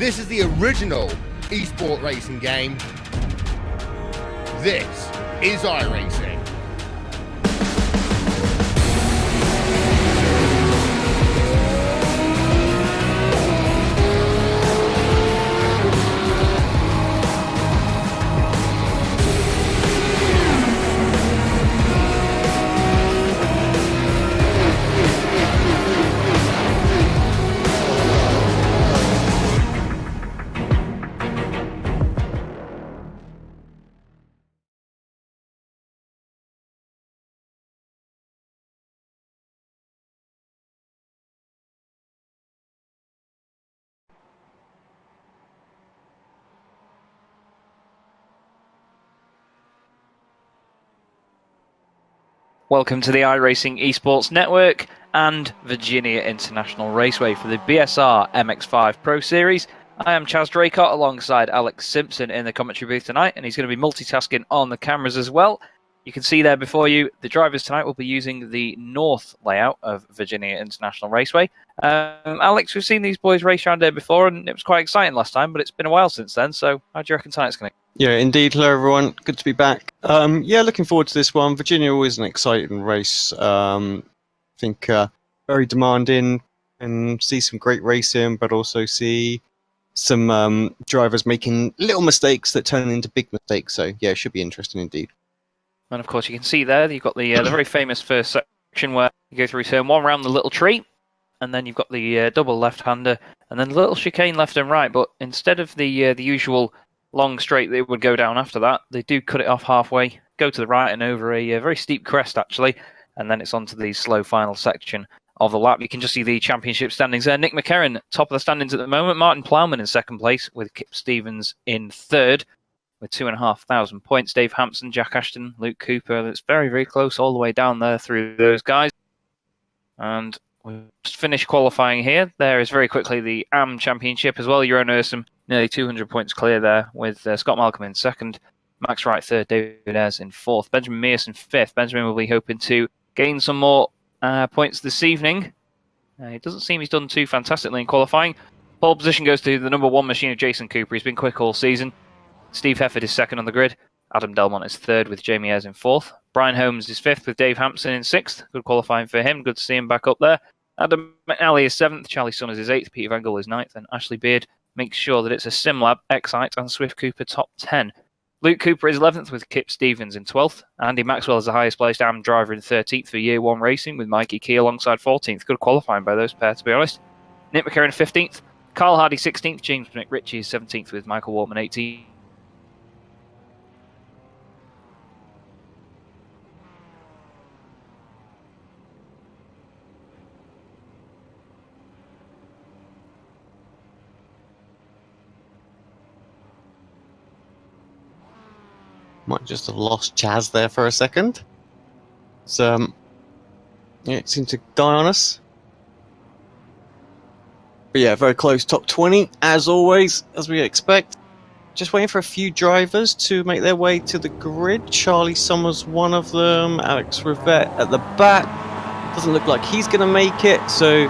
This is the original esport racing game. This is iRacing. Welcome to the iRacing Esports Network and Virginia International Raceway for the BSR MX5 Pro Series. I am Chaz Draycott alongside Alex Simpson in the commentary booth tonight, and he's going to be multitasking on the cameras as well. You can see there before you, the drivers tonight will be using the north layout of Virginia International Raceway. Alex, we've seen these boys race around here before, and it was quite exciting last time, but it's been a while since then, so how do you reckon tonight's going to go? Yeah, indeed. Hello, everyone. Good to be back. Yeah, looking forward to this one. Virginia always an exciting race. I think very demanding, and see some great racing, but also see some drivers making little mistakes that turn into big mistakes. So, yeah, it should be interesting indeed. And of course, you can see there, you've got the very famous first section where you go through turn one around the little tree, and then you've got the double left-hander, and then the little chicane left and right. But instead of the usual long straight that would go down after that, they do cut it off halfway, go to the right and over a very steep crest, actually, and then it's onto the slow final section of the lap. You can just see the championship standings there. Nick McCarron, top of the standings at the moment. Martin Plowman in second place, with Kip Stevens in third, with 2,500 points. Dave Hampson, Jack Ashton, Luke Cooper. It's very, very close all the way down there through those guys. And we've just finished qualifying here. There is very quickly the AM Championship as well. Jeroen Ursum, nearly 200 points clear there, with Scott Malcolm in second, Max Wright third, David Ayres in fourth, Benjamin Mearson fifth. Benjamin will be hoping to gain some more points this evening. It doesn't seem he's done too fantastically in qualifying. Pole position goes to the number one machine of Jason Cooper. He's been quick all season. Steve Hefford is second on the grid. Adam Delmont is third, with Jamie Ayres in fourth. Brian Holmes is fifth, with Dave Hampson in sixth. Good qualifying for him. Good to see him back up there. Adam McNally is seventh. Charlie Sunners is eighth. Peter Vangel is ninth. And Ashley Beard makes sure that it's a SimLab, Excite, and Swift Cooper top 10. Luke Cooper is 11th, with Kip Stevens in 12th. Andy Maxwell is the highest placed AM driver in 13th for Year 1 Racing, with Mikey Key alongside 14th. Good qualifying by those pair, to be honest. Nick McCarron 15th. Carl Hardy 16th. James McRitchie is 17th, with Michael Waltman 18th. Might just have lost Chaz there for a second. So, yeah, it seemed to die on us. But yeah, very close top 20, as always, as we expect. Just waiting for a few drivers to make their way to the grid. Charlie Summers, one of them. Alex Rivette at the back. Doesn't look like he's going to make it, so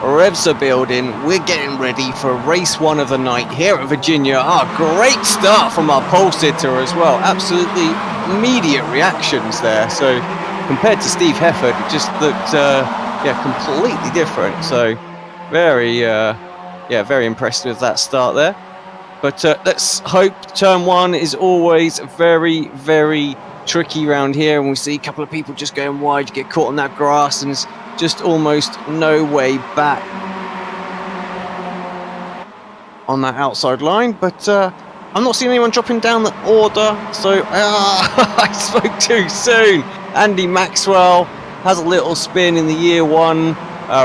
revs are building. We're getting ready for race one of the night here at Virginia. Great start from our pole sitter as well. Absolutely immediate reactions there. So compared to Steve Hefford, it just looked completely different. So very impressed with that start there. But let's hope. Turn one is always very, very tricky around here, and we see a couple of people just going wide. You get caught on that grass, and it's just almost no way back on that outside line. But I'm not seeing anyone dropping down the order, so I spoke too soon. Andy Maxwell has a little spin in the Year 1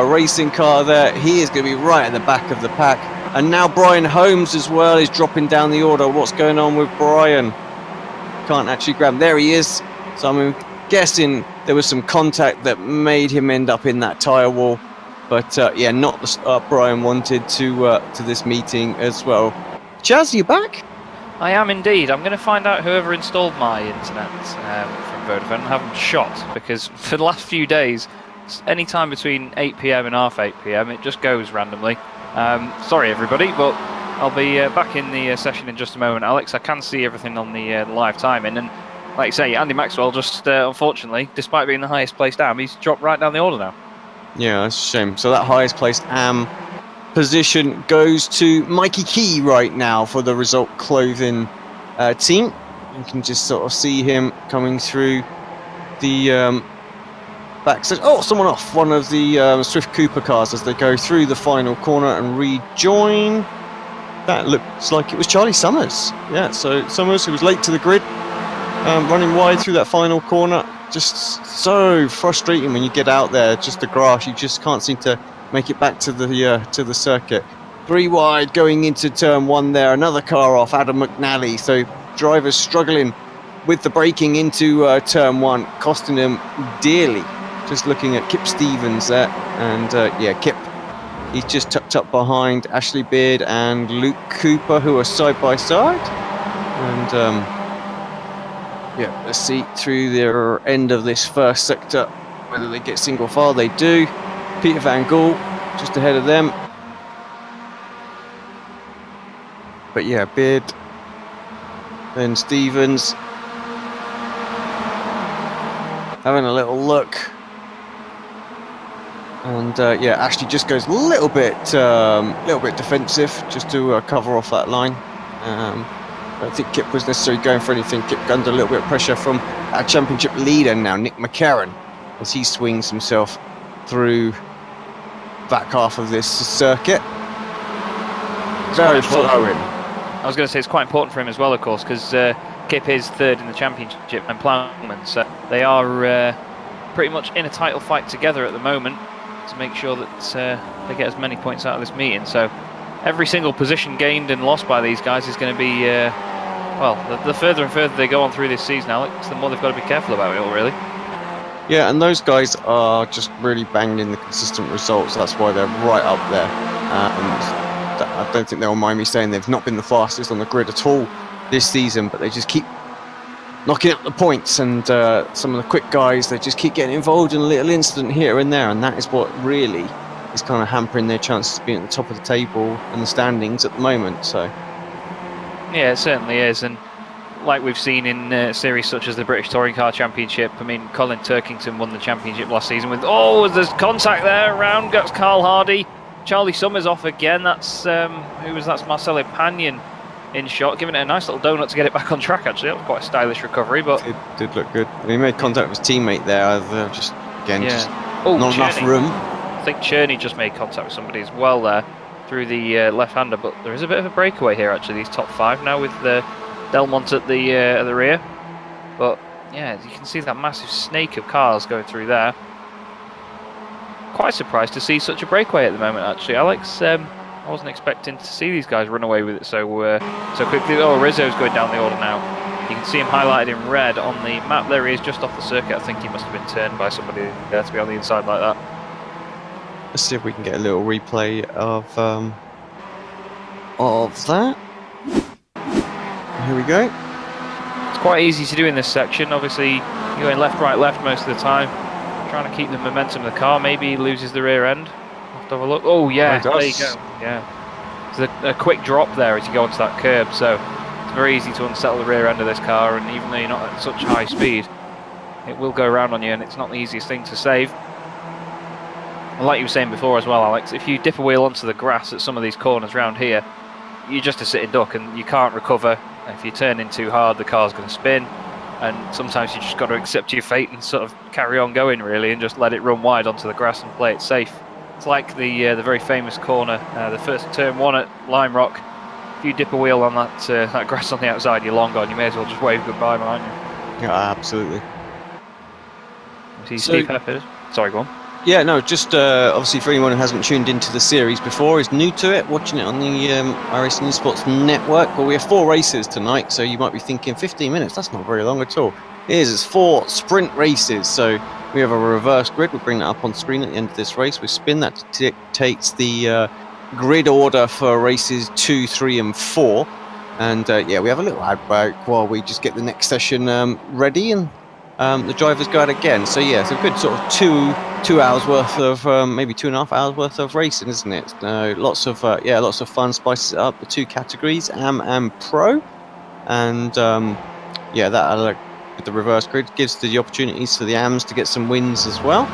racing car there. He is going to be right at the back of the pack. And now Brian Holmes as well is dropping down the order. What's going on with Brian? Can't actually grab him. There he is. So I'm guessing there was some contact that made him end up in that tyre wall. But yeah, not the start Brian wanted to this meeting as well. Chaz, you back? I am indeed. I'm going to find out whoever installed my internet from Vodafone and have them shot, because for the last few days, any time between 8 PM and half 8 PM, it just goes randomly. Sorry everybody, but I'll be back in the session in just a moment, Alex. I can see everything on the live timing, and like you say, Andy Maxwell just, unfortunately, despite being the highest placed AM, he's dropped right down the order now. Yeah, that's a shame. So that highest placed AM position goes to Mikey Key right now for the Result Clothing team. You can just sort of see him coming through the backstage. Oh, someone off one of the Swift Cooper cars as they go through the final corner and rejoin. That looks like it was Charlie Summers. Yeah, so Summers, who was late to the grid, running wide through that final corner. Just so frustrating when you get out there, just the grass, you just can't seem to make it back to the circuit. 3 wide going into turn 1 there, another car off, Adam McNally. So drivers struggling with the braking into turn 1, costing them dearly. Just looking at Kip Stevens there, and yeah, Kip, he's just tucked up behind Ashley Beard and Luke Cooper, who are side by side. And yeah, let's see through the end of this first sector whether they get single file. They do. Peter Van Gool just ahead of them. But yeah, Beard, then Stevens having a little look. And yeah, Ashley just goes a little bit defensive just to cover off that line. I don't think Kip was necessarily going for anything. Kip under a little bit of pressure from our championship leader now, Nick McCarran, as he swings himself through back half of this circuit. Very flowing. I was going to say it's quite important for him as well, of course, because Kip is third in the championship and Plowman, so they are pretty much in a title fight together at the moment to make sure that they get as many points out of this meeting. So every single position gained and lost by these guys is going to be, well, the further and further they go on through this season, Alex, the more they've got to be careful about it all, really. Yeah, and those guys are just really banging in the consistent results. That's why they're right up there. And I don't think they'll mind me saying they've not been the fastest on the grid at all this season, but they just keep knocking up the points. And some of the quick guys, they just keep getting involved in a little incident here and there, and that is what really is kind of hampering their chances of being at the top of the table and the standings at the moment. So yeah, it certainly is. And like we've seen in series such as the British Touring Car Championship, I mean, Colin Turkington won the championship last season with, oh, there's contact there, around goes Carl Hardy. Charlie Summers off again. That's who was that's Marcelo Pagnon in shot, giving it a nice little donut to get it back on track. Actually, that was quite a stylish recovery, but it did look good. He made contact with his teammate there. Just again, yeah. just not enough room. I think Cherney just made contact with somebody as well there through the left-hander, but there is a bit of a breakaway here actually. These top 5 now with Delmont at the rear, but yeah, you can see that massive snake of cars going through there. Quite surprised to see such a breakaway at the moment, actually, Alex. I wasn't expecting to see these guys run away with it so quickly. Oh, Rizzo's going down the order now. You can see him highlighted in red on the map. There he is, just off the circuit. I think he must have been turned by somebody there to be on the inside like that. Let's see if we can get a little replay of that. Here we go. It's quite easy to do in this section. Obviously, you're going left, right, left most of the time. Trying to keep the momentum of the car. Maybe he loses the rear end. I'll have to have a look. Oh, yeah, there you go. Yeah. There's a quick drop there as you go onto that curb, so it's very easy to unsettle the rear end of this car, and even though you're not at such high speed, it will go around on you, and it's not the easiest thing to save. And like you were saying before as well, Alex, if you dip a wheel onto the grass at some of these corners around here, you're just a sitting duck and you can't recover. If you turn in too hard, the car's going to spin, and sometimes you just got to accept your fate and sort of carry on going, really, and just let it run wide onto the grass and play it safe. It's like the very famous corner, the first turn 1 at Lime Rock. If you dip a wheel on that grass on the outside, you're long gone. You may as well just wave goodbye, aren't you? Yeah, absolutely. See Steve Pepper. Sorry, go on. Yeah, no, just obviously for anyone who hasn't tuned into the series before, is new to it, watching it on the iRacing Esports Network. Well, we have 4 races tonight, so you might be thinking 15 minutes, that's not very long at all. It's 4 sprint races, so we have a reverse grid. We'll bring that up on screen at the end of this race. We spin that dictates the grid order for races 2, 3 and 4. And yeah, we have a little ad break while we just get the next session ready, and the drivers go out again. So yeah, it's a good sort of 2 2 hours worth of maybe 2.5 hours worth of racing, isn't it? Lots of fun, spices it up. The 2 categories, Am and Pro, and that with the reverse grid gives the opportunities for the Ams to get some wins as well.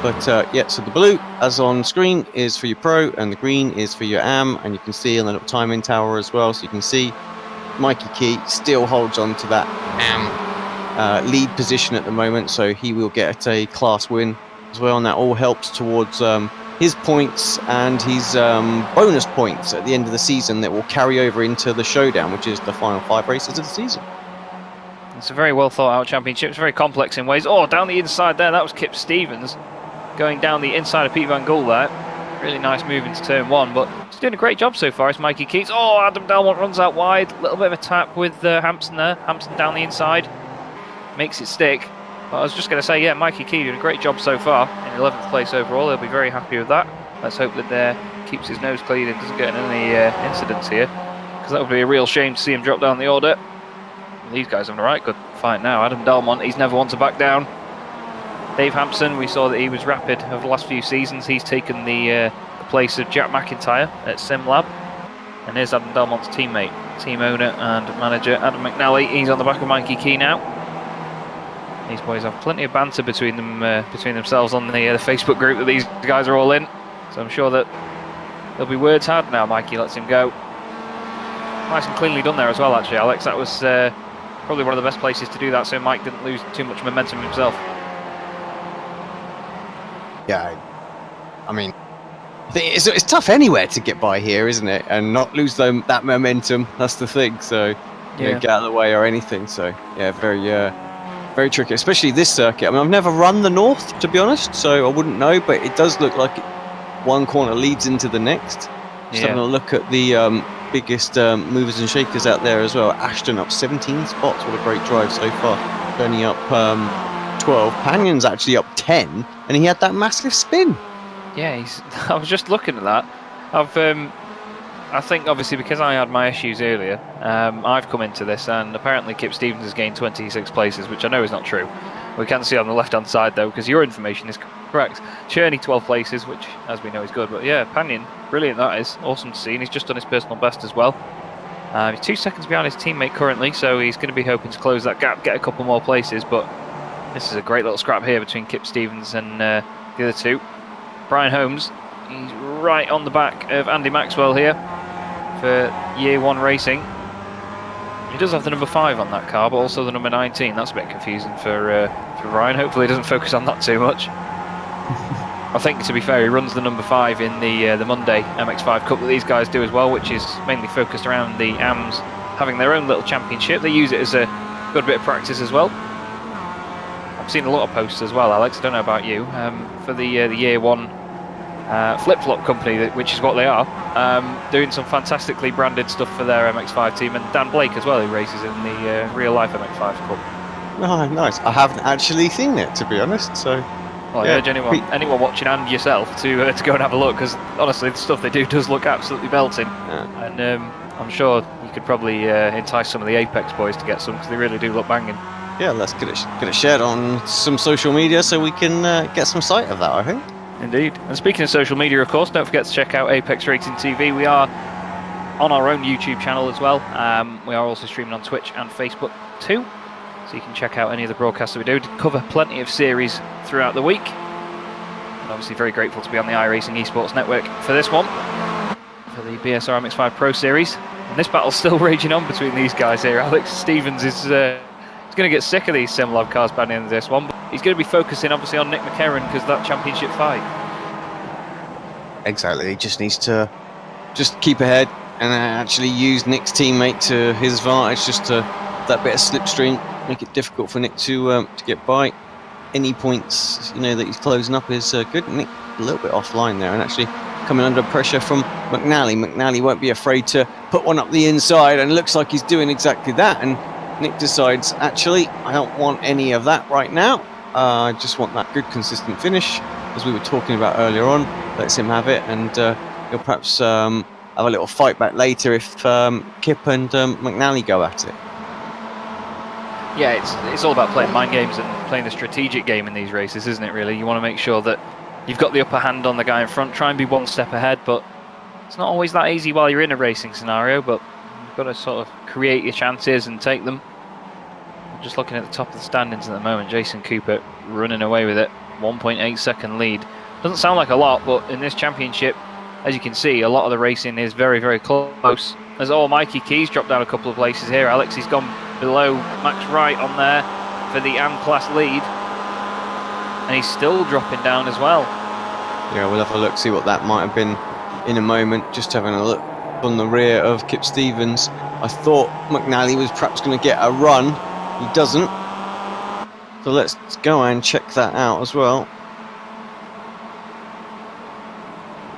But so the blue, as on screen, is for your Pro, and the green is for your Am, and you can see on the little timing tower as well. So you can see Mikey Key still holds on to that Am lead position at the moment, so he will get a class win as well, and that all helps towards his points and his bonus points at the end of the season that will carry over into the showdown, which is the final 5 races of the season. It's a very well thought out championship. It's very complex in ways. Oh, down the inside there, that was Kip Stevens going down the inside of Pete Van Gool there. Really nice move into turn 1, but he's doing a great job so far. It's Mikey Keats. Oh, Adam Delmont runs out wide. A little bit of a tap with Hampson there. Hampson down the inside. Makes it stick. But I was just going to say, yeah, Mikey Key doing a great job so far. In 11th place overall. He'll be very happy with that. Let's hope that keeps his nose clean and doesn't get in any incidents here. Because that would be a real shame to see him drop down the order. These guys have a right good fight now. Adam Delmont, he's never one to back down. Dave Hampson, we saw that he was rapid over the last few seasons. He's taken the place of Jack McIntyre at SimLab. And here's Adam Delmont's teammate, team owner and manager Adam McNally. He's on the back of Mikey Key now. These boys have plenty of banter between themselves on the Facebook group that these guys are all in. So I'm sure that there'll be words had now. Mikey lets him go. Nice and cleanly done there as well, actually, Alex. That was probably one of the best places to do that, so Mike didn't lose too much momentum himself. Yeah, I mean, it's tough anywhere to get by here, isn't it? And not lose that momentum. That's the thing. So get out of the way or anything. So yeah, very tricky, especially this circuit. I mean, I've never run the North, to be honest, so I wouldn't know. But it does look like one corner leads into the next. Just having a look at the biggest movers and shakers out there as well. Ashton up 17 spots. What a great drive so far. Only up 12. Panion's actually up 10, and he had that massive spin. Yeah, I was just looking at that. I think obviously because I had my issues earlier, I've come into this, and apparently Kip Stevens has gained 26 places, which I know is not true. We can see on the left-hand side though, because your information is correct. Cherney 12 places, which as we know is good, but yeah, Panion, brilliant that is. Awesome to see, and he's just done his personal best as well. He's 2 seconds behind his teammate currently, so he's going to be hoping to close that gap, get a couple more places, but this is a great little scrap here between Kip Stevens and the other two. Brian Holmes, he's right on the back of Andy Maxwell here for Year 1 Racing. He does have the number 5 on that car, but also the number 19. That's a bit confusing for Ryan. Hopefully he doesn't focus on that too much. I think, to be fair, he runs the number 5 in the Monday MX5 Cup that these guys do as well, which is mainly focused around the AMs having their own little championship. They use it as a good bit of practice as well. I've seen a lot of posts as well, Alex, I don't know about you, for the Year 1 flip-flop company, which is what they are, doing some fantastically branded stuff for their MX5 team, and Dan Blake as well, who races in the real-life MX5 Cup. Oh, nice. I haven't actually seen it, to be honest, so... Well, I urge anyone watching and yourself to go and have a look, because honestly the stuff they do does look absolutely belting. Yeah. And I'm sure you could probably entice some of the Apex boys to get some, because they really do look banging. Yeah, let's get it shared on some social media so we can get some sight of that, I think. Indeed. And speaking of social media, of course, don't forget to check out Apex Racing TV. We are on our own YouTube channel as well. We are also streaming on Twitch and Facebook too, so you can check out any of the broadcasts that we do. We cover plenty of series throughout the week. And obviously very grateful to be on the iRacing Esports Network for this one, for the BSR MX5 Pro Series. And this battle's still raging on between these guys here. Alex Stevens is going to get sick of these SimLab cars by the end of this one, but he's going to be focusing obviously on Nick McHerron because of that championship fight. Exactly, he just needs to just keep ahead and actually use Nick's teammate to his advantage, just to that bit of slipstream, make it difficult for Nick to get by. Any points that he's closing up is good. Nick a little bit offline there, and actually coming under pressure from McNally. McNally won't be afraid to put one up the inside, and it looks like he's doing exactly that. And Nick decides, actually, I don't want any of that right now. I just want that good, consistent finish, as we were talking about earlier on. Lets him have it, and he'll perhaps have a little fight back later if Kip and McNally go at it. Yeah, it's all about playing mind games and playing the strategic game in these races, isn't it, really? You want to make sure that you've got the upper hand on the guy in front, try and be one step ahead, but it's not always that easy while you're in a racing scenario, but you've got to sort of create your chances and take them. I'm just looking at the top of the standings at the moment, Jason Cooper running away with it, 1.8 second lead. Doesn't sound like a lot, but in this championship, as you can see, a lot of the racing is very, very close. As Mikey Keys dropped down a couple of places here. Alex, he's gone below Max Wright on there for the AM class lead. And he's still dropping down as well. Yeah, we'll have a look, see what that might have been in a moment. Just having a look on the rear of Kip Stevens. I thought McNally was perhaps going to get a run. He doesn't. So let's go and check that out as well.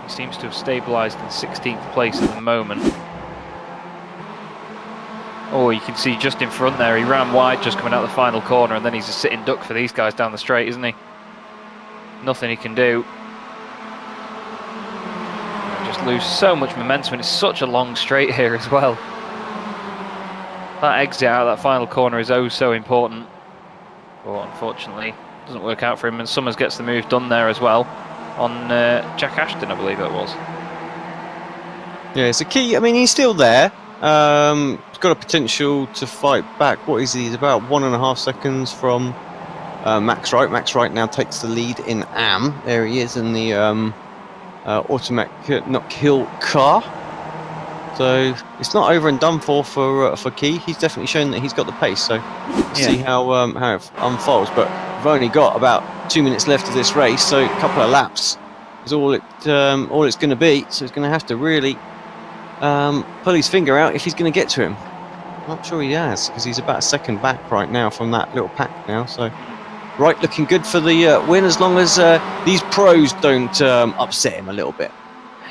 He seems to have stabilised in 16th place at the moment. Oh, you can see just in front there, he ran wide just coming out the final corner, and then he's a sitting duck for these guys down the straight, isn't he? Nothing he can do. Just lose so much momentum, and it's such a long straight here as well. That exit out of that final corner is oh so important. But unfortunately, it doesn't work out for him, and Summers gets the move done there as well on Jack Ashton, I believe it was. Yeah, it's a key. I mean, he's still there. He's got a potential to fight back. What is he? He's about 1.5 seconds from Max Wright. Max Wright now takes the lead in AM. There he is in the automatic knock hill car. So it's not over and done for Key. He's definitely shown that he's got the pace. So see how it unfolds. But we've only got about 2 minutes left of this race, so a couple of laps is all it's going to be. So he's going to have to really pull his finger out if he's going to get to him. I'm not sure he has, because he's about a second back right now from that little pack now. So Wright looking good for the win, as long as these pros don't upset him a little bit.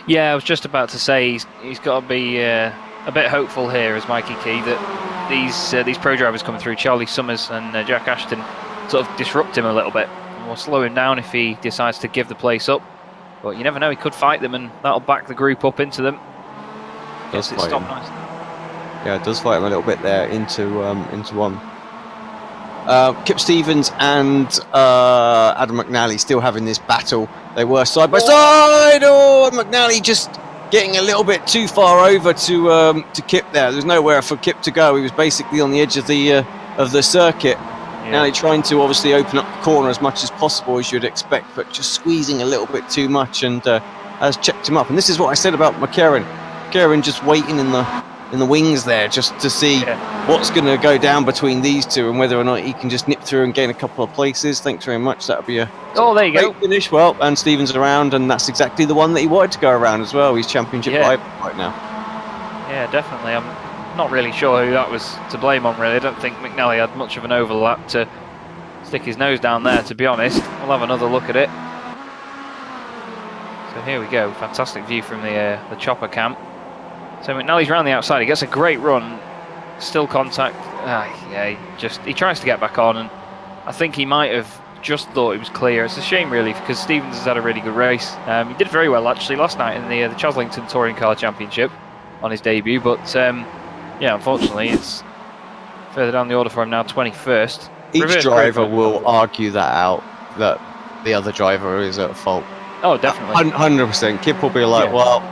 Yeah, I was just about to say he's got to be a bit hopeful here as Mikey Key that these pro drivers coming through, Charlie Summers and Jack Ashton, sort of disrupt him a little bit. And will slow him down if he decides to give the place up. But you never know, he could fight them, and that'll back the group up into them. Yes, it's stopped nice. Yeah, it does fight him a little bit there into one. Kip Stevens and Adam McNally still having this battle. They were side by side. Oh, McNally just getting a little bit too far over to Kip there. There's nowhere for Kip to go. He was basically on the edge of the circuit. Yeah. Now he's trying to obviously open up the corner as much as possible, as you'd expect, but just squeezing a little bit too much, and has checked him up. And this is what I said about McCarron. McCarron just waiting in the wings there, just to see what's going to go down between these two, and whether or not he can just nip through and gain a couple of places. Thanks very much. That would be a there you great go. Finish. Well, and Stevens around, and that's exactly the one that he wanted to go around as well. He's championship rival right now. Yeah, definitely. I'm not really sure who that was to blame on, really. I don't think McNally had much of an overlap to stick his nose down there, to be honest. We'll have another look at it. So here we go. Fantastic view from the chopper cam. So McNally's round the outside. He gets a great run. Still contact. He tries to get back on, and I think he might have just thought it was clear. It's a shame, really, because Stevens has had a really good race. He did very well, actually, last night in the Chaslington Touring Car Championship on his debut, but unfortunately, it's further down the order for him now, 21st. Each driver will argue that out, that the other driver is at fault. Oh, definitely. 100%. Kip will be like, well,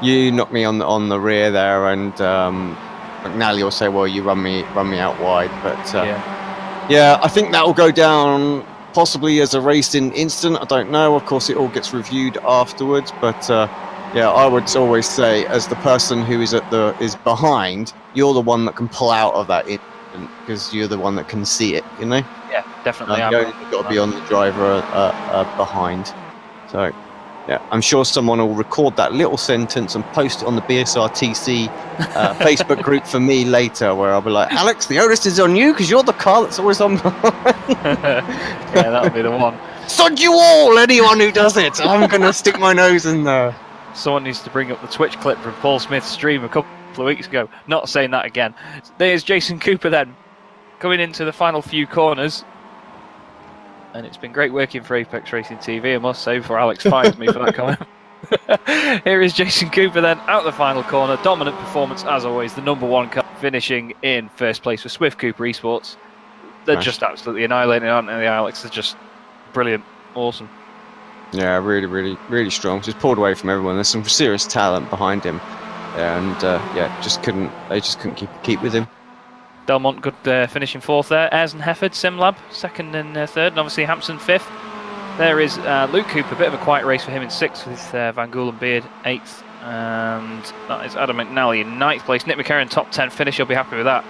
you knocked me on the rear there, and McNally will say, well, you run me out wide. But I think that will go down possibly as a racing incident. I don't know. Of course, it all gets reviewed afterwards. But I would always say, as the person who is behind, you're the one that can pull out of that incident, because you're the one that can see it. You know. Yeah, definitely. You've got to be on the driver behind. So. Yeah, I'm sure someone will record that little sentence and post it on the BSR TC Facebook group for me later, where I'll be like, Alex, the onus is on you, because you're the car that's always on behind. Yeah, that'll be the one. Sod you all, anyone who does it. I'm going to stick my nose in there. Someone needs to bring up the Twitch clip from Paul Smith's stream a couple of weeks ago. Not saying that again. There's Jason Cooper then, coming into the final few corners. And it's been great working for Apex Racing TV, I must say, before Alex fires me for that comment. Here is Jason Cooper then, out the final corner. Dominant performance, as always. The #1 car finishing in first place for Swift Cooper Esports. they're just absolutely annihilating, aren't they, Alex? They're just brilliant, awesome. Yeah, really, really, really strong. Just pulled away from everyone. There's some serious talent behind him, and they just couldn't keep with him. Delmont good finishing fourth there. Ayres and Hefford, Simlab second and third, and obviously Hampson fifth. There is Luke Cooper, a bit of a quiet race for him in sixth, with Van Gool and Beard eighth, and that is Adam McNally in ninth place. Nick McCarron top 10 finish, he'll be happy with that.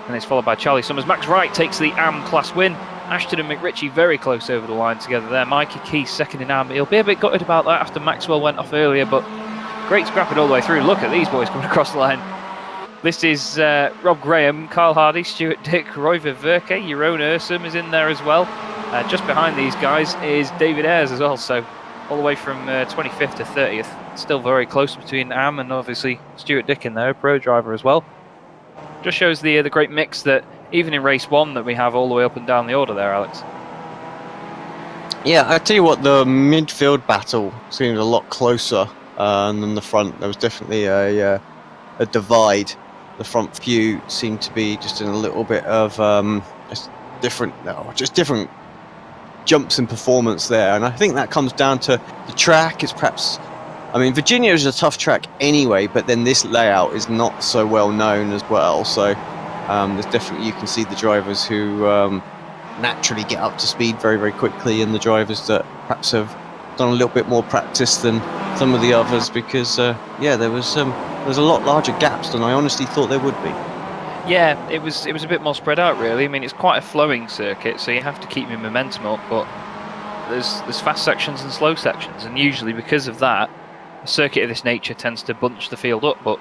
And it's followed by Charlie Summers. Max Wright takes the AM class win. Ashton and McRitchie very close over the line together there. Mikey Key second in AM. He'll be a bit gutted about that after Maxwell went off earlier, but great scrapping all the way through. Look at these boys coming across the line. This is Rob Graham, Carl Hardy, Stuart Dick, Roy Verke, Jeroen Ursum is in there as well. Just behind these guys is David Ayres as well, so all the way from 25th to 30th. Still very close between AM and obviously Stuart Dick in there, a pro driver as well. Just shows the great mix that even in race one that we have all the way up and down the order there, Alex. Yeah, I tell you what, the midfield battle seemed a lot closer than the front. There was definitely a divide. The front few seemed to be just in a little bit of different jumps in performance there, and I think that comes down to the track. Is perhaps, I mean, Virginia is a tough track anyway, but then this layout is not so well known as well. So there's definitely, you can see the drivers who naturally get up to speed very, very quickly, and the drivers that perhaps have done a little bit more practice than some of the others, because there was a lot larger gaps than I honestly thought there would be. Yeah, it was a bit more spread out, really. I mean, it's quite a flowing circuit, so you have to keep your momentum up, but there's fast sections and slow sections, and usually because of that, a circuit of this nature tends to bunch the field up. But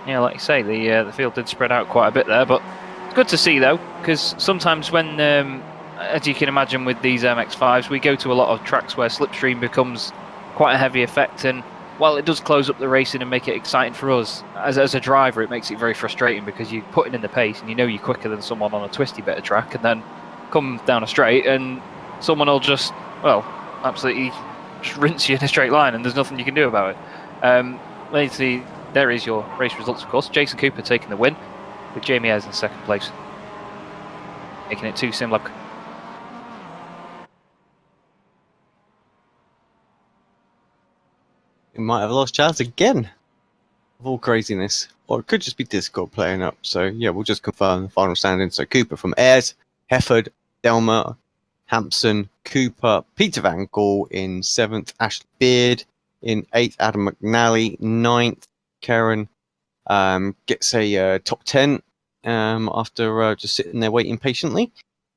yeah, like you say, the field did spread out quite a bit there, but it's good to see though, because sometimes when, as you can imagine with these MX5s, we go to a lot of tracks where slipstream becomes quite a heavy effect, and while it does close up the racing and make it exciting for us, as a driver it makes it very frustrating, because you're putting in the pace and you know you're quicker than someone on a twisty bit of track, and then come down a straight and someone will just, absolutely just rinse you in a straight line, and there's nothing you can do about it. Let's see, there is your race results, of course. Jason Cooper taking the win, with Jamie Ayres in second place, making it 2 Simlab. We might have lost Charles again of all craziness, or it could just be Discord playing up. So yeah, we'll just confirm the final standings. So Cooper from Ayres, Hefford, Delmer, Hampson, Cooper, Peter Van Gaal in 7th, Ashley Beard in 8th, Adam McNally 9th, Karen gets a top 10 after just sitting there waiting patiently.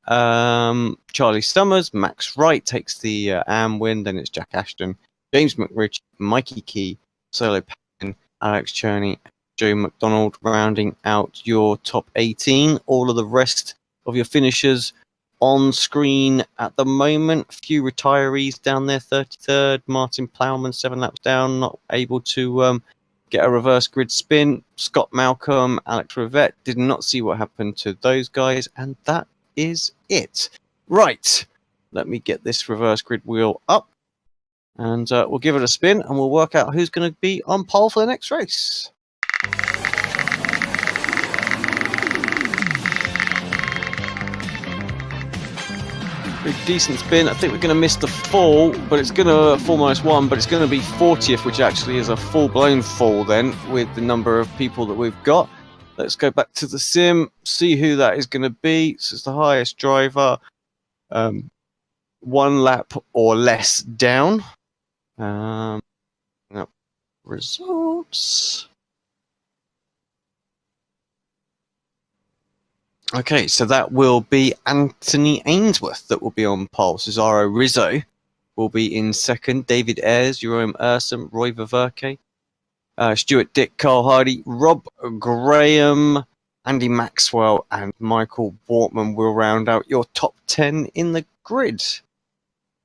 Charlie Summers, Max Wright takes the AM win. Then it's Jack Ashton, James McRitch, Mikey Key, Solo Patton, Alex Cherney, Joe McDonald rounding out your top 18. All of the rest of your finishers on screen at the moment. A few retirees down there. 33rd, Martin Plowman, 7 laps down, not able to get a reverse grid spin. Scott Malcolm, Alex Rivette, did not see what happened to those guys, and that is it. Right, let me get this reverse grid wheel up, and we'll give it a spin, and we'll work out who's going to be on pole for the next race. Pretty decent spin. I think we're going to miss the fall, but it's going to fall -1, but it's going to be 40th, which actually is a full-blown fall then, with the number of people that we've got. Let's go back to the sim, see who that is going to be. So it's the highest driver, 1 lap or less down. Results. Okay, so that will be Anthony Ainsworth that will be on pole. Cesaro Rizzo will be in second. David Ayres, Jeroen Ursum, Roy Verke, Stuart Dick, Carl Hardy, Rob Graham, Andy Maxwell, and Michael Bortman will round out your top 10 in the grid.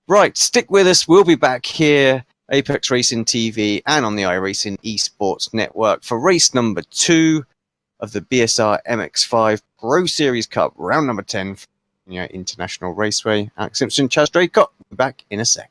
Right, stick with us. We'll be back here, Apex Racing TV, and on the iRacing Esports Network for race number 2 of the BSR MX5 Pro Series Cup, round number 10, International Raceway. Alex Simpson, Chaz Draycott. We'll be back in a sec.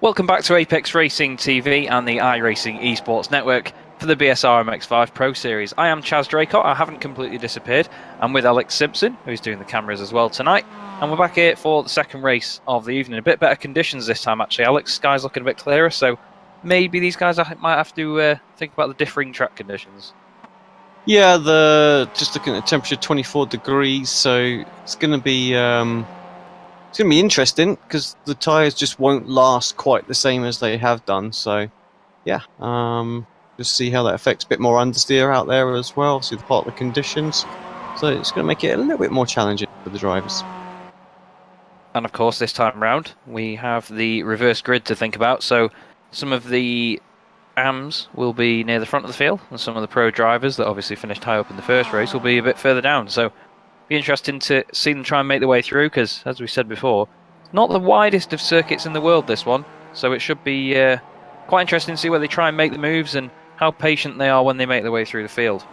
Welcome back to Apex Racing TV and the iRacing Esports Network for the BSR MX5 Pro Series. I am Chaz Draycott. I haven't completely disappeared. I'm with Alex Simpson, who's doing the cameras as well tonight. And we're back here for the second race of the evening. A bit better conditions this time, actually. Alex, sky's looking a bit clearer, so maybe these guys might have to think about the differing track conditions. Yeah, just looking at the temperature, 24 degrees, so it's going to be interesting because the tyres just won't last quite the same as they have done. So, yeah, just see how that affects. A bit more understeer out there as well, obviously the part of the conditions. So it's going to make it a little bit more challenging for the drivers. And of course, this time round, we have the reverse grid to think about. So some of the AMs will be near the front of the field, and some of the pro drivers that obviously finished high up in the first race will be a bit further down. So be interesting to see them try and make their way through, because as we said before, not the widest of circuits in the world, this one. So it should be quite interesting to see where they try and make the moves and how patient they are when they make their way through the field.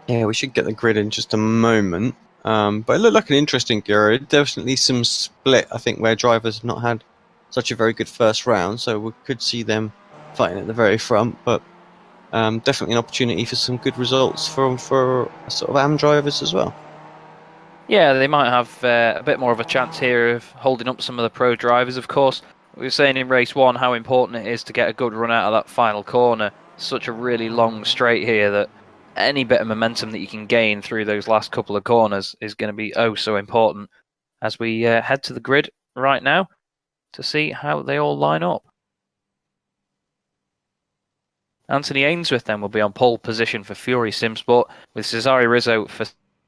Yeah, we should get the grid in just a moment. But it looked like an interesting grid. Definitely some split, I think, where drivers have not had such a very good first round, so we could see them fighting at the very front. But definitely an opportunity for some good results for sort of AM drivers as well. Yeah, they might have a bit more of a chance here of holding up some of the pro drivers. Of course, we were saying in race one how important it is to get a good run out of that final corner. Such a really long straight here that any bit of momentum that you can gain through those last couple of corners is going to be oh so important as we head to the grid right now to see how they all line up. Anthony Ainsworth then will be on pole position for Fury Simsport, with Cesare Rizzo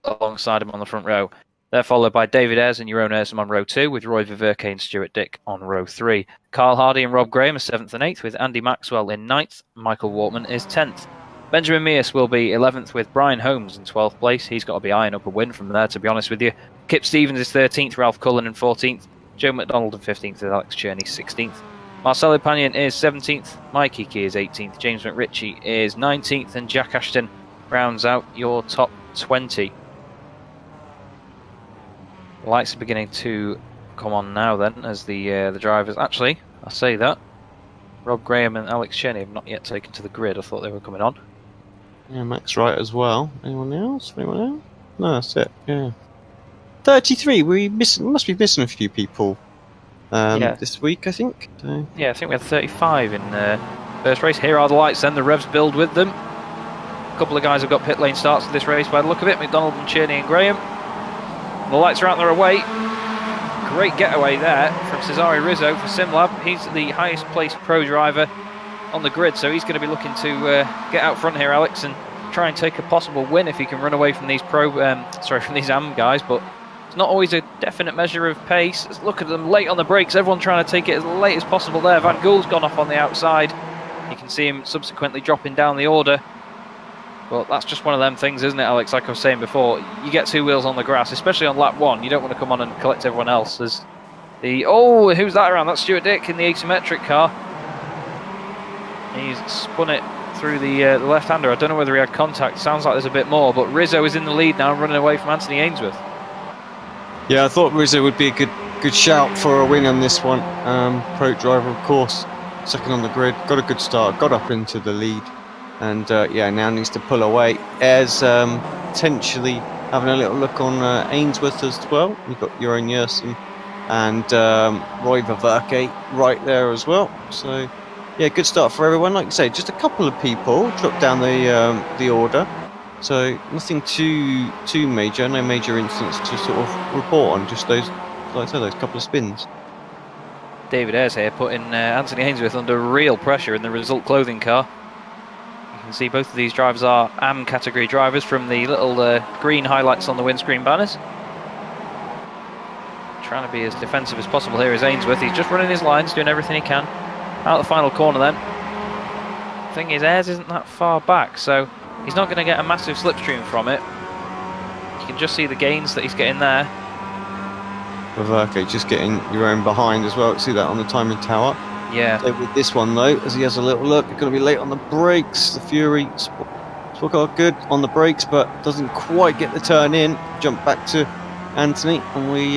alongside him on the front row. They're followed by David Ayres and Jeroen Ersum on row 2, with Roy Viverke and Stuart Dick on row 3. Carl Hardy and Rob Graham are 7th and 8th, with Andy Maxwell in 9th. Michael Wortman is 10th. Benjamin Mears will be 11th, with Brian Holmes in 12th place. He's got to be eyeing up a win from there, to be honest with you. Kip Stevens is 13th, Ralph Cullen in 14th. Joe McDonald in 15th, with Alex Cherney 16th. Marcelo Panion is 17th, Mike Hickey is 18th, James McRitchie is 19th, and Jack Ashton rounds out your top 20. Lights are beginning to come on now then, as the drivers... Actually, I say that. Rob Graham and Alex Cherney have not yet taken to the grid. I thought they were coming on. Yeah, Max Wright as well. Anyone else? No, that's it. Yeah. 33. We must be missing a few people this week, I think. So. Yeah, I think we had 35 in first race. Here are the lights then. The revs build with them. A couple of guys have got pit lane starts to this race by the look of it. McDonald and Cherney and Graham. The lights are out there away. Great getaway there from Cesare Rizzo for SimLab. He's the highest placed pro driver on the grid, so he's going to be looking to get out front here, Alex, and try and take a possible win if he can run away from these from these AM guys. But it's not always a definite measure of pace. Let's look at them late on the brakes. Everyone trying to take it as late as possible there. Van Gool's gone off on the outside. You can see him subsequently dropping down the order. But that's just one of them things, isn't it, Alex? Like I was saying before, you get two wheels on the grass, especially on lap 1. You don't want to come on and collect everyone else. There's who's that around? That's Stuart Dick in the asymmetric car. He's spun it through the left-hander. I don't know whether he had contact. Sounds like there's a bit more, but Rizzo is in the lead now, running away from Anthony Ainsworth. Yeah, I thought Rizzo would be a good shout for a win on this one. Pro driver, of course, second on the grid. Got a good start, got up into the lead. And now needs to pull away. Ayres potentially having a little look on Ainsworth as well. You've got Jeroen Ersum and Roy Viverke right there as well. So, yeah, good start for everyone. Like you say, just a couple of people dropped down the order. So nothing too major, no major incidents to sort of report on. Just those, like I said, those couple of spins. David Ayres here putting Anthony Ainsworth under real pressure in the Result clothing car. You can see both of these drivers are AM category drivers from the little green highlights on the windscreen banners. Trying to be as defensive as possible here is Ainsworth. He's just running his lines, doing everything he can. Out the final corner then. The thing is, Ayres isn't that far back, so he's not going to get a massive slipstream from it. You can just see the gains that he's getting there. Viverke just getting your own behind as well. See that on the timing tower. Yeah. So with this one though, as he has a little look, he's going to be late on the brakes. The Fury Sport car good on the brakes, but doesn't quite get the turn in. Jump back to Anthony, and we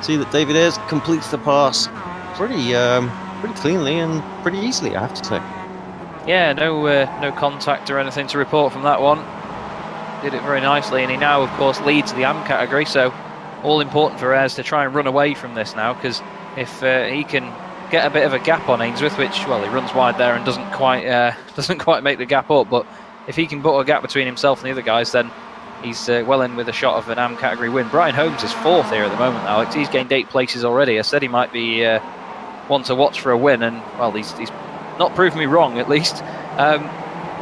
see that David Ayres completes the pass. pretty cleanly and pretty easily, I have to say. Yeah, no contact or anything to report from that one. Did it very nicely, and he now, of course, leads the AM category. So, all important for Ayres to try and run away from this now, because if he can get a bit of a gap on Ainsworth, which, well, he runs wide there and doesn't quite make the gap up, but if he can put a gap between himself and the other guys, then he's well in with a shot of an AM category win. Brian Holmes is 4th here at the moment, Alex. He's gained 8 places already. I said he might be one to watch for a win, and, well, he's not proved me wrong, at least.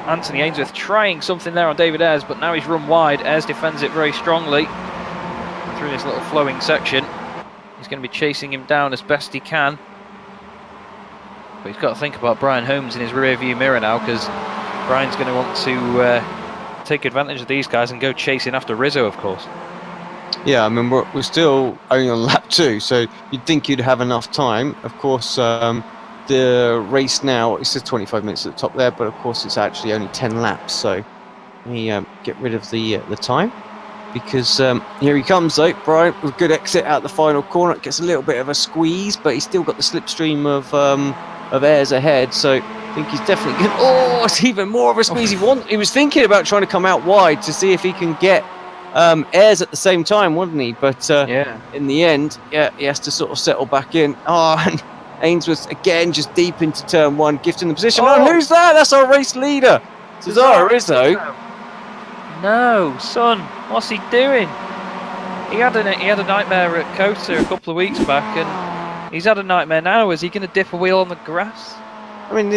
Anthony Ainsworth trying something there on David Ayres, but now he's run wide. Ayres defends it very strongly through this little flowing section. He's going to be chasing him down as best he can. But he's got to think about Brian Holmes in his rear view mirror now, because Brian's going to want to take advantage of these guys and go chasing after Rizzo, of course. Yeah, I mean, we're still only on lap 2, so you'd think you'd have enough time. Of course, the race now, it says 25 minutes at the top there, but of course it's actually only 10 laps, so we get rid of the time, because here he comes though, Brian, with a good exit out the final corner. It gets a little bit of a squeeze, but he's still got the slipstream of Ayres ahead, so I think he's definitely good. Oh, it's even more of a squeeze. He was thinking about trying to come out wide to see if he can get Ayres at the same time, wasn't he? But in the end, yeah, he has to sort of settle back in. Oh, and Ainsworth again just deep into turn 1, gifting the position. Oh, and who's that? That's our race leader, Cesaro Rizzo. No, son, what's he doing? He had a nightmare at Kota a couple of weeks back, and he's had a nightmare now. Is he going to dip a wheel on the grass? I mean,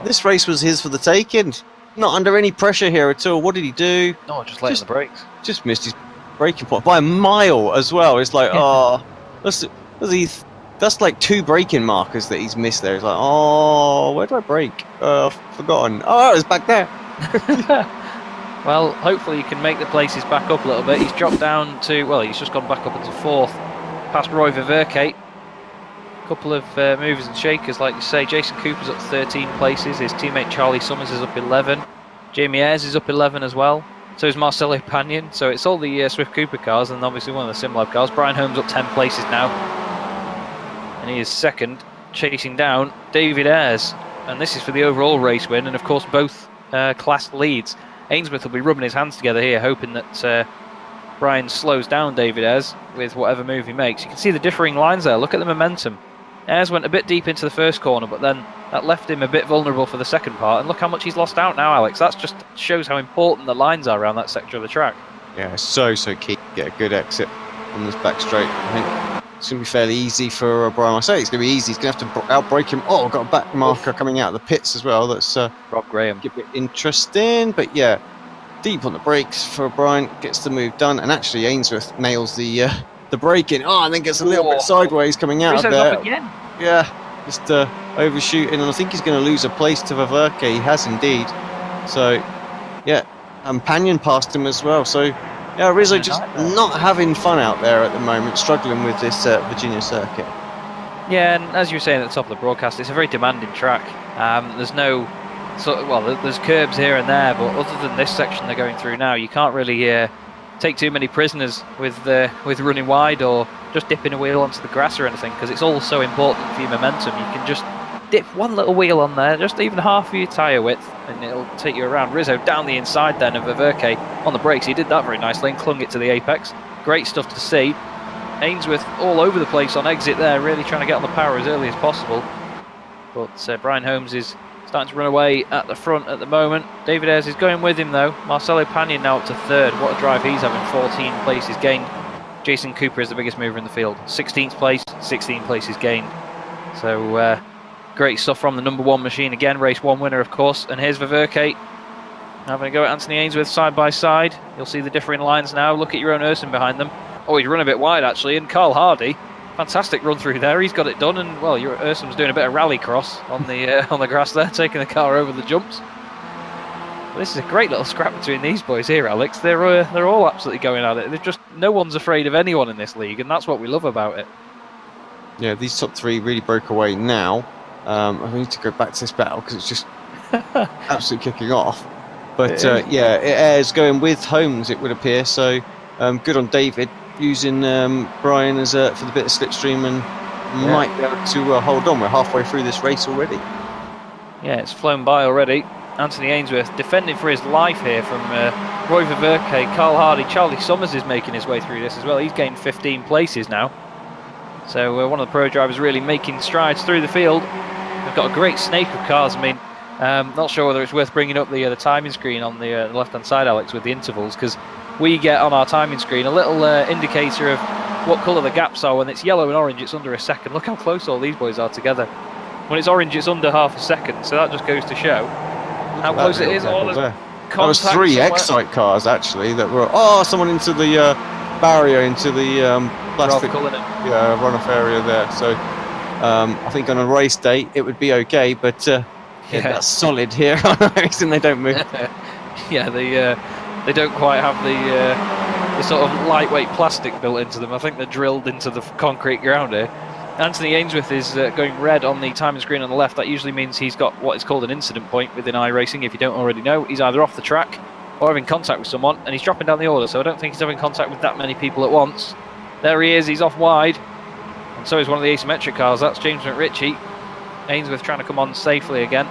this race was his for the taking. Not under any pressure here at all. What did he do? No, just laying the brakes. Just missed his braking point by a mile as well. It's like, that's like 2 braking markers that he's missed there. It's like, oh, where do I brake? I've forgotten. Oh, it's back there. Well, hopefully he can make the places back up a little bit. He's dropped down to, well, he's just gone back up into 4th, past Roy Viverke. Couple of movers and shakers, like you say. Jason Cooper's up 13 places. His teammate Charlie Summers is up 11. Jamie Ayres is up 11 as well. So is Marcelo Pagnon. So it's all the Swift Cooper cars, and obviously one of the SimLab cars. Brian Holmes up 10 places now, and he is 2nd, chasing down David Ayres. And this is for the overall race win, and of course both class leads. Ainsworth will be rubbing his hands together here, hoping that Brian slows down David Ayres with whatever move he makes. You can see the differing lines there. Look at the momentum. Ayres went a bit deep into the first corner, but then that left him a bit vulnerable for the second part. And look how much he's lost out now, Alex. That just shows how important the lines are around that sector of the track. Yeah, so key to get a good exit on this back straight. I think it's going to be fairly easy for Brian. I say it's going to be easy. He's going to have to outbrake him. Oh, got a back marker coming out of the pits as well. That's Rob Graham. A bit interesting, but yeah, deep on the brakes for Brian. Gets the move done, and actually Ainsworth nails the braking. Oh, and then gets a little bit sideways coming out of there. Up again. Yeah, just overshooting, and I think he's going to lose a place to Viverke. He has indeed. So, yeah, and Pagnon passed him as well. So, yeah, Rizzo just not having fun out there at the moment, struggling with this Virginia circuit. Yeah, and as you were saying at the top of the broadcast, it's a very demanding track. There's no there's curbs here and there, but other than this section they're going through now, you can't really take too many prisoners with running wide or just dipping a wheel onto the grass or anything, because it's all so important for your momentum. You can just dip one little wheel on there, just even half of your tyre width, and it'll take you around. Rizzo down the inside then of Viverke on the brakes. He did that very nicely and clung it to the apex. Great stuff to see. Ainsworth all over the place on exit there, really trying to get on the power as early as possible. But Brian Holmes is starting to run away at the front at the moment. David Ayres is going with him though. Marcelo Pagnon now up to 3rd. What a drive he's having. 14 places gained. Jason Cooper is the biggest mover in the field. 16th place, 16 places gained. So great stuff from the number 1 machine again. Race 1 winner, of course. And here's Viverke having a go at Anthony Ainsworth side by side. You'll see the differing lines now. Look at your own Urson behind them. Oh, he's run a bit wide actually. And Carl Hardy, fantastic run through there. He's got it done. And well, your Urson's doing a bit of rally cross on the grass there, taking the car over the jumps. But this is a great little scrap between these boys here, Alex. They're all absolutely going at it. They're just, no one's afraid of anyone in this league, and that's what we love about it. Yeah, these top 3 really broke away now. I need to go back to this battle because it's just absolutely kicking off. But yeah, Ayres going with Holmes, it would appear. So good on David using Brian as for the bit of slipstream and might be able to hold on. We're halfway through this race already. Yeah, it's flown by already. Anthony Ainsworth defending for his life here from Roy Ververke, Carl Hardy. Charlie Summers is making his way through this as well. He's gained 15 places now. So one of the pro drivers really making strides through the field. We've got a great snake of cars. I mean, not sure whether it's worth bringing up the timing screen on the left-hand side, Alex, with the intervals, because we get on our timing screen a little indicator of what colour the gaps are. When it's yellow and orange, it's under a second. Look how close all these boys are together. When it's orange, it's under half a second. So that just goes to show how close it is. Oh, there was 3 Excite cars actually that were. Oh, someone into the barrier, into the plastic runoff area there. So I think on a race day it would be okay, but that's solid here on iRacing. They don't move. Yeah, they don't quite have the sort of lightweight plastic built into them. I think they're drilled into the concrete ground here. Anthony Ainsworth is going red on the timing screen on the left. That usually means he's got what is called an incident point within iRacing. If you don't already know, he's either off the track or having contact with someone, and he's dropping down the order, so I don't think he's having contact with that many people at once. There he is, he's off wide, and so is one of the asymmetric cars. That's James McRitchie. Ainsworth trying to come on safely again,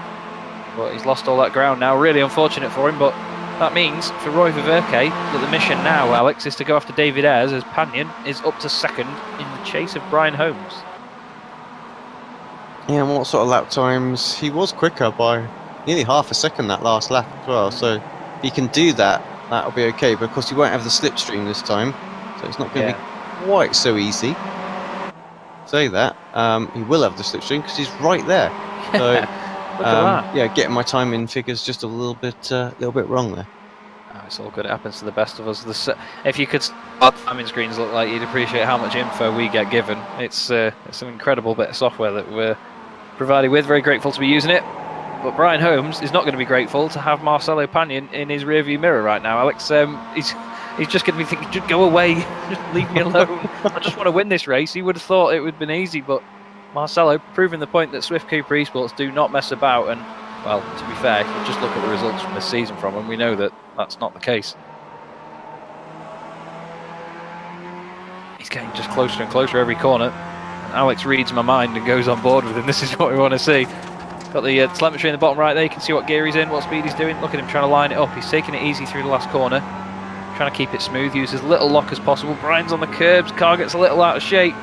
but he's lost all that ground now. Really unfortunate for him, but that means for Roy Ververke that the mission now, Alex, is to go after David Ayres as Panion is up to second in the chase of Brian Holmes. Yeah, and what sort of lap times? He was quicker by nearly half a second that last lap as well, so if he can do that, that'll be okay, but of course he won't have the slipstream this time, so it's not going to be quite so easy. Say that, he will have the slipstream because he's right there. So, Look at that. Yeah, getting my timing figures just a little bit wrong there. Oh, it's all good, it happens to the best of us. If you could, our timing screens look like, you'd appreciate how much info we get given. It's an incredible bit of software that we're provided with, very grateful to be using it. But Brian Holmes is not going to be grateful to have Marcelo Panion in his rearview mirror right now, Alex. He's just going to be thinking, just go away, just leave me alone. I just want to win this race. He would have thought it would have been easy, but Marcelo proving the point that Swift Cooper Esports do not mess about, and, well, to be fair, if you just look at the results from this season from him, we know that that's not the case. He's getting just closer and closer every corner. Alex reads my mind and goes on board with him. This is what we want to see. Got the telemetry in the bottom right there. You can see what gear he's in, what speed he's doing. Look at him trying to line it up. He's taking it easy through the last corner, trying to keep it smooth, use as little lock as possible. Brian's on the curbs, car gets a little out of shape.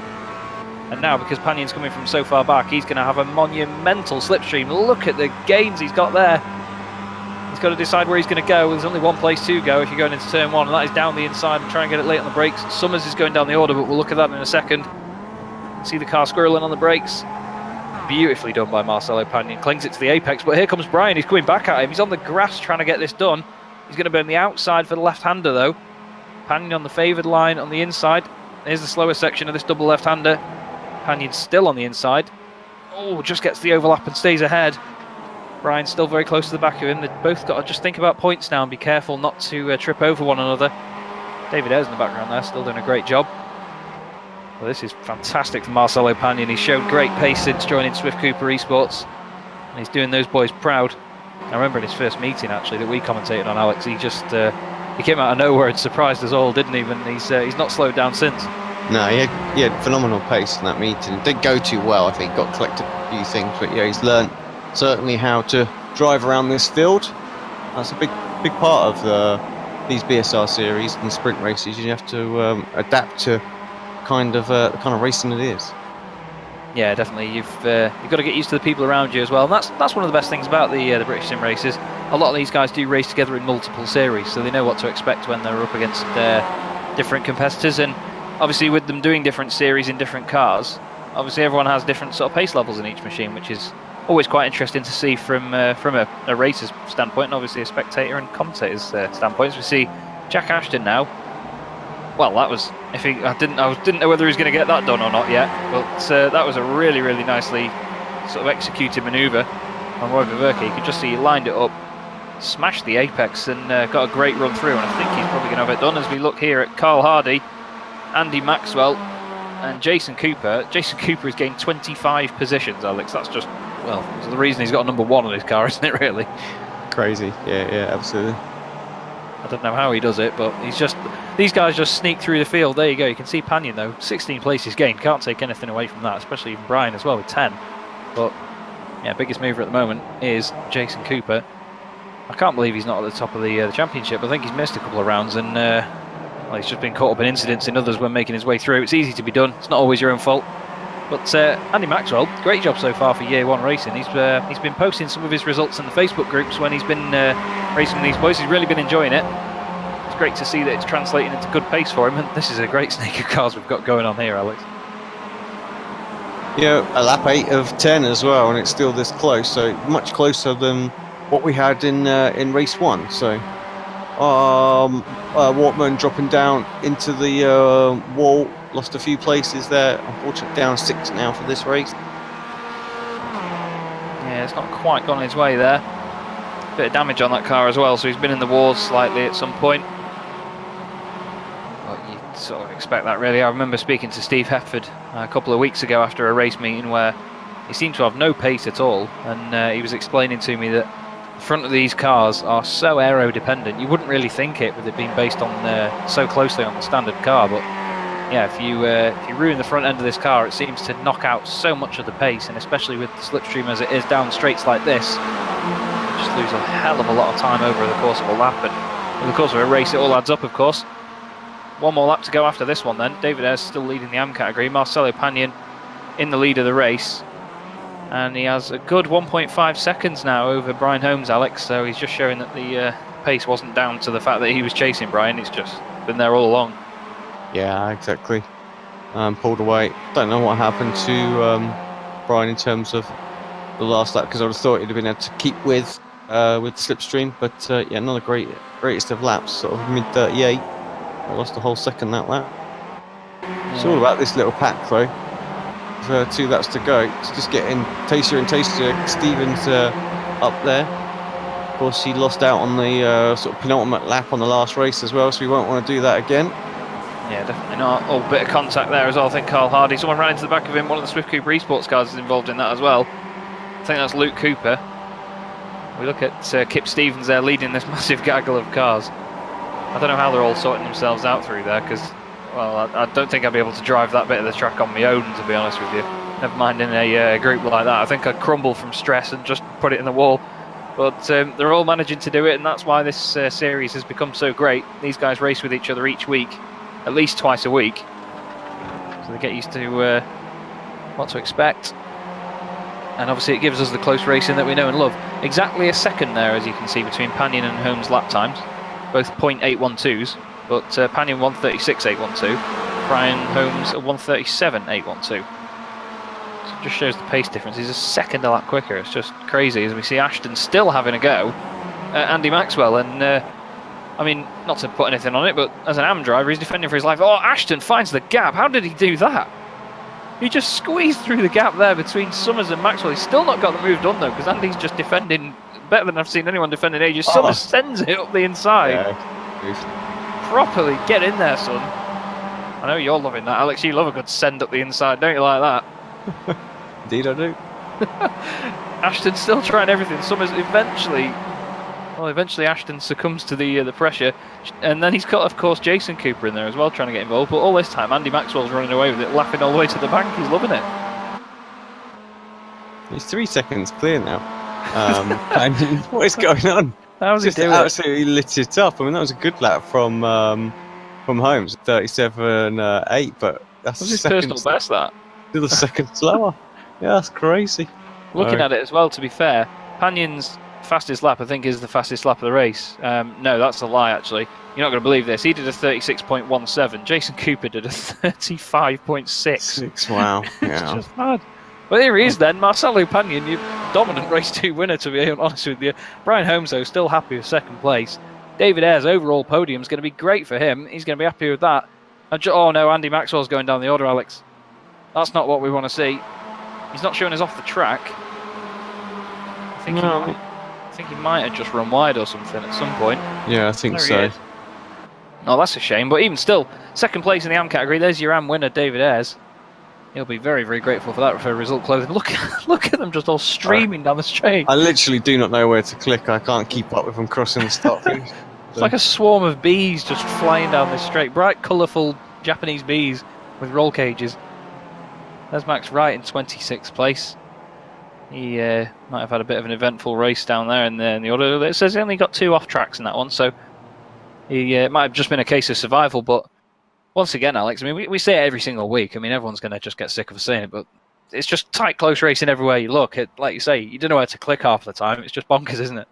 And now, because Panion's coming from so far back, he's going to have a monumental slipstream. Look at the gains he's got there. He's got to decide where he's going to go. There's only one place to go if you're going into turn one, and that is down the inside and try and get it late on the brakes. Summers is going down the order, but we'll look at that in a second. See the car squirreling on the brakes. Beautifully done by Marcelo Panion. Clings it to the apex, but here comes Brian. He's coming back at him. He's on the grass trying to get this done. He's going to burn the outside for the left-hander, though. Panion on the favoured line on the inside. Here's the slower section of this double left-hander. Panion's still on the inside. Oh, just gets the overlap and stays ahead. Brian's still very close to the back of him. They've both got to just think about points now and be careful not to trip over one another. David Ayres in the background there, still doing a great job. Well, this is fantastic for Marcelo Panion. He's showed great pace since joining Swift Cooper Esports, and he's doing those boys proud. I remember in his first meeting, actually, that we commentated on, Alex, he just he came out of nowhere and surprised us all, didn't he? And he's not slowed down since. No, he had phenomenal pace in that meeting. It didn't go too well, I think. Got collected a few things, but yeah, he's learned certainly how to drive around this field. That's a big part of these BSR series and sprint races. You have to adapt to the kind of racing it is. Yeah, definitely. You've got to get used to the people around you as well. And that's one of the best things about the British sim races. A lot of these guys do race together in multiple series, so they know what to expect when they're up against different competitors. And obviously, with them doing different series in different cars, obviously everyone has different sort of pace levels in each machine, which is always quite interesting to see from a racer's standpoint, and obviously a spectator and commentator's standpoint. So we see Jack Ashton now. Well, that was I didn't know whether he was going to get that done or not yet, but that was a really, really nicely sort of executed manoeuvre on Roy Ververke. You could just see he lined it up, smashed the apex, and got a great run through. And I think he's probably going to have it done as we look here at Carl Hardy, Andy Maxwell, and Jason Cooper. Jason Cooper has gained 25 positions, Alex. That's just, well, it's the reason he's got number one on his car, isn't it, really? Crazy. Yeah, absolutely. I don't know how he does it, but he's just... These guys just sneak through the field. There you go. You can see Panion though, 16 places gained. Can't take anything away from that, especially even Brian as well with 10. But yeah, biggest mover at the moment is Jason Cooper. I can't believe he's not at the top of the championship. I think he's missed a couple of rounds and well, he's just been caught up in incidents in others when making his way through. It's easy to be done. It's not always your own fault. But Andy Maxwell, great job so far for Year 1 racing. He's been posting some of his results in the Facebook groups when he's been racing these boys. He's really been enjoying it. It's great to see that it's translating into good pace for him. And this is a great snake of cars we've got going on here, Alex. Yeah, a lap 8 of 10 as well, and it's still this close. So much closer than what we had in race 1. So Wortman dropping down into the wall. Lost a few places there. Unfortunately, down 6 now for this race. Yeah, it's not quite gone his way there. Bit of damage on that car as well, so he's been in the wars slightly at some point. But you'd sort of expect that, really. I remember speaking to Steve Hefford a couple of weeks ago after a race meeting where he seemed to have no pace at all, and he was explaining to me that the front of these cars are so aero-dependent. You wouldn't really think it with it being based on so closely on the standard car, but yeah, if you ruin the front end of this car, it seems to knock out so much of the pace, and especially with the slipstream as it is down straights like this, you just lose a hell of a lot of time over the course of a lap, and in the course of a race it all adds up, of course. One more lap to go after this one then. David Ayres still leading the AM category, Marcelo Panion in the lead of the race, and he has a good 1.5 seconds now over Brian Holmes, Alex, so he's just showing that the pace wasn't down to the fact that he was chasing Brian, it's just been there all along. Yeah, exactly. Pulled away. Don't know what happened to Brian in terms of the last lap, because I would have thought he'd have been able to keep with the slipstream. But yeah, another greatest of laps, sort of mid 38. I lost a whole second that lap. It's all about this little pack though. With 2 laps to go, it's just getting tastier and tastier. Stevens up there. Of course, he lost out on the sort of penultimate lap on the last race as well, so we won't want to do that again. Yeah, definitely not. Oh, bit of contact there as well. I think Carl Hardy. Someone ran into the back of him. One of the Swift Cooper Esports cars is involved in that as well. I think that's Luke Cooper. We look at Kip Stevens there leading this massive gaggle of cars. I don't know how they're all sorting themselves out through there, because, well, I don't think I'd be able to drive that bit of the track on my own, to be honest with you. Never mind in a group like that. I think I'd crumble from stress and just put it in the wall. But they're all managing to do it, and that's why this series has become so great. These guys race with each other each week, at least twice a week, so they get used to what to expect, and obviously it gives us the close racing that we know and love. Exactly a second there, as you can see, between Panion and Holmes' lap times, both .812s, but Panion 136.812, Brian Holmes 137.812. So it just shows the pace difference. He's a second a lap quicker. It's just crazy, as we see Ashton still having a go at Andy Maxwell, and I mean, not to put anything on it, but as an AM driver, he's defending for his life. Oh, Ashton finds the gap. How did he do that? He just squeezed through the gap there between Summers and Maxwell. He's still not got the move done, though, because Andy's just defending better than I've seen anyone defend in ages. Summers sends it up the inside. Yeah. Properly. Get in there, son. I know you're loving that, Alex. You love a good send up the inside, don't you, like that? Indeed I do. Ashton's still trying everything. Summers eventually Ashton succumbs to the pressure, and then he's got, of course, Jason Cooper in there as well, trying to get involved. But all this time, Andy Maxwell's running away with it, laughing all the way to the bank. He's loving it. He's 3 seconds clear now. And what is going on? How's he doing? Absolutely lit it up. I mean, that was a good lap from Holmes, 37.8, but that's his personal best. That still a second slower. Yeah, that's crazy. Looking at it as well, to be fair, Panion's fastest lap, I think, is the fastest lap of the race. No, that's a lie, actually. You're not going to believe this. He did a 36.17. Jason Cooper did a 35.6. Wow. It's Yeah. just mad. Well, here he is then. Marcelo Panion, your dominant race 2 winner, to be honest with you. Brian Holmes, though, still happy with second place. David Ayres' overall podium is going to be great for him. He's going to be happy with that. Oh, no, Andy Maxwell's going down the order, Alex. That's not what we want to see. He's not showing us off the track. I think he might have just run wide or something at some point. Yeah, I think so. Oh, that's a shame. But even still, second place in the AM category. There's your AM winner, David Ayres. He'll be very, very grateful for that for result clothing. Look at them just all streaming down the straight. I literally do not know where to click. I can't keep up with them crossing the start finish. It's like a swarm of bees just flying down this straight. Bright, colourful Japanese bees with roll cages. There's Max Wright in 26th place. He might have had a bit of an eventful race down there in the order. It says he only got 2 off tracks in that one, so it might have just been a case of survival. But once again, Alex, I mean, we say it every single week. I mean, everyone's going to just get sick of us saying it, but it's just tight, close racing everywhere you look. Like you say, you don't know where to click half the time. It's just bonkers, isn't it?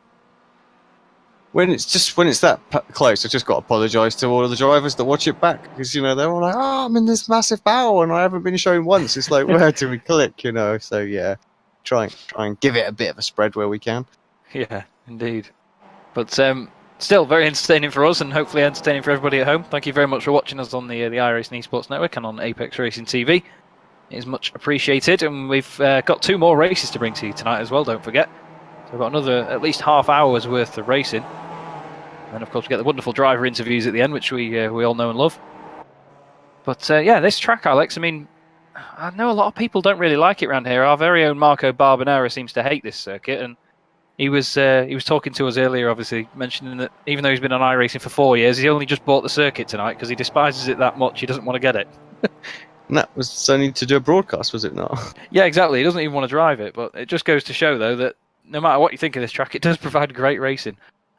When it's that close, I just got to apologise to all of the drivers that watch it back, because they're all like, "Oh, I'm in this massive battle and I haven't been shown once." It's like, where do we click? So yeah, try and give it a bit of a spread where we can. Yeah, indeed. But still very entertaining for us, and hopefully entertaining for everybody at home. Thank you very much for watching us on the iRacing Esports Network and on Apex Racing TV. It is much appreciated, and we've got 2 more races to bring to you tonight as well. Don't forget. So we've got another at least half hour's worth of racing. And of course we get the wonderful driver interviews at the end, which we all know and love. But yeah, this track, Alex, I mean, I know a lot of people don't really like it around here. Our very own Marco Barbanera seems to hate this circuit, and he was talking to us earlier, obviously, mentioning that even though he's been on iRacing for 4 years, he only just bought the circuit tonight because he despises it that much, he doesn't want to get it. And that was only to do a broadcast, was it not? Yeah, exactly. He doesn't even want to drive it, but it just goes to show, though, that no matter what you think of this track, it does provide great racing.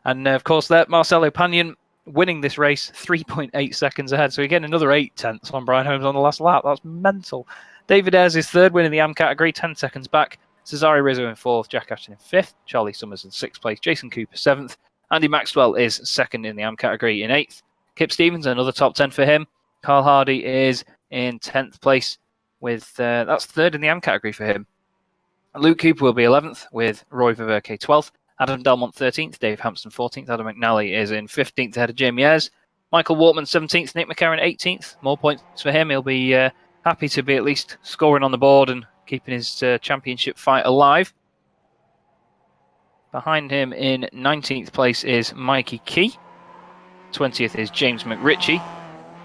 And of course, there, Marcelo Pagnon winning this race 3.8 seconds ahead. So again, another 8/10 on Brian Holmes on the last lap. That's mental. David Ayres is third, winning the AM category, 10 seconds back. Cesare Rizzo in fourth, Jack Ashton in fifth, Charlie Summers in sixth place, Jason Cooper seventh, Andy Maxwell is second in the AM category in eighth. Kip Stevens, another top 10 for him. Carl Hardy is in 10th place with that's third in the AM category for him. Luke Cooper will be 11th with Roy Viverke 12th. Adam Delmont 13th, Dave Hampson 14th, Adam McNally is in 15th ahead of Jamie Ayres. Michael Wortman 17th, Nick McCarron 18th. More points for him. He'll be happy to be at least scoring on the board and keeping his championship fight alive. Behind him in 19th place is Mikey Key. 20th is James McRitchie.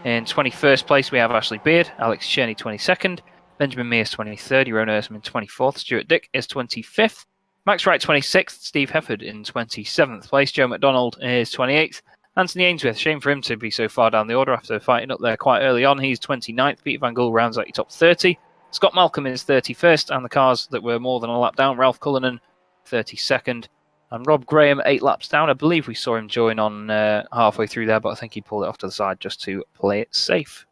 In 21st place we have Ashley Beard, Alex Cherney 22nd, Benjamin Mears 23rd, Jeroen Ersman 24th, Stuart Dick is 25th. Max Wright 26th, Steve Hefford in 27th place, Joe McDonald is 28th, Anthony Ainsworth, shame for him to be so far down the order after fighting up there quite early on, he's 29th, Peter Van Gool rounds out your top 30, Scott Malcolm is 31st, and the cars that were more than a lap down, Ralph Cullinan 32nd, and Rob Graham 8 laps down. I believe we saw him join on halfway through there, but I think he pulled it off to the side just to play it safe.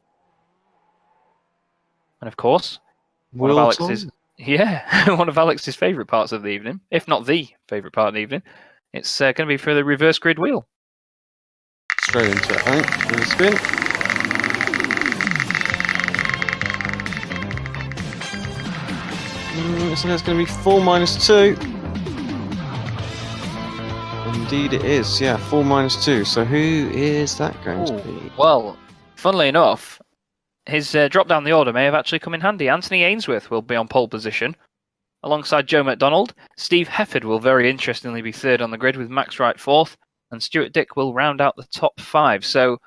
And of course, one of Alex's favourite parts of the evening, if not the favourite part of the evening, it's going to be for the reverse grid wheel. Straight into it, I think, with a spin. So that's going to be 4 minus 2. Indeed it is, yeah, 4 minus 2. So who is that going to be? Well, funnily enough, his drop down the order may have actually come in handy. Anthony Ainsworth will be on pole position, alongside Joe McDonald. Steve Hefford will very interestingly be third on the grid with Max Wright fourth, and Stuart Dick will round out the top 5. So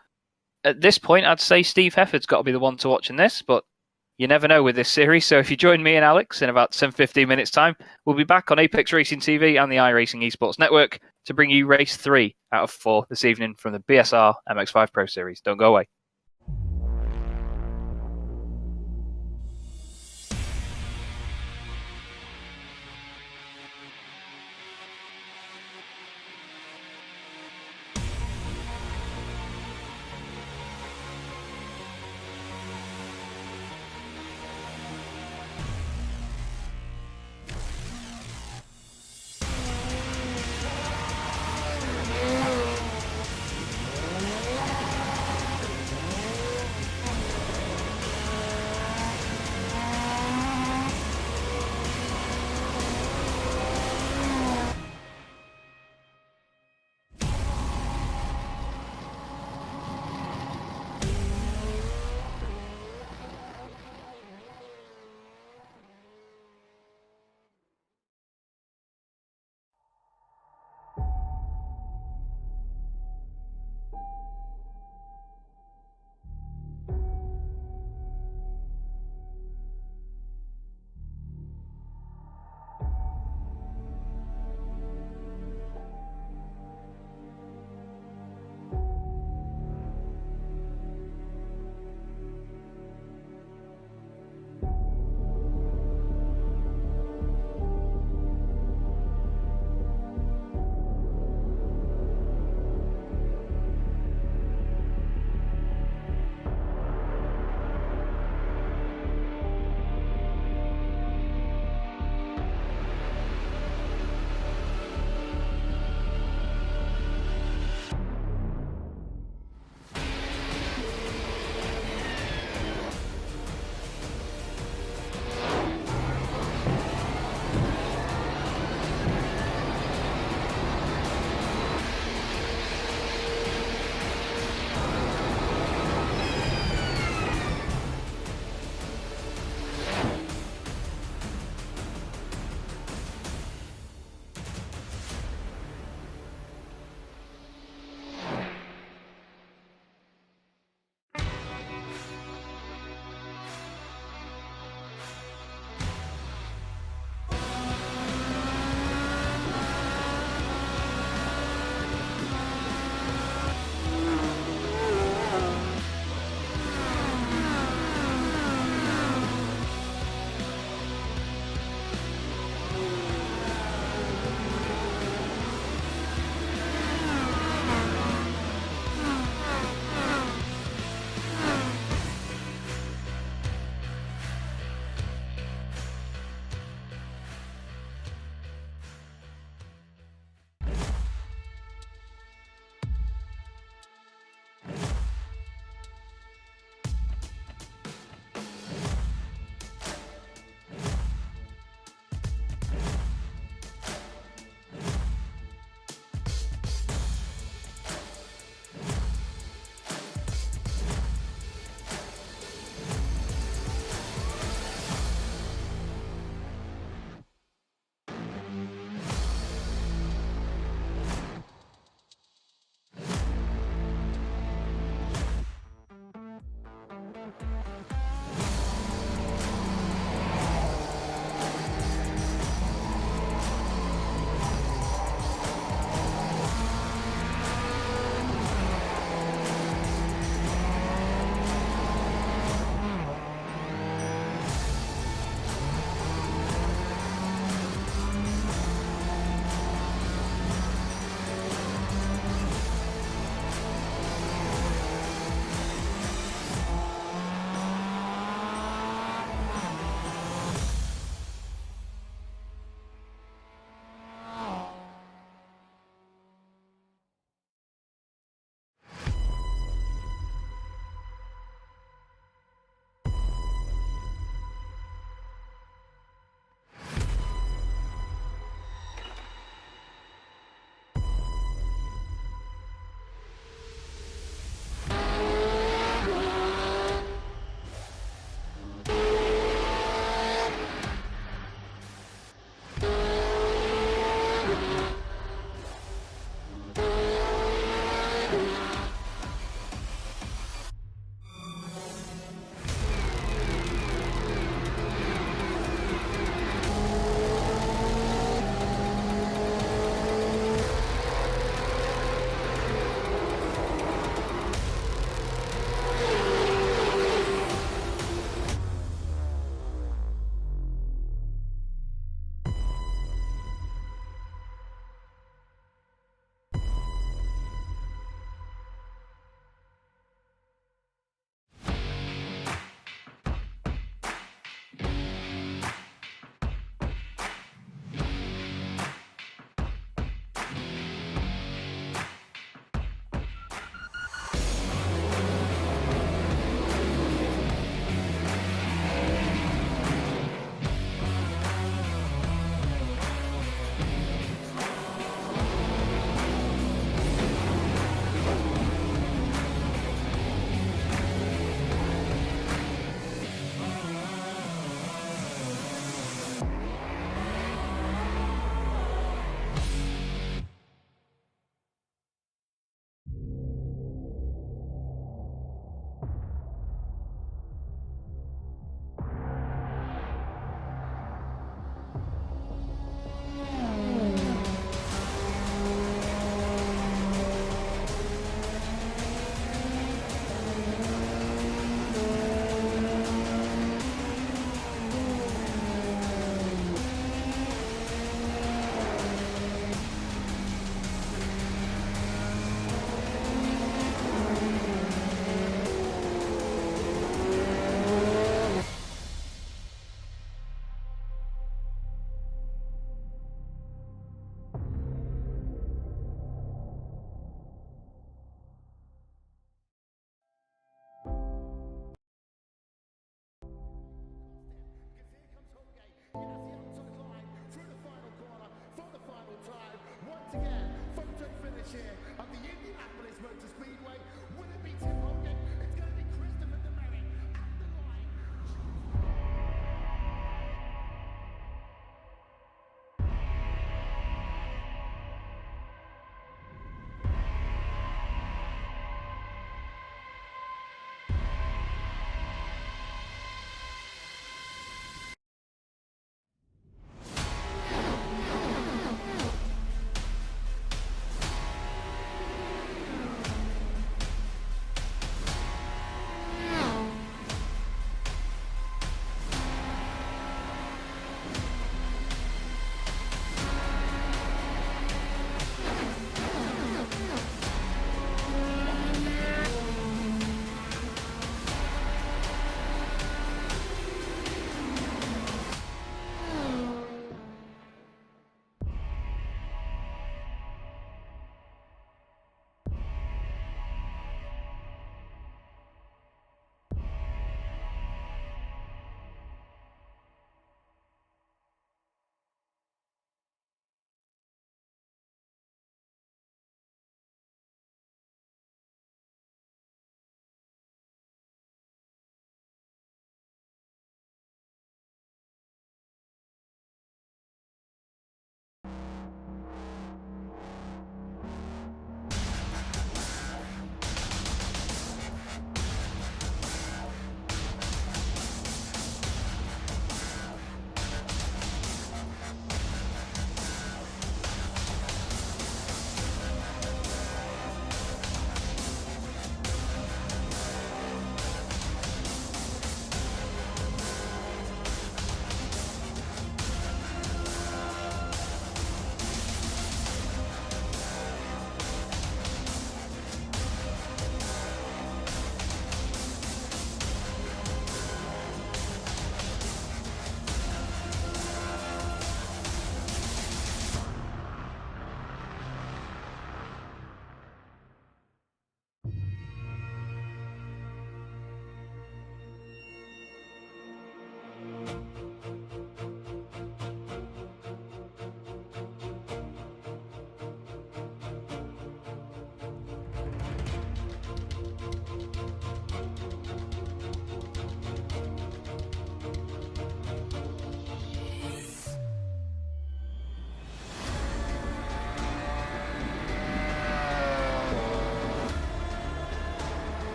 at this point, I'd say Steve Hefford's got to be the one to watch in this, but you never know with this series. So if you join me and Alex in about 10-15 minutes time, we'll be back on Apex Racing TV and the iRacing Esports Network to bring you race 3 out of 4 this evening from the BSR MX5 Pro Series. Don't go away.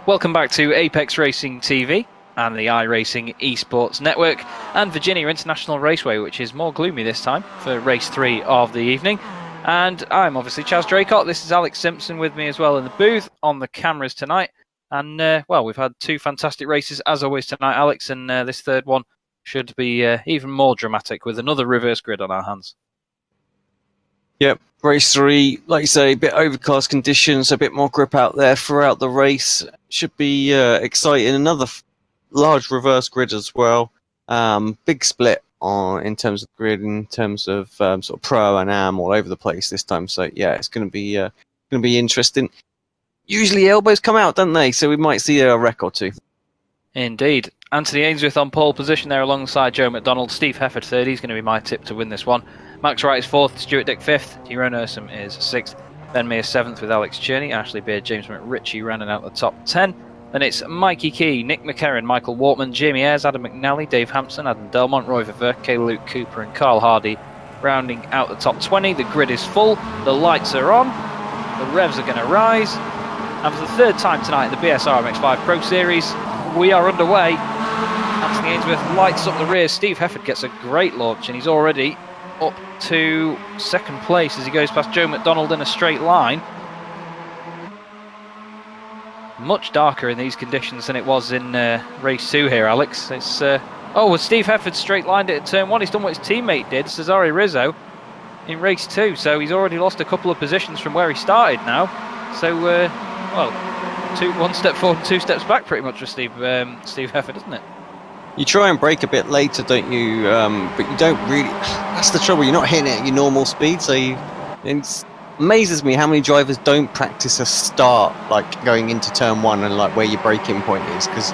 Welcome back to Apex Racing TV and the iRacing Esports Network and Virginia International Raceway, which is more gloomy this time for race 3 of the evening. And I'm obviously Chaz Draycott. This is Alex Simpson with me as well in the booth on the cameras tonight. And, well, we've had 2 fantastic races as always tonight, Alex, and this third one should be even more dramatic with another reverse grid on our hands. Yep, race 3, like you say, a bit overcast conditions, a bit more grip out there throughout the race. Should be exciting. Another large reverse grid as well. Big split in terms of grid, in terms of sort of pro and am all over the place this time. So yeah, it's going to be interesting. Usually elbows come out, don't they? So we might see a wreck or two. Indeed. Anthony Ainsworth on pole position there alongside Joe McDonald. Steve Hefford third. He's going to be my tip to win this one. Max Wright is 4th, Stuart Dick 5th, Tyrone Ursum is 6th, Ben Mears 7th with Alex Cherney, Ashley Beard, James McRitchie rounding out the top 10. Then it's Mikey Key, Nick McCarron, Michael Wortman, Jamie Ayres, Adam McNally, Dave Hampson, Adam Delmont, Roy Verver, Kay Luke Cooper and Carl Hardy rounding out the top 20. The grid is full, the lights are on, the revs are going to rise, and for the third time tonight in the BSR MX5 Pro Series, we are underway. Anthony Ainsworth lights up the rear, Steve Hefford gets a great launch and he's already up to 2nd place as he goes past Joe McDonald in a straight line. Much darker in these conditions than it was in race 2 here, Alex. It's well, Steve Hefford straight lined it at turn 1. He's done what his teammate did, Cesare Rizzo, in race 2. So he's already lost a couple of positions from where he started now. So, well, 1 step forward and 2 steps back pretty much for Steve Hefford, isn't it? You try and brake a bit later, don't you? But you don't really. That's the trouble. You're not hitting it at your normal speed. So it amazes me how many drivers don't practice a start, like going into turn 1 and like where your braking point is, because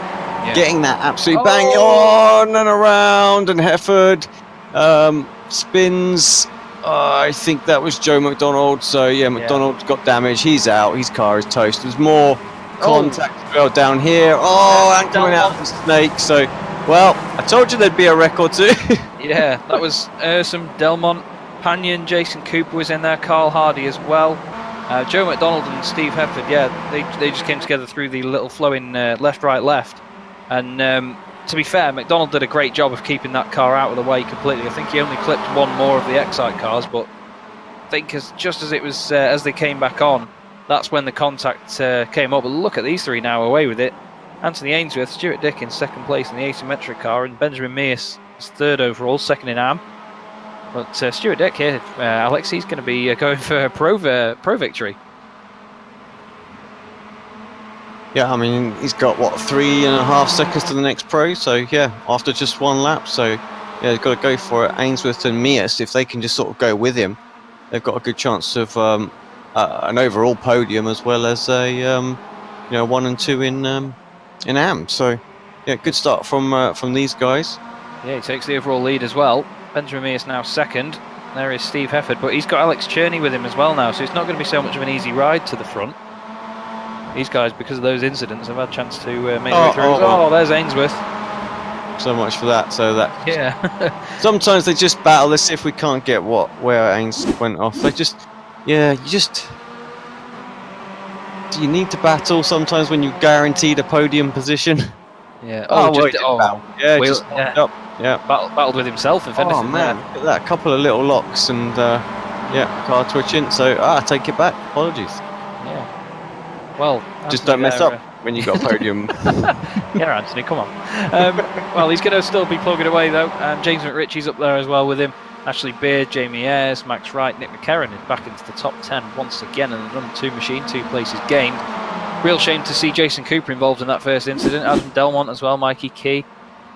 getting that absolute bang on and around, and Hefford spins. I think that was Joe McDonald. So yeah, McDonald got damaged. He's out. His car is toast. There's more contact as well down here. And coming out the snake. So. Well, I told you there'd be a wreck or two. Yeah, that was Ursum, Delmont, Panion, Jason Cooper was in there, Carl Hardy as well. Joe McDonald and Steve Hefford, they just came together through the little flowing left, right, left. And to be fair, McDonald did a great job of keeping that car out of the way completely. I think he only clipped one more of the Excite cars, but I think just as it was as they came back on, that's when the contact came up. But look at these 3 now away with it. Anthony Ainsworth, Stuart Dick in 2nd place in the asymmetric car, and Benjamin Mears is 3rd overall, 2nd in AM. But Stuart Dick here, Alex, he's going to be going for a pro victory. Yeah, I mean, he's got, 3.5 seconds to the next pro, so yeah, after just 1 lap, so yeah, he's got to go for it. Ainsworth and Mears, if they can just sort of go with him, they've got a good chance of an overall podium as well as a 1 and 2 in AM. So yeah, good start from these guys. Yeah, he takes the overall lead as well. Benjamin Mears now 2nd. There is Steve Hefford, but he's got Alex Cherney with him as well now, so it's not going to be so much of an easy ride to the front. These guys, because of those incidents, have had a chance to make their way through. There's Ainsworth. So much for that. So that sometimes they just battle. Let's see if we can't get where Ains went off. They just do you need to battle sometimes when you're guaranteed a podium position? Yeah. Battled with himself. If anything, man, look at that. A couple of little locks and car twitching. So take it back. Apologies. Yeah. Well, just don't mess up when you got a podium. Yeah, Anthony, come on. Well, he's going to still be plugging away though. James McRitchie's up there as well with him. Ashley Beard, Jamie Ayres, Max Wright, Nick McCarron is back into the top 10 once again in the number 2 machine, 2 places gained. Real shame to see Jason Cooper involved in that first incident. Adam Delmont as well, Mikey Key.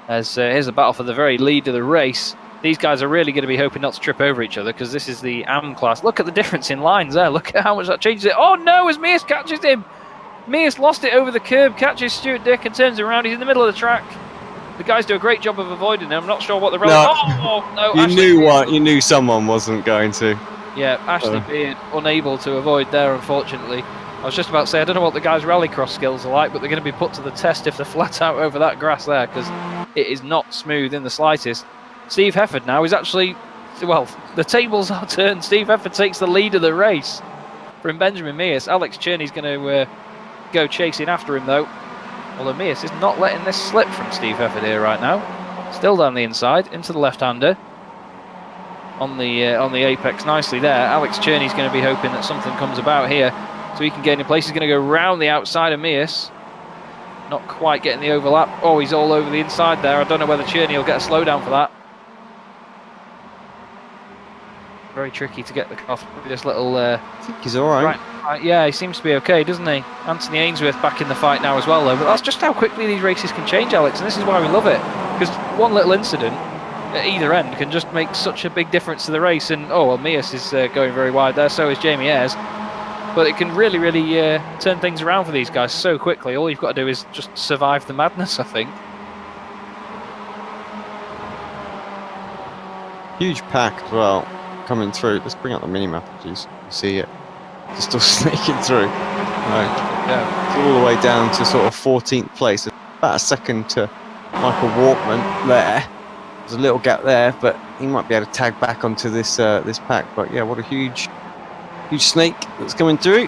As here's a battle for the very lead of the race. These guys are really going to be hoping not to trip over each other because this is the AM class. Look at the difference in lines there. Look at how much that changes it. Oh no, as Mears catches him. Mears lost it over the curb, catches Stuart Dick and turns around. He's in the middle of the track. The guys do a great job of avoiding him. I'm not sure what the You knew someone wasn't going to. Yeah, Ashley Beard unable to avoid there, unfortunately. I was just about to say, I don't know what the guys' rallycross skills are like, but they're going to be put to the test if they're flat out over that grass there, because it is not smooth in the slightest. Steve Hefford now is actually, well, the tables are turned. Steve Hefford takes the lead of the race from Benjamin Mears. Alex Cherney's going to go chasing after him, though. Although Mears is not letting this slip from Steve Hefford here right now. Still down the inside, into the left-hander. On the apex nicely there. Alex Cherney's going to be hoping that something comes about here so he can gain in place. He's going to go round the outside of Mears. Not quite getting the overlap. Oh, he's all over the inside there. I don't know whether Cherney will get a slowdown for that. Very tricky to get the car through this little... I think he's alright. Right, yeah, he seems to be okay, doesn't he? Anthony Ainsworth back in the fight now as well, though. But that's just how quickly these races can change, Alex, and this is why we love it. Because one little incident at either end can just make such a big difference to the race. And, oh, well, Mears is going very wide there, so is Jamie Ayres. But it can really, really turn things around for these guys so quickly. All you've got to do is just survive the madness, I think. Huge pack as well, coming through. Let's bring up the mini-map, please. You see it. It's still snaking through. Yeah. It's all the way down to sort of 14th place. About a second to Michael Walkman there. There's a little gap there, but he might be able to tag back onto this this pack. But yeah, what a huge snake that's coming through.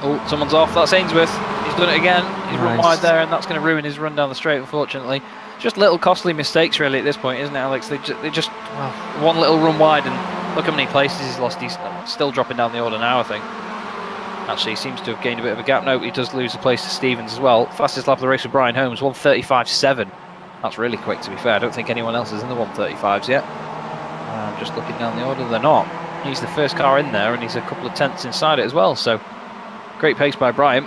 Oh, someone's off. That's Ainsworth. He's done it again. He's run wide there, and that's going to ruin his run down the straight, unfortunately. Just little costly mistakes, really, at this point, isn't it, Alex? They just well, one little run wide, and look how many places he's lost. He's still dropping down the order now, I think. Actually, he seems to have gained a bit of a gap. No, he does lose a place to Stevens as well. Fastest lap of the race with Brian Holmes, 1:35.7. That's really quick, to be fair. I don't think anyone else is in the 1:35s yet. Just looking down the order, they're not. He's the first car in there, and he's a couple of tenths inside it as well. So, great pace by Brian.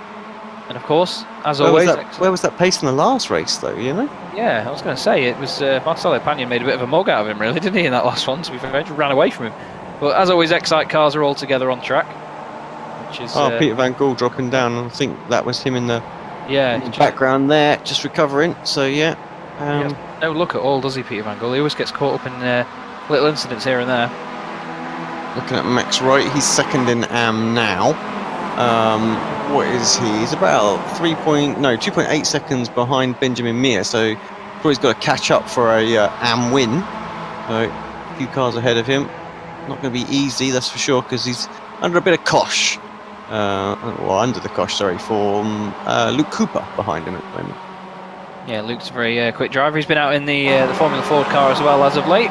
And of course, as always... Where was that pace in the last race, though, you know? Yeah, I was going to say, it was Marcelo Pagnon made a bit of a mug out of him, really, didn't he, in that last one? To be fair, he ran away from him. But as always, Excite cars are all together on track. Which is, Peter Van Gool dropping down. I think that was him in the yeah, background there, just recovering. So, yeah. No look at all, does he, Peter Van Gool? He always gets caught up in little incidents here and there. Looking at Max Wright, he's second in AM now. What is he? He's about 2.8 seconds behind Benjamin Mears, so probably he's got to catch up for a AM win. So a few cars ahead of him. Not going to be easy, that's for sure, because he's under a bit of cosh. Under the cosh, sorry, for Luke Cooper behind him at the moment. Yeah, Luke's a very quick driver. He's been out in the Formula Ford car as well as of late.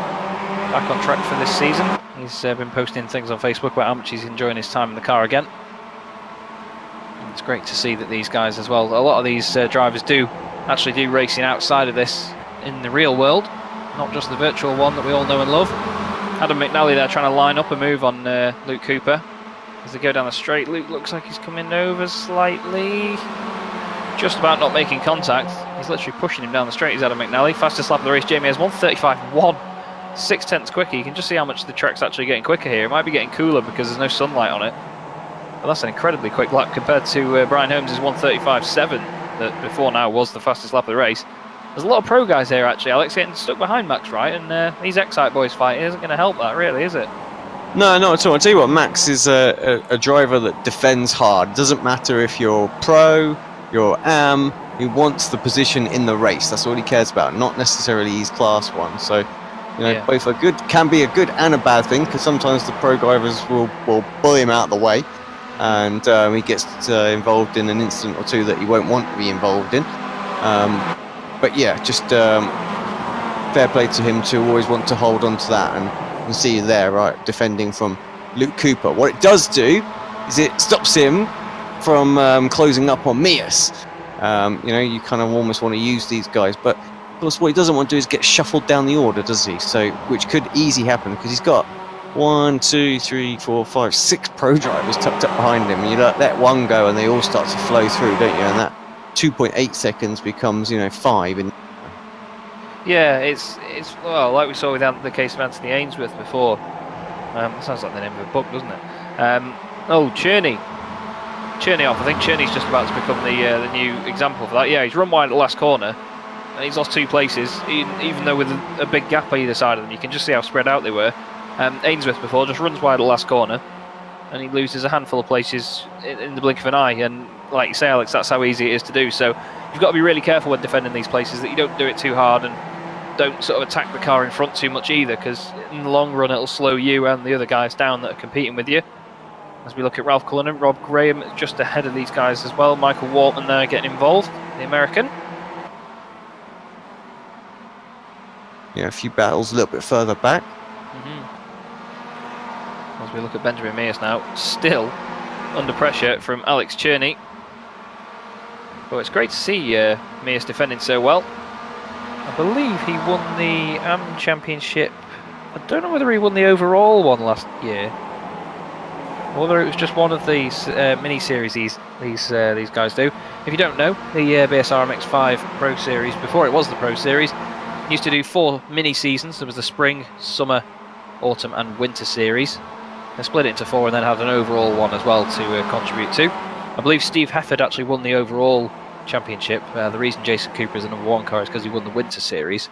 Back on track for this season. He's been posting things on Facebook about how much he's enjoying his time in the car again. And it's great to see that these guys as well, a lot of these drivers actually do racing outside of this in the real world, not just the virtual one that we all know and love. Adam McNally there trying to line up a move on Luke Cooper. As they go down the straight, Luke looks like he's coming over slightly. Just about not making contact. He's literally pushing him down the straight. He's Adam McNally. Fastest lap of the race, Jamie has 1:35.1. 6 tenths quicker. You can just see how much the track's actually getting quicker here. It might be getting cooler because there's no sunlight on it. But that's an incredibly quick lap compared to Brian Holmes' 1:35.7 that before now was the fastest lap of the race. There's a lot of pro guys here actually, Alex, getting stuck behind Max Wright, and these Excite boys fighting isn't going to help that really, is it? No, not at all. I'll tell you what, Max is a driver that defends hard. Doesn't matter if you're pro, you're AM, he wants the position in the race. That's all he cares about, not necessarily his class one. So, you know, both are good, can be a good and a bad thing, because sometimes the pro drivers will bully him out of the way, and he gets involved in an incident or two that he won't want to be involved in. But yeah, just fair play to him to always want to hold on to that, and you can see there, right, defending from Luke Cooper. What it does do is it stops him from closing up on Mears. You know, you kind of almost want to use these guys, but of course what he doesn't want to do is get shuffled down the order, does he? So, which could easily happen, because he's got 1, 2, 3, 4, 5, 6 pro drivers tucked up behind him. You let one go and they all start to flow through, don't you? And that 2.8 seconds becomes, 5. And yeah, it's well, like we saw with the case of Anthony Ainsworth before. Sounds like the name of a book, doesn't it? Cherney off. I think Cherney's just about to become the new example for that. Yeah, he's run wide at the last corner, and he's lost 2 places, even though with a big gap either side of them. You can just see how spread out they were. Ainsworth before just runs wide at the last corner, and he loses a handful of places in the blink of an eye. And like you say, Alex, that's how easy it is to do. So you've got to be really careful when defending these places, that you don't do it too hard and don't sort of attack the car in front too much either, because in the long run it'll slow you and the other guys down that are competing with you. As we look at Ralph Cullinan, Rob Graham just ahead of these guys as well. Michael Waltman there getting involved, the American. a few battles a little bit further back. As we look at Benjamin Mears now, still under pressure from Alex Cherney. But it's great to see Mears defending so well. I believe he won the AM Championship. I don't know whether he won the overall one last year, or whether it was just one of these mini series these guys do. If you don't know, the BSR MX5 Pro Series, before it was the Pro Series, used to do 4 mini seasons. There was the spring, summer, autumn, and winter series. They split it into 4 and then had an overall one as well to contribute to. I believe Steve Hefford actually won the overall championship. The reason Jason Cooper is the #1 car is because he won the winter series.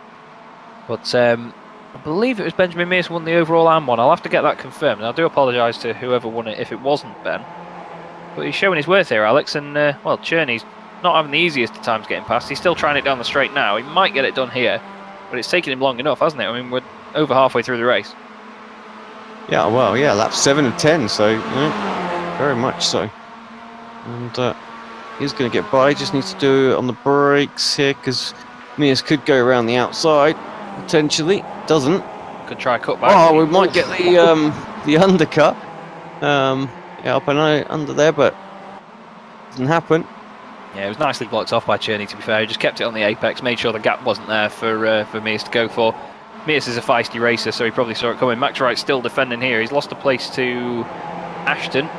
But I believe it was Benjamin Mears who won the overall AM one. I'll have to get that confirmed. And I do apologise to whoever won it if it wasn't Ben. But he's showing his worth here, Alex. And, well, Cherney's not having the easiest of times getting past. He's still trying it down the straight now. He might get it done here. But it's taken him long enough, hasn't it? I mean, we're over halfway through the race. Yeah, well, yeah, lap 7 of 10, so very much so. And he's going to get by. Just needs to do it on the brakes here because Mears could go around the outside potentially. Doesn't. Could try a cutback. Oh, we might get the undercut. Yeah, up and under there, but doesn't happen. Yeah, it was nicely blocked off by Cherney, to be fair. He just kept it on the apex, made sure the gap wasn't there for Mears to go for. Mears is a feisty racer, so he probably saw it coming. Max Wright's still defending here. He's lost a place to Ashton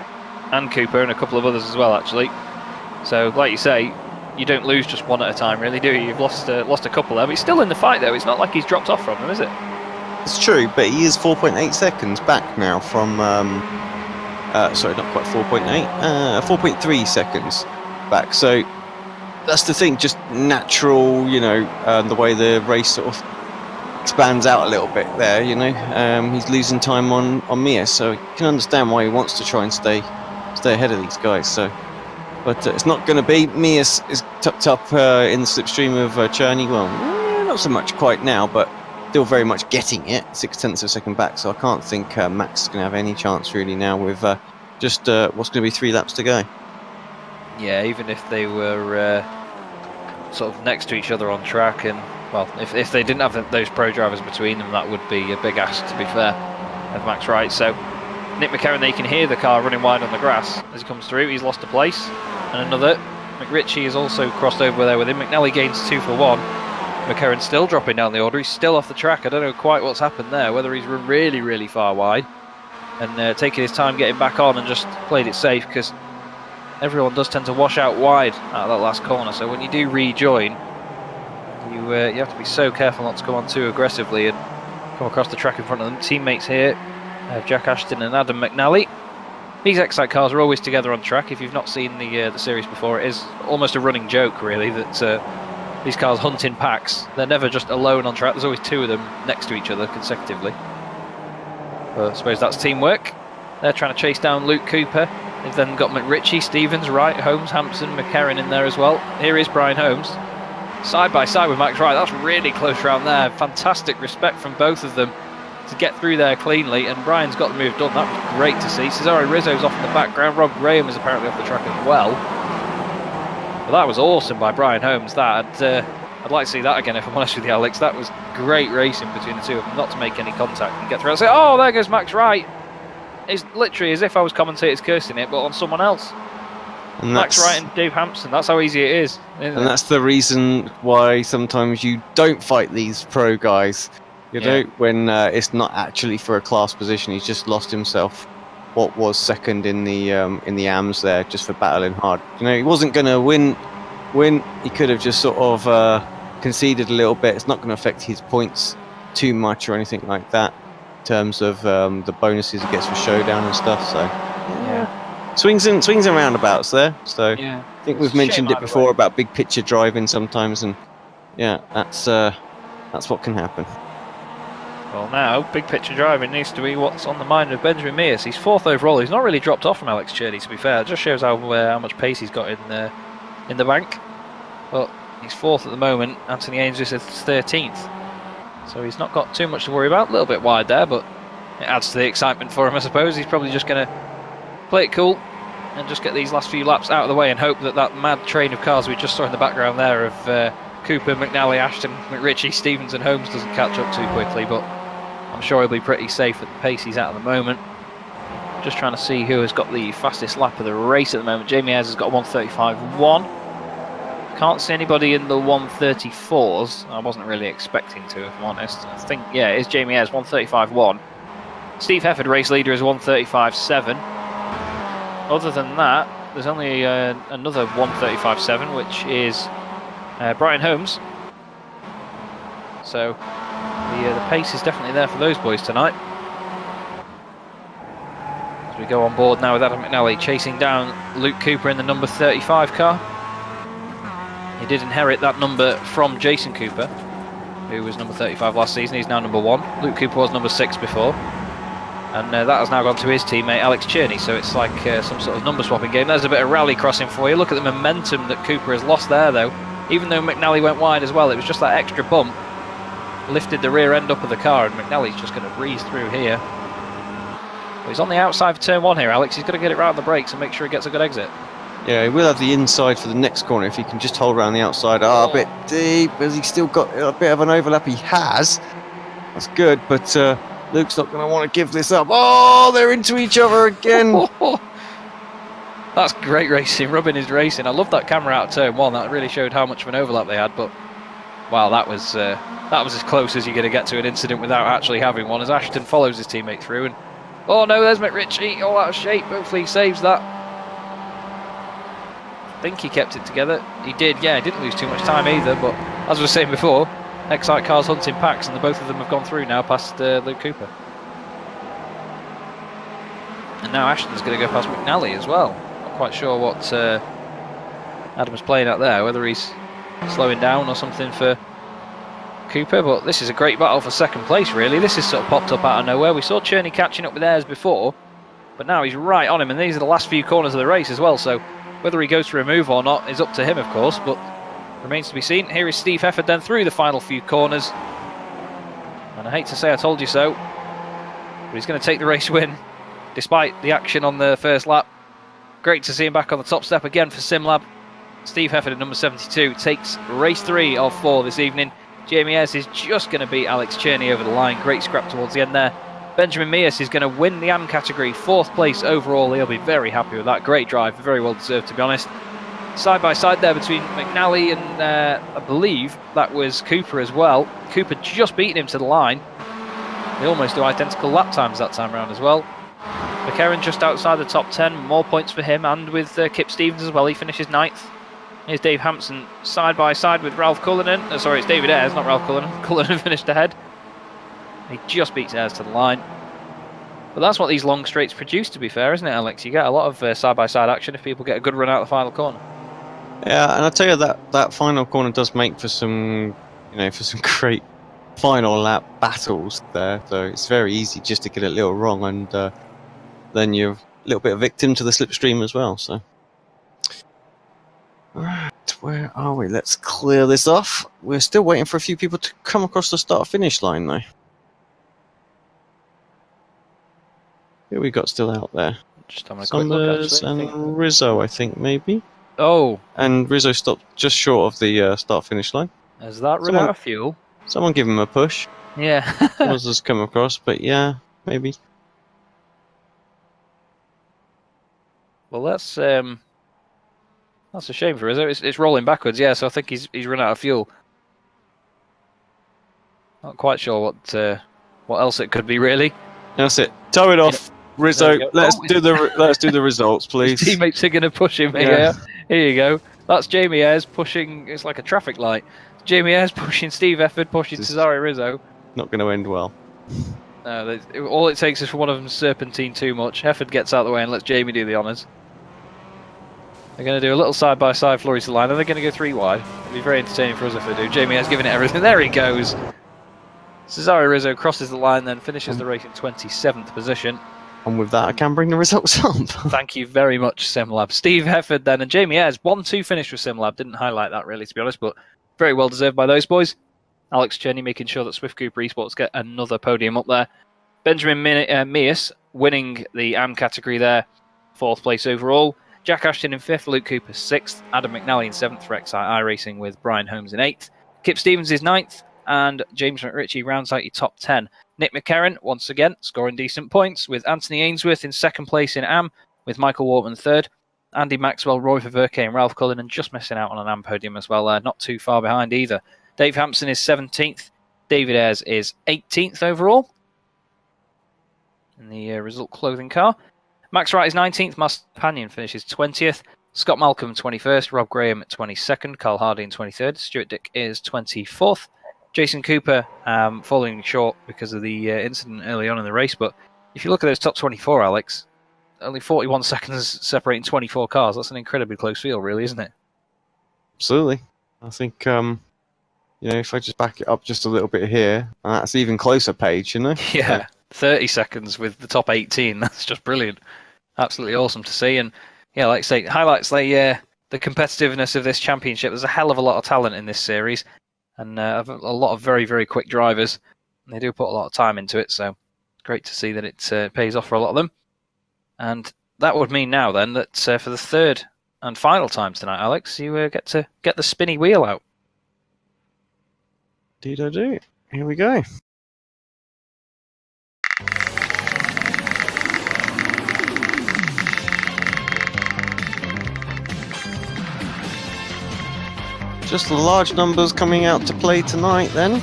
and Cooper and a couple of others as well, actually. So, like you say, you don't lose just one at a time, really, do you? You've lost a couple there, but he's still in the fight, though. It's not like he's dropped off from him, is it? It's true, but he is 4.8 seconds back now from... sorry, not quite 4.8. 4.3 seconds back. So, that's the thing, just natural, the way the race sort of expands out a little bit there, he's losing time on Mears, so you can understand why he wants to try and stay ahead of these guys. So, but it's not going to be. Mears is tucked up in the slipstream of Cherney. Well, not so much quite now, but still very much getting it. 0.6 of a second back, so I can't think Max is going to have any chance really now with just what's going to be 3 laps to go. Yeah, even if they were sort of next to each other on track, and well, if they didn't have those pro drivers between them, that would be a big ask, to be fair, of Max Wright. So Nick McCarron, there you can hear the car running wide on the grass as he comes through. He's lost a place, and another. McRitchie has also crossed over there with him. McNally gains 2 for 1. McCarron still dropping down the order. He's still off the track. I don't know quite what's happened there, whether he's run really, really far wide and taking his time getting back on and just played it safe, because everyone does tend to wash out wide out of that last corner. So when you do rejoin, you have to be so careful not to come on too aggressively and come across the track in front of them. Teammates here have Jack Ashton and Adam McNally. These Excite cars are always together on track. If you've not seen the series before, it is almost a running joke, really, that these cars hunt in packs. They're never just alone on track. There's always 2 of them next to each other consecutively. But I suppose that's teamwork. They're trying to chase down Luke Cooper. They've then got McRitchie, Stevens, Wright, Holmes, Hampson, McCarron in there as well. Here is Brian Holmes, side by side with Max Wright. That's really close round there. Fantastic respect from both of them to get through there cleanly, and Brian's got the move done. That was great to see. Cesare Rizzo's off in the background. Rob Graham is apparently off the track as well. But that was awesome by Brian Holmes. I'd like to see that again, if I'm honest with you, Alex. That was great racing between the 2 of them, not to make any contact and get through and say, oh, there goes Max Wright. It's literally as if I was commentators cursing it, but on someone else. And Max Wright and Dave Hampson, that's how easy it is. And that's the reason why sometimes you don't fight these pro guys. When it's not actually for a class position. He's just lost himself what was second in the AMs there, just for battling hard. He wasn't going to win. He could have just sort of conceded a little bit. It's not going to affect his points too much or anything like that in terms of the bonuses he gets for showdown and stuff. So yeah, swings and roundabouts there. So yeah, I think we've mentioned it before about big picture driving sometimes, and yeah, that's what can happen. Well, now, big picture driving needs to be what's on the mind of Benjamin Mears. He's 4th overall. He's not really dropped off from Alex Cherney, to be fair. It just shows how much pace he's got in the bank. But he's 4th at the moment. Anthony Ainsworth is 13th. So he's not got too much to worry about. A little bit wide there, but it adds to the excitement for him, I suppose. He's probably just going to play it cool and just get these last few laps out of the way and hope that mad train of cars we just saw in the background there of Cooper, McNally, Ashton, McRitchie, Stevens and Holmes doesn't catch up too quickly, but I'm sure he'll be pretty safe at the pace he's at the moment. Just trying to see who has got the fastest lap of the race at the moment. Jamie Ayres has got a 1:35.1. Can't see anybody in the 1:34s. I wasn't really expecting to, if I'm honest. I think, yeah, it is Jamie Ayres, 1:35.1. Steve Hefford, race leader, is 1:35.7. Other than that, there's only another 1:35.7, which is Brian Holmes. So the pace is definitely there for those boys tonight. As we go on board now with Adam McNally chasing down Luke Cooper in the number 35 car. He did inherit that number from Jason Cooper, who was number 35 last season. He's now number 1. Luke Cooper was number 6 before. And that has now gone to his teammate Alex Cherney, so it's like some sort of number swapping game. There's a bit of rally crossing for you. Look at the momentum that Cooper has lost there, though. Even though McNally went wide as well, it was just that extra bump lifted the rear end up of the car, and McNally's just going to breeze through here. But he's on the outside for turn 1 here, Alex. He's got to get it right on the brakes and make sure he gets a good exit. Yeah, he will have the inside for the next corner if he can just hold around the outside. A bit deep. Has he still got a bit of an overlap? He has. That's good, but Luke's not going to want to give this up. Oh, they're into each other again. That's great racing. Rubbing is racing. I love that camera out of turn 1. That really showed how much of an overlap they had. But wow, that was as close as you're going to get to an incident without actually having one. As Ashton follows his teammate through, and oh no, there's McRitchie all out of shape. Hopefully he saves that. I think he kept it together. He did. Yeah, he didn't lose too much time either. But as I was saying before, Excite cars hunting packs, and both of them have gone through now past Luke Cooper. And now Ashton's going to go past McNally as well. Not quite sure what Adam's playing at there, whether he's slowing down or something for Cooper, but this is a great battle for second place, really. This has sort of popped up out of nowhere. We saw Cherney catching up with Ayres before, but now he's right on him, and these are the last few corners of the race as well, so whether he goes for a move or not is up to him, of course, but remains to be seen. Here is Steve Hefford then through the final few corners, and I hate to say I told you so, but he's going to take the race win despite the action on the first lap. Great to see him back on the top step again for SimLab. Steve Hefford at number 72 takes race 3 of 4 this evening. Jamie Ayres is just going to beat Alex Cherney over the line. Great scrap towards the end there. Benjamin Mears is going to win the AM category, 4th place overall. He'll be very happy with that. Great drive, very well deserved, to be honest. Side by side there between McNally and I believe that was Cooper as well. Cooper just beating him to the line. They almost do identical lap times that time around as well. McCarran just outside the top 10. More points for him, and with Kip Stevens as well. He finishes 9th. Here's Dave Hampson side by side with Ralph Cullinan. Sorry, it's David Ayres, not Ralph Cullinan. Cullinan finished ahead. He just beats Ayres to the line. But that's what these long straights produce, to be fair, isn't it, Alex? You get a lot of side-by-side action if people get a good run out of the final corner. Yeah, and I tell you that final corner does make for some, for some great final lap battles there. So it's very easy just to get it a little wrong, and then you're a little bit of victim to the slipstream as well. So, right, where are we? Let's clear this off. We're still waiting for a few people to come across the start-finish line, though. Who we got still out there? Just having a quick look, actually. And Rizzo, I think, maybe. Oh. And Rizzo stopped just short of the start-finish line. Has that run out of fuel? Someone give him a push. Yeah. Someone's just come across, but yeah, maybe. Well, that's a shame for Rizzo. It's rolling backwards, yeah, so I think he's run out of fuel. Not quite sure what else it could be, really. That's it. Tow it off, Rizzo. Let's do the results, please. His teammates are going to push him. Yeah. Here you go. That's Jamie Ayres pushing. It's like a traffic light. Jamie Ayres pushing Steve Hefford, pushing Cesare Rizzo. Not going to end well. No, all it takes is for one of them to serpentine too much. Hefford gets out of the way and lets Jamie do the honours. They're going to do a little side-by-side flurry to the line, and they're going to go 3 wide. It'll be very entertaining for us if they do. Jamie has given it everything. There he goes. Cesare Rizzo crosses the line, then finishes the race in 27th position. And with that, I can bring the results up. Thank you very much, SimLab. Steve Hefford then, and Jamie Ayres, 1-2 finish for SimLab. Didn't highlight that really, to be honest, but very well deserved by those boys. Alex Cherney making sure that Swift Cooper Esports get another podium up there. Benjamin Mears winning the AM category there, 4th place overall. Jack Ashton in 5th, Luke Cooper 6th, Adam McNally in 7th for Excite iRacing with Brian Holmes in 8th. Kip Stevens is 9th, and James McRitchie rounds out your top 10. Nick McCarron, once again, scoring decent points, with Anthony Ainsworth in 2nd place in AM, with Michael Wortman 3rd. Andy Maxwell, Roy Ververke, and Ralph Cullinan just missing out on an AM podium as well, not too far behind either. Dave Hampson is 17th. David Ayres is 18th overall in the result clothing car. Max Wright is 19th. Master Panion finishes 20th. Scott Malcolm 21st. Rob Graham 22nd. Carl Harding 23rd. Stuart Dick is 24th. Jason Cooper falling short because of the incident early on in the race. But if you look at those top 24, Alex, only 41 seconds separating 24 cars. That's an incredibly close field, really, isn't it? Absolutely. I think, if I just back it up just a little bit here, and that's even closer, Paige, Yeah, 30 seconds with the top 18. That's just brilliant. Absolutely awesome to see. And yeah, like I say, highlights the competitiveness of this championship. There's a hell of a lot of talent in this series, and a lot of very, very quick drivers. And they do put a lot of time into it, so it's great to see that it pays off for a lot of them. And that would mean now then that for the 3rd and final time tonight, Alex, you get to get the spinny wheel out. Indeed I do. Here we go. Just the large numbers coming out to play tonight then.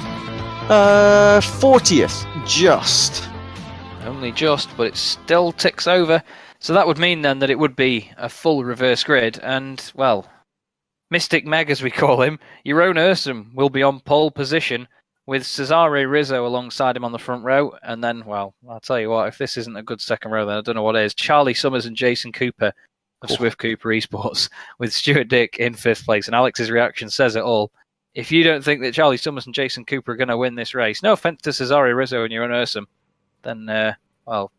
40th, just. Only just, but it still ticks over. So that would mean then that it would be a full reverse grid. And, well, Mystic Meg, as we call him, Jeroen Ursum will be on pole position with Cesare Rizzo alongside him on the front row. And then, well, I'll tell you what, if this isn't a good second row, then I don't know what is. Charlie Summers and Jason Cooper of Swift Cooper Esports with Stuart Dick in 5th place. And Alex's reaction says it all. If you don't think that Charlie Summers and Jason Cooper are going to win this race, no offense to Cesare Rizzo and Jeroen Ursum, then, well,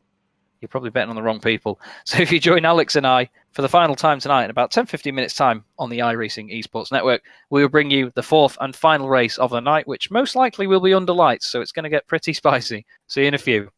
you're probably betting on the wrong people. So if you join Alex and I for the final time tonight in about 10-15 minutes time on the iRacing Esports Network, we will bring you the 4th and final race of the night, which most likely will be under lights, so it's going to get pretty spicy. See you in a few.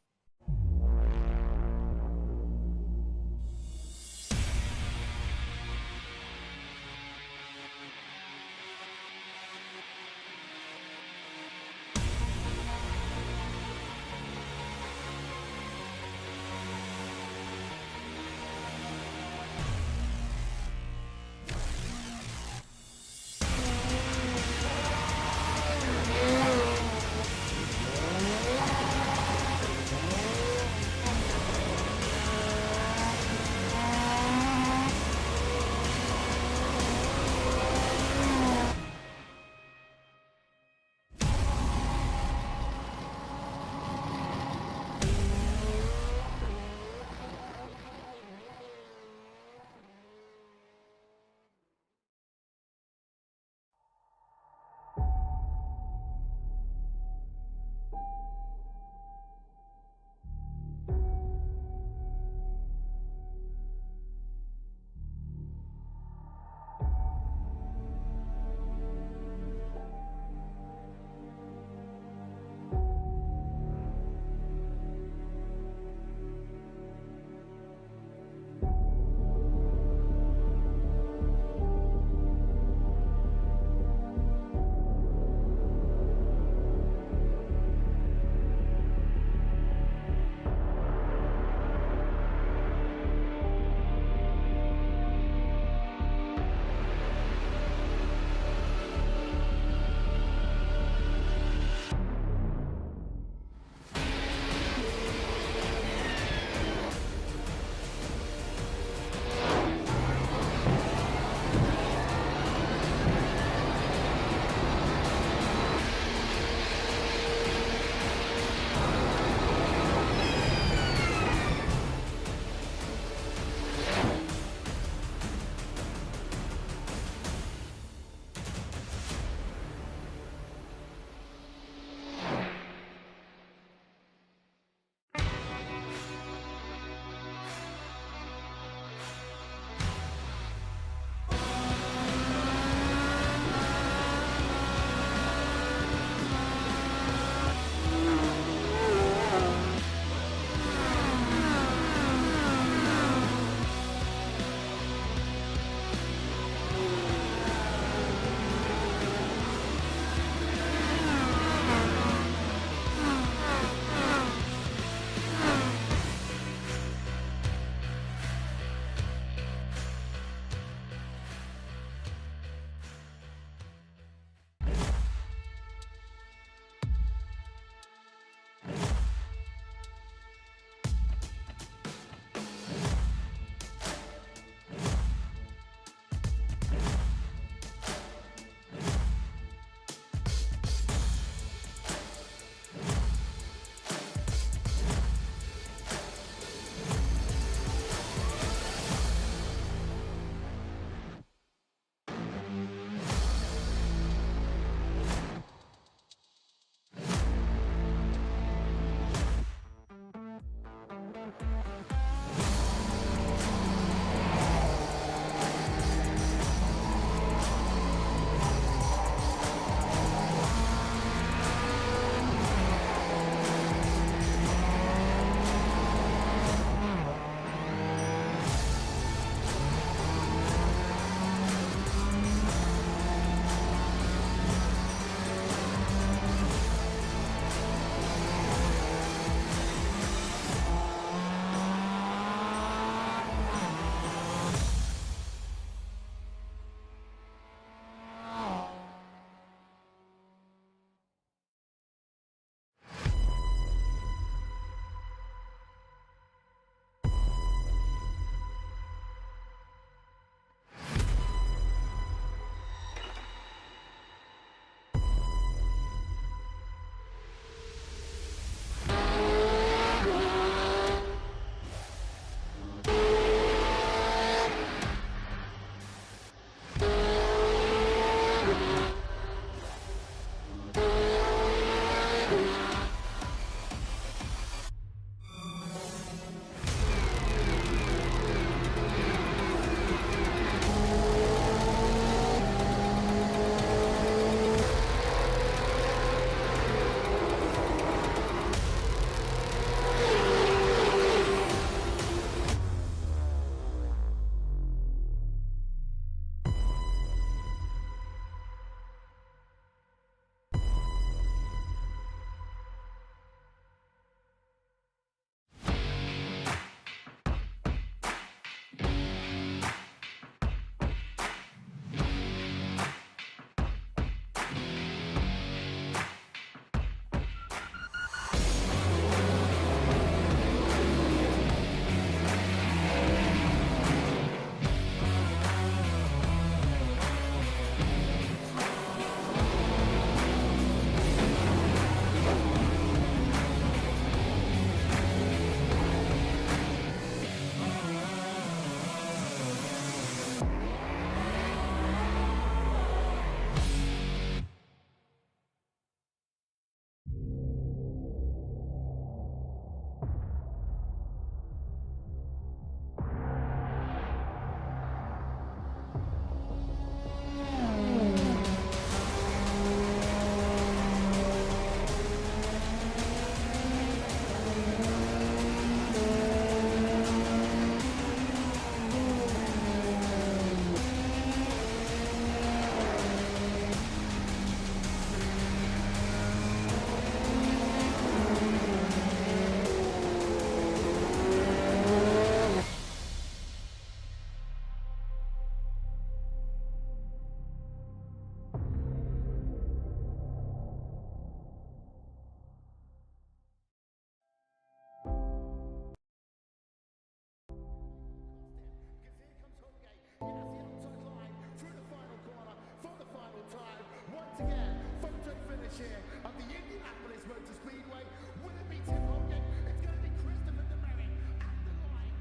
chair of the Indianapolis Motor Speedway. Will it be Tim Hogan? It's going to be Christopher DeMary at the line.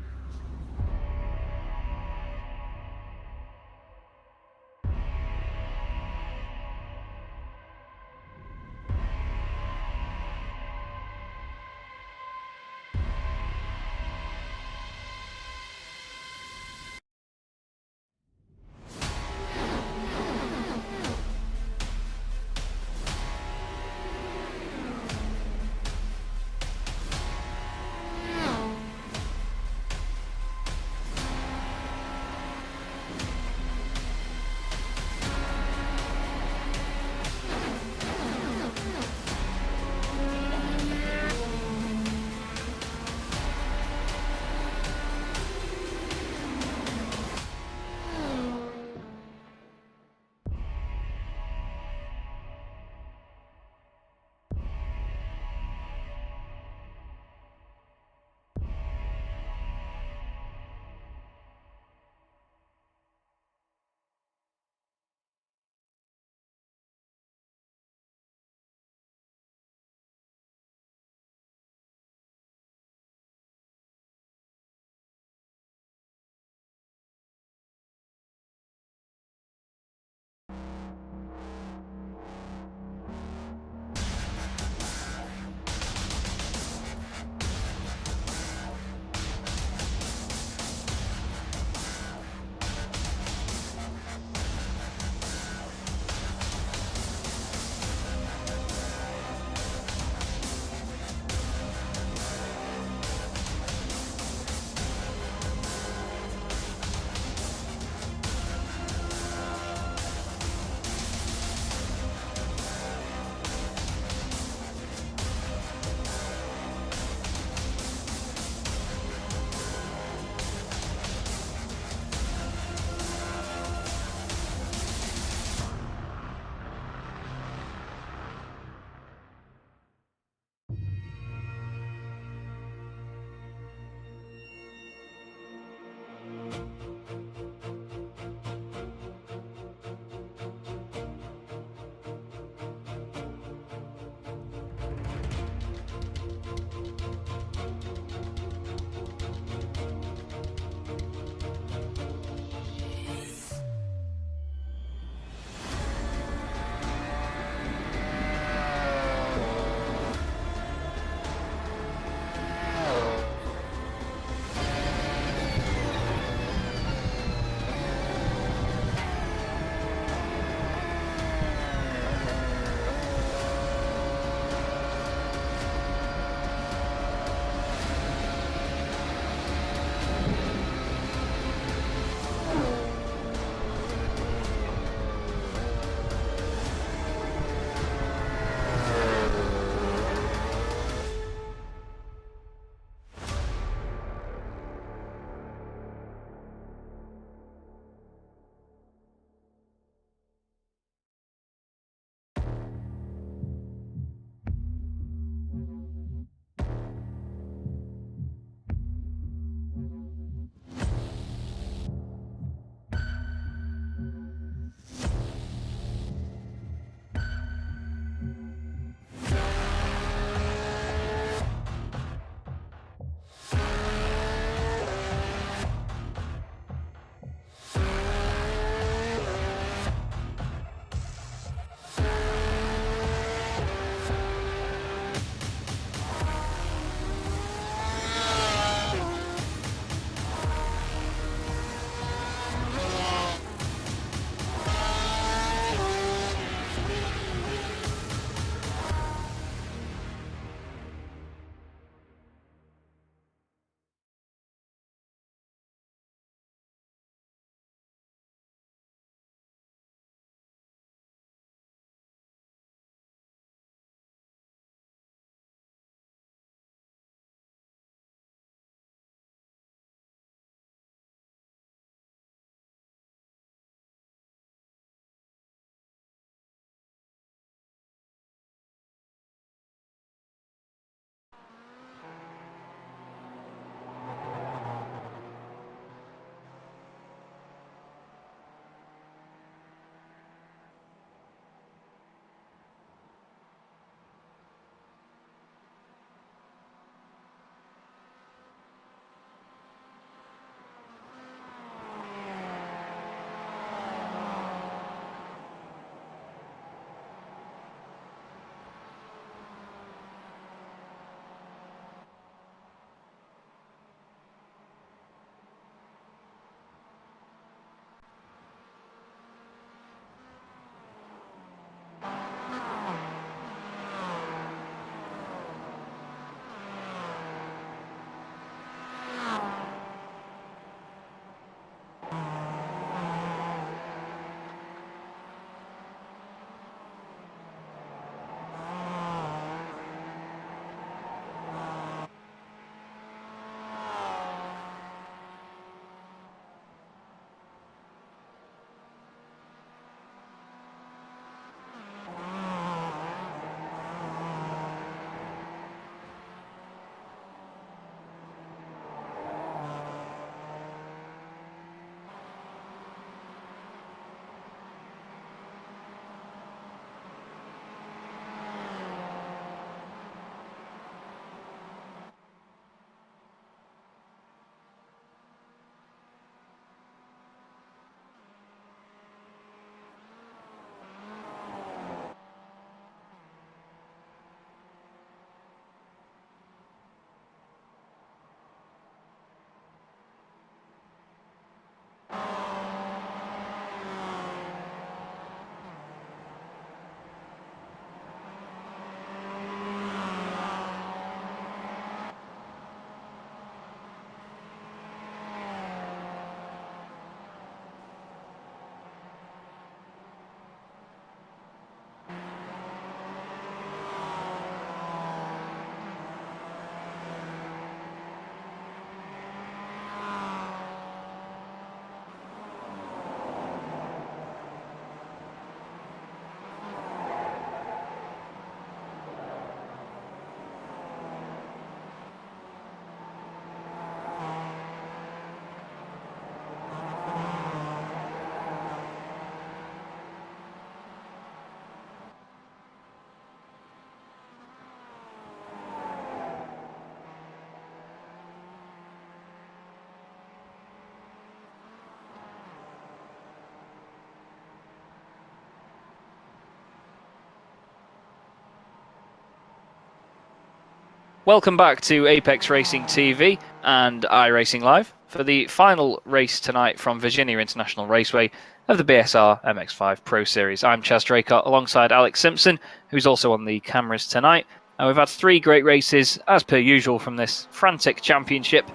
Welcome back to Apex Racing TV and iRacing Live for the final race tonight from Virginia International Raceway of the BSR MX5 Pro Series. I'm Chaz Draycott alongside Alex Simpson, who's also on the cameras tonight. And we've had 3 great races, as per usual, from this frantic championship.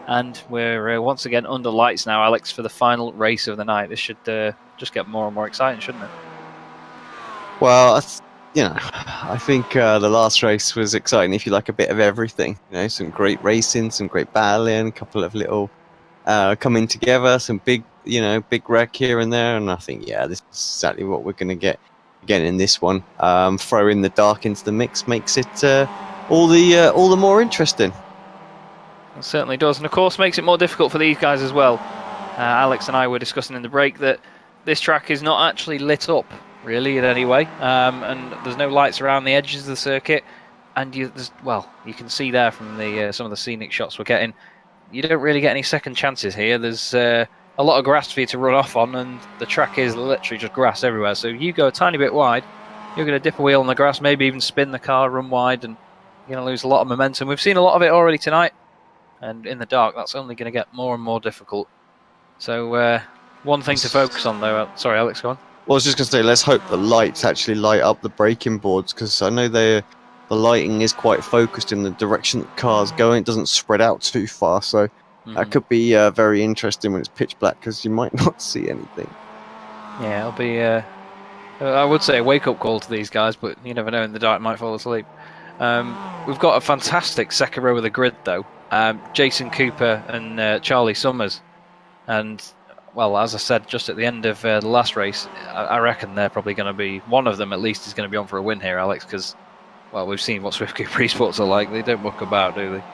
And we're once again under lights now, Alex, for the final race of the night. This should just get more and more exciting, shouldn't it? Well, I think the last race was exciting if you like a bit of everything. Some great racing, some great battling, a couple of little coming together, some big wreck here and there. And I think, this is exactly what we're going to get again in this one. Throw in the dark into the mix makes it all the more interesting. It certainly does, and of course makes it more difficult for these guys as well. Alex and I were discussing in the break that this track is not actually lit up, really, in any way, and there's no lights around the edges of the circuit, and you can see there from the some of the scenic shots we're getting, you don't really get any second chances here. There's a lot of grass for you to run off on, and the track is literally just grass everywhere, so you go a tiny bit wide, you're going to dip a wheel on the grass, maybe even spin the car, run wide, and you're going to lose a lot of momentum. We've seen a lot of it already tonight. And in the dark, that's only going to get more and more difficult. So, one thing to focus on, though. Sorry, Alex, go on. Well, I was just going to say, let's hope the lights actually light up the braking boards, because I know the lighting is quite focused in the direction the car's going. It doesn't spread out too far, so that could be very interesting when it's pitch black, because you might not see anything. Yeah, it'll be, I would say, a wake-up call to these guys, but you never know, in the dark might fall asleep. We've got a fantastic second row of the grid, though. Jason Cooper and Charlie Summers, and well, as I said just at the end of the last race, I reckon they're probably going to be, one of them at least is going to be on for a win here, Alex, because we've seen what Swift Cooper esports are like. They don't muck about, do they?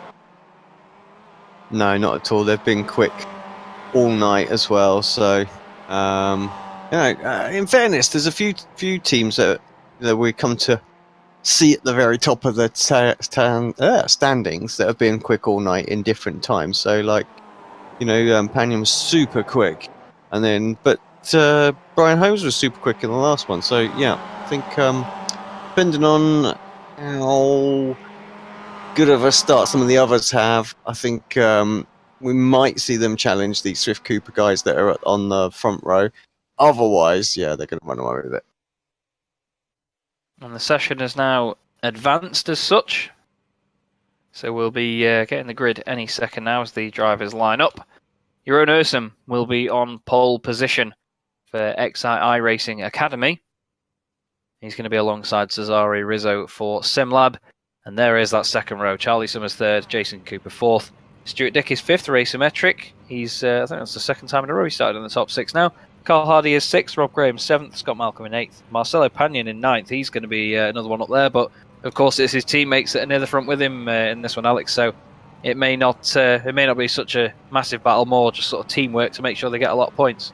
No, not at all. They've been quick all night as well, so in fairness, there's a few teams that we come to see at the very top of the standings that have been quick all night in different times. So, Panion was super quick, but Brian Holmes was super quick in the last one. So, I think depending on how good of a start some of the others have, I think we might see them challenge the Swift Cooper guys that are on the front row. Otherwise, they're going to run away with it. And the session is now advanced as such. So we'll be getting the grid any second now as the drivers line up. Jeroen Ursum will be on pole position for iRacing Academy. He's going to be alongside Cesare Rizzo for SimLab. And there is that second row. Charlie Summers third, Jason Cooper fourth. Stuart Dick is fifth, Raceometric. He's, I think that's the second time in a row he started in the top 6 now. Carl Hardy is 6th, Rob Graham 7th, Scott Malcolm in 8th, Marcelo Panion in 9th. He's going to be another one up there, but of course it's his teammates that are near the front with him in this one, Alex. So it may not be such a massive battle, more just sort of teamwork to make sure they get a lot of points.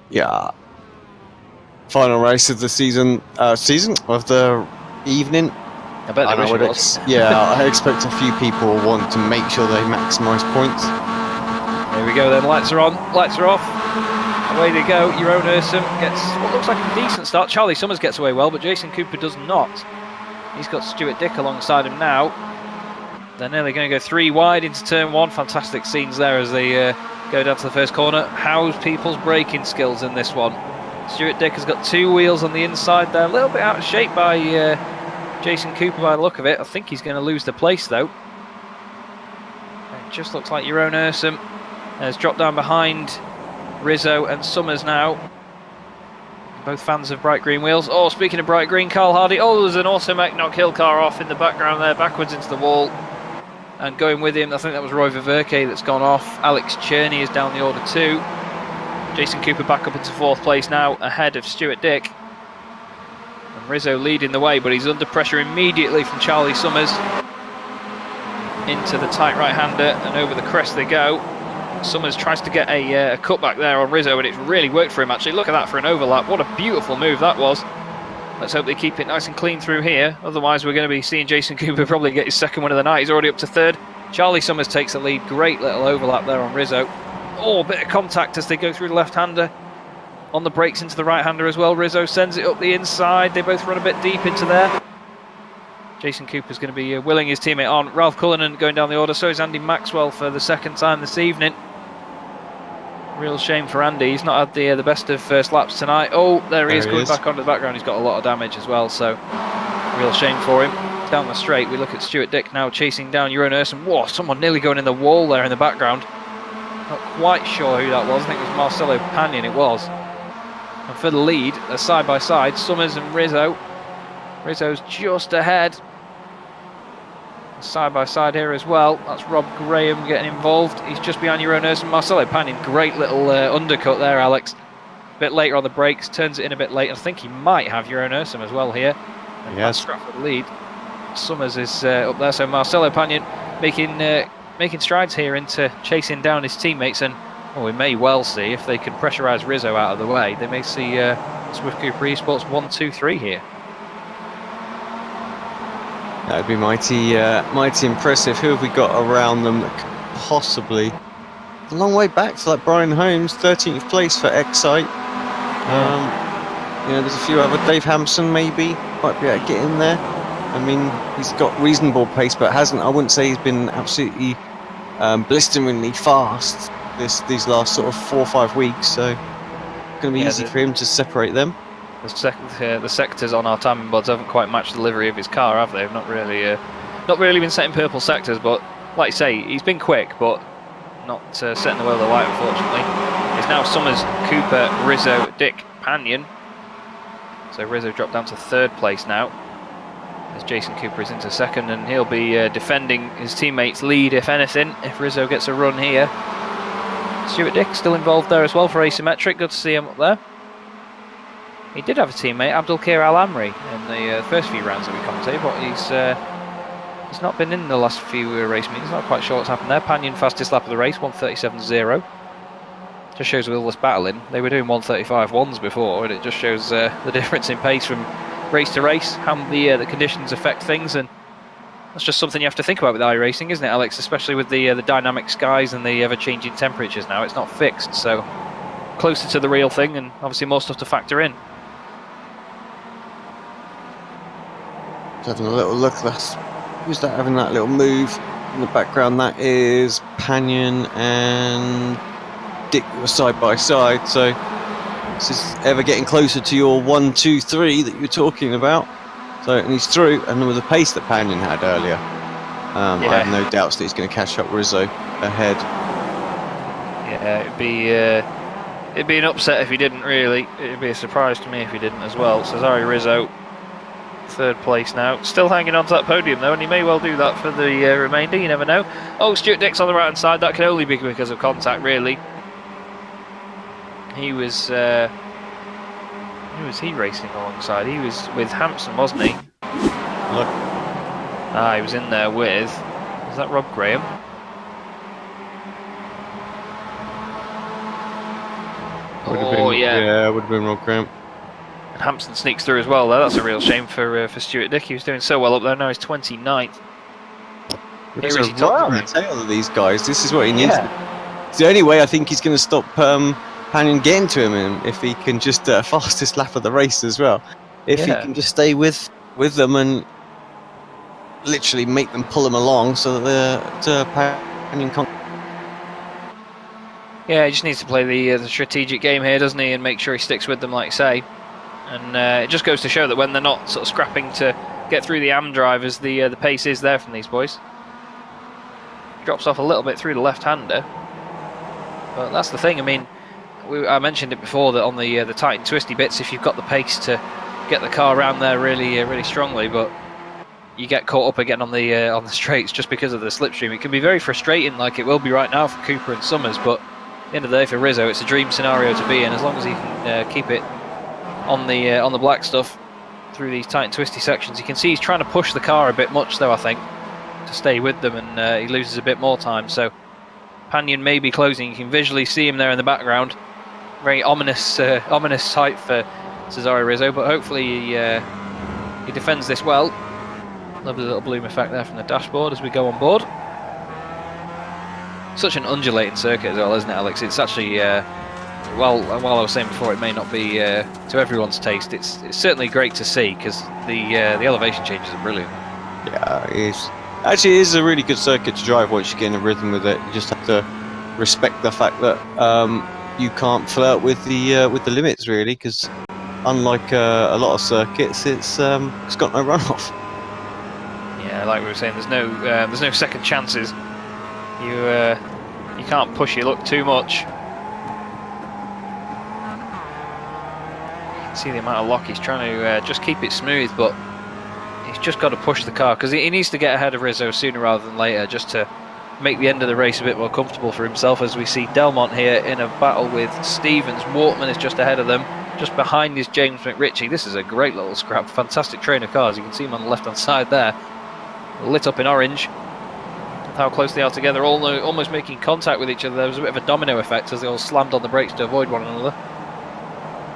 Yeah. Final race of the season of the evening. I bet they wish it was. I expect a few people want to make sure they maximise points. Here we go then. Lights are on. Lights are off. Away they go. Jeroen Ursum gets what looks like a decent start. Charlie Summers gets away well, but Jason Cooper does not. He's got Stuart Dick alongside him now. They're nearly going to go 3 wide into turn 1. Fantastic scenes there as they go down to the first corner. How's people's braking skills in this one? Stuart Dick has got 2 wheels on the inside there. A little bit out of shape by Jason Cooper by the look of it. I think he's going to lose the place though. It just looks like Jeroen Ursum has dropped down behind Rizzo and Summers now. Both fans of bright green wheels. Oh, speaking of bright green, Carl Hardy. Oh, there's an Automac knock hill car off in the background there, backwards into the wall. And going with him, I think that was Roy Viverke that's gone off. Alex Cherney is down the order 2. Jason Cooper back up into 4th place now, ahead of Stuart Dick. And Rizzo leading the way, but he's under pressure immediately from Charlie Summers. Into the tight right-hander, and over the crest they go. Summers tries to get a cutback there on Rizzo, and it's really worked for him actually. Look at that for an overlap. What a beautiful move that was. Let's hope they keep it nice and clean through here. Otherwise, we're going to be seeing Jason Cooper probably get his second win of the night. He's already up to 3rd. Charlie Summers takes the lead. Great little overlap there on Rizzo. Oh, a bit of contact as they go through the left-hander. On the brakes into the right-hander as well. Rizzo sends it up the inside. They both run a bit deep into there. Jason Cooper's going to be willing his teammate on. Ralph Cullinan going down the order, so is Andy Maxwell for the second time this evening. Real shame for Andy, he's not had the best of first laps tonight. Oh, there he is coming back onto the background, he's got a lot of damage as well, so real shame for him. Down the straight, we look at Stuart Dick now chasing down Jeroen Ursum. Whoa, someone nearly going in the wall there in the background. Not quite sure who that was, I think it was Marcelo Panion, it was. And for the lead, they're side by side, Summers and Rizzo. Rizzo's just ahead. Side by side here as well. That's Rob Graham getting involved. He's just behind Jeroen Ursum. Marcelo Panion, great little undercut there, Alex. A bit later on the brakes, turns it in a bit late. I think he might have Jeroen Ursum as well here. And yes. Scrap for the lead. Summers is up there, so Marcelo Panion making strides here into chasing down his teammates, and we may well see, if they can pressurise Rizzo out of the way, they may see Swift Cooper Esports 1-2-3 here. That would be mighty impressive. Who have we got around them that could possibly... A long way back for like Brian Holmes, 13th place for Excite. There's a few other. Dave Hampson maybe might be able to get in there. I mean, he's got reasonable pace, but I wouldn't say he's been absolutely blisteringly fast these last sort of 4 or 5 weeks. So it's going to be easy for him to separate them. The sectors on our timing boards haven't quite matched the livery of his car, have they? They've not really been setting purple sectors, but like you say, he's been quick, but not setting the world alight, unfortunately. It's now Summers, Cooper, Rizzo, Dick, Panion. So Rizzo dropped down to 3rd place now, as Jason Cooper is into 2nd, and he'll be defending his teammates' lead, if anything, if Rizzo gets a run here. Stuart Dick still involved there as well for Asymmetric, good to see him up there. He did have a teammate, Abdulkir Al-Amri, in the first few rounds that we commentated, but he's not been in the last few race meetings. Not quite sure what's happened there. Panion fastest lap of the race, 1:37.0. Just shows with all this battling. They were doing 1:35.1s before, and it just shows the difference in pace from race to race, how the conditions affect things, and that's just something you have to think about with iRacing, isn't it, Alex? Especially with the dynamic skies and the ever-changing temperatures now. It's not fixed, so closer to the real thing, and obviously more stuff to factor in. Having a little look, who's that having that little move in the background? That is Panion and Dick were side by side, so this is ever getting closer to your 1-2-3 that you were talking about. So, and he's through, and with the pace that Panion had earlier, I have no doubts that he's going to catch up Rizzo ahead. Yeah, it'd be an upset if he didn't, really. It'd be a surprise to me if he didn't as well. Cesare Rizzo, 3rd place now, still hanging on to that podium though, and he may well do that for the remainder, you never know. Oh, Stuart Dick's on the right hand side. That can only be because of contact, really. Who was he racing alongside? He was with Hampson, wasn't he? Look. He was in there with... Is that Rob Graham? Yeah, it would have been Rob Graham. And Hampson sneaks through as well there. That's a real shame for Stuart Dick. He was doing so well up there. Now he's 29th. He's right on the tail of these guys. This is what he needs. It's the only way I think he's going to stop Panion getting to him, and if he can just fastest lap of the race as well. If he can just stay with them and literally make them pull him along, so that Panion can't. Yeah, he just needs to play the strategic game here, doesn't he, and make sure he sticks with them, like you say. And it just goes to show that when they're not sort of scrapping to get through the AM drivers, the pace is there from these boys. Drops off a little bit through the left-hander, but that's the thing. I mean, I mentioned it before that on the tight and twisty bits, if you've got the pace to get the car around there really strongly, but you get caught up again on the straights just because of the slipstream, it can be very frustrating, like it will be right now for Cooper and Summers. But at the end of the day, for Rizzo, it's a dream scenario to be in, as long as he can keep it on the black stuff through these tight and twisty sections. You can see he's trying to push the car a bit much, though, I think, to stay with them, and he loses a bit more time. So Panion may be closing. You can visually see him there in the background. Very ominous sight for Cesare Rizzo, but hopefully he defends this well. Lovely little bloom effect there from the dashboard as we go on board. Such an undulating circuit as well, isn't it, Alex? It's actually, while I was saying before, it may not be to everyone's taste. It's certainly great to see, because the elevation changes are brilliant. Yeah, it is. Actually, it is a really good circuit to drive once you get in a rhythm with it. You just have to respect the fact that you can't flirt with the limits really, because unlike a lot of circuits, it's got no runoff. Yeah, like we were saying, there's no second chances. You can't push your luck too much. You can see the amount of lock he's trying to just keep it smooth, but he's just got to push the car because he needs to get ahead of Rizzo sooner rather than later, just to make the end of the race a bit more comfortable for himself. As we see Delmont here in a battle with Stevens. Wortmann is just ahead of them. Just behind is James McRitchie. This is a great little scrap. Fantastic train of cars. You can see him on the left-hand side there, lit up in orange. With how close they are together, all almost making contact with each other. There was a bit of a domino effect as they all slammed on the brakes to avoid one another.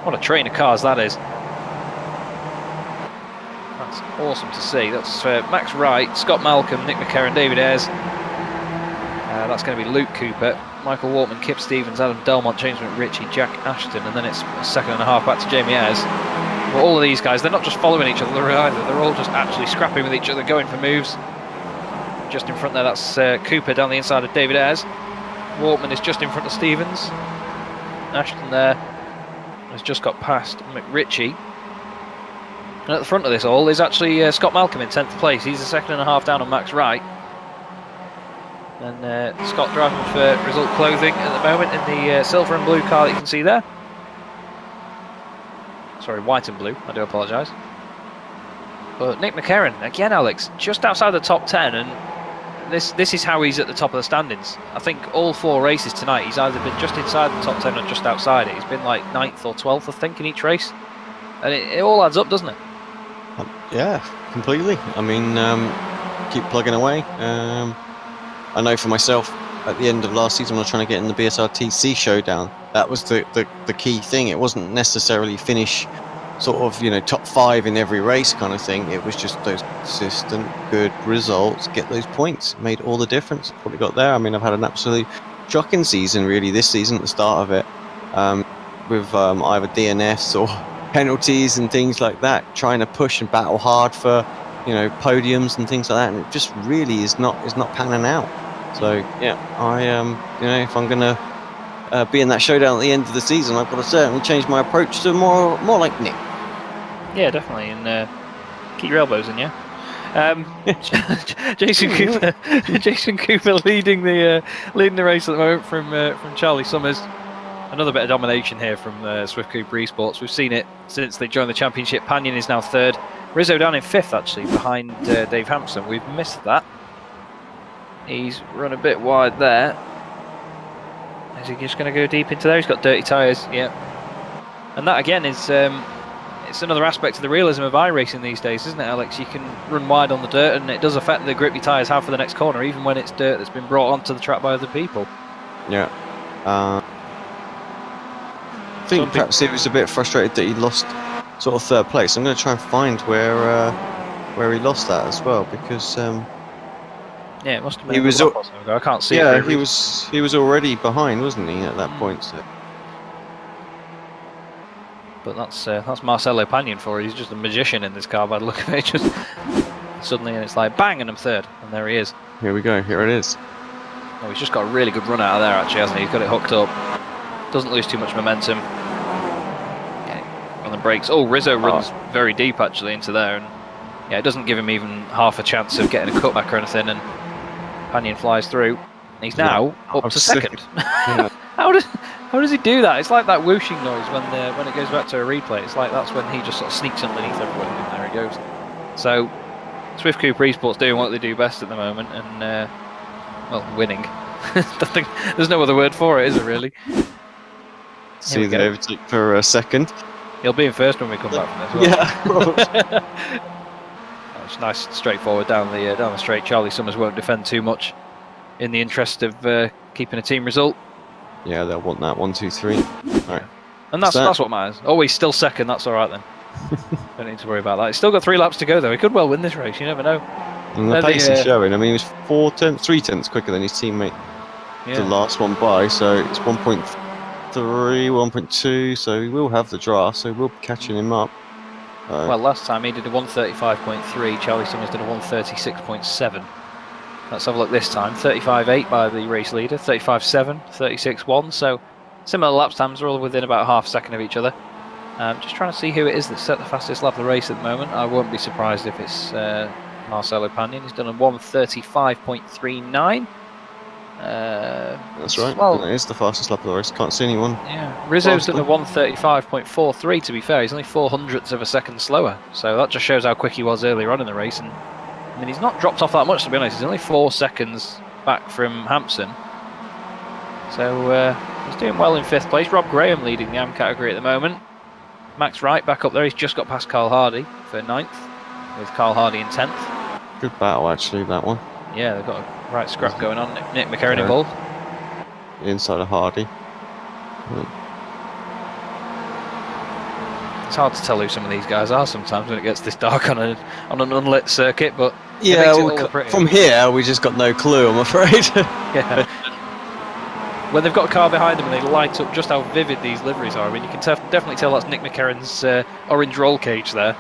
What a train of cars that is. That's awesome to see. That's Max Wright, Scott Malcolm, Nick McCarron, David Ayres. That's going to be Luke Cooper, Michael Wortmann, Kip Stevens, Adam Delmont, James McRitchie, Jack Ashton, and then it's a second and a half back to Jamie Ayres. But all of these guys, they're not just following each other either, they're all just actually scrapping with each other, going for moves. Just in front there, that's Cooper down the inside of David Ayres. Wortmann is just in front of Stevens. Ashton there has just got past McRitchie. And at the front of this all is actually Scott Malcolm in 10th place. He's a second and a half down on Max Wright. And Scott driving for Result Clothing at the moment in the silver and blue car that you can see there. Sorry, white and blue, I do apologise. But Nick McCarron, again Alex, just outside the top 10, and this is how he's at the top of the standings. I think all 4 races tonight he's either been just inside the top 10 or just outside it. He's been like 9th or 12th I think in each race. And it all adds up, doesn't it? Yeah, completely. I mean, keep plugging away. I know for myself, at the end of last season when I was trying to get in the BSR TC showdown, that was the key thing. It wasn't necessarily finish sort of, you know, top 5 in every race kind of thing. It was just those consistent good results, get those points. It made all the difference. Probably got there. I mean, I've had an absolutely shocking season really this season at the start of it, with either DNFs or penalties and things like that, trying to push and battle hard for, you know, podiums and things like that, and it just really is not panning out. So yeah, I you know, if I'm gonna be in that showdown at the end of the season, I've got to certainly change my approach to more like Nick. Yeah, definitely, and keep your elbows in, yeah. Jason Cooper leading the race at the moment from Charlie Summers. Another bit of domination here from Swift Cooper Esports. We've seen it since they joined the championship. Panion is now 3rd. Rizzo down in 5th actually, behind Dave Hampson. We've missed that. He's run a bit wide there. Is he just going to go deep into there? He's got dirty tyres, yeah. And that again is it's another aspect of the realism of iRacing these days, isn't it, Alex? You can run wide on the dirt and it does affect the grip your tyres have for the next corner, even when it's dirt that's been brought onto the track by other people. Yeah. I think perhaps he was a bit frustrated that he lost sort of 3rd place. I'm going to try and find where he lost that as well, because yeah, it must have been. He was. I can't see. Yeah, he was already behind, wasn't he, at that point? So. But that's Marcelo Panion for you. He's just a magician in this car by the look of it. Just suddenly, and it's like bang, and I'm 3rd, and there he is. Here we go. Here it is. Oh, he's just got a really good run out of there, actually, hasn't he? He's got it hooked up. Doesn't lose too much momentum. Yeah, on the brakes. Oh, Rizzo runs very deep actually into there, and yeah, it doesn't give him even half a chance of getting a cutback or anything. And Panion flies through. He's now up to 2nd. Yeah. How does he do that? It's like that whooshing noise when it goes back to a replay. It's like that's when he just sort of sneaks underneath everyone, and there he goes. So Swift Cooper Esports doing what they do best at the moment, and well, winning. I think there's no other word for it, is it really? See the overtake for a 2nd. He'll be in 1st when we come back from this. Yeah. It's nice, straightforward down the straight. Charlie Summers won't defend too much, in the interest of keeping a team result. Yeah, they'll want that 1, 2, 3. Right. And that's what matters. Oh, he's still 2nd. That's all right then. Don't need to worry about that. He's still got 3 laps to go though. He could well win this race. You never know. And the pace is showing. I mean, he was 3 tenths quicker than his teammate. The last one by, so it's 1.3, 1.2. So he will have the draft. So we'll be catching him up. Well, last time he did a 135.3, Charlie Summers did a 136.7. Let's have a look this time. 35.8 by the race leader, 35.7, 36.1. So similar lap times, are all within about half a second of each other. Just trying to see who it is that set the fastest lap of the race at the moment. I won't be surprised if it's Marcelo Pagnon. He's done a 135.39. That's right. Well, That is the fastest lap of the race. Can't see anyone. Yeah, Rizzo's done a 135.43. To be fair, he's only 0.04 of a second slower. So that just shows how quick he was earlier on in the race. And I mean, he's not dropped off that much, to be honest. He's only 4 seconds back from Hampson. So he's doing well in 5th place. Rob Graham leading the AM category at the moment. Max Wright back up there. He's just got past Carl Hardy for 9th, with Carl Hardy in 10th. Good battle, actually, that one. Yeah, they've got a right scrap going on. Nick McCarron involved. The inside of Hardy. It's hard to tell who some of these guys are sometimes when it gets this dark on an unlit circuit, but yeah, it makes it all look pretty. From here we just got no clue, I'm afraid. Yeah. When they've got a car behind them and they light up just how vivid these liveries are, I mean, you can definitely tell that's Nick McCarron's orange roll cage there.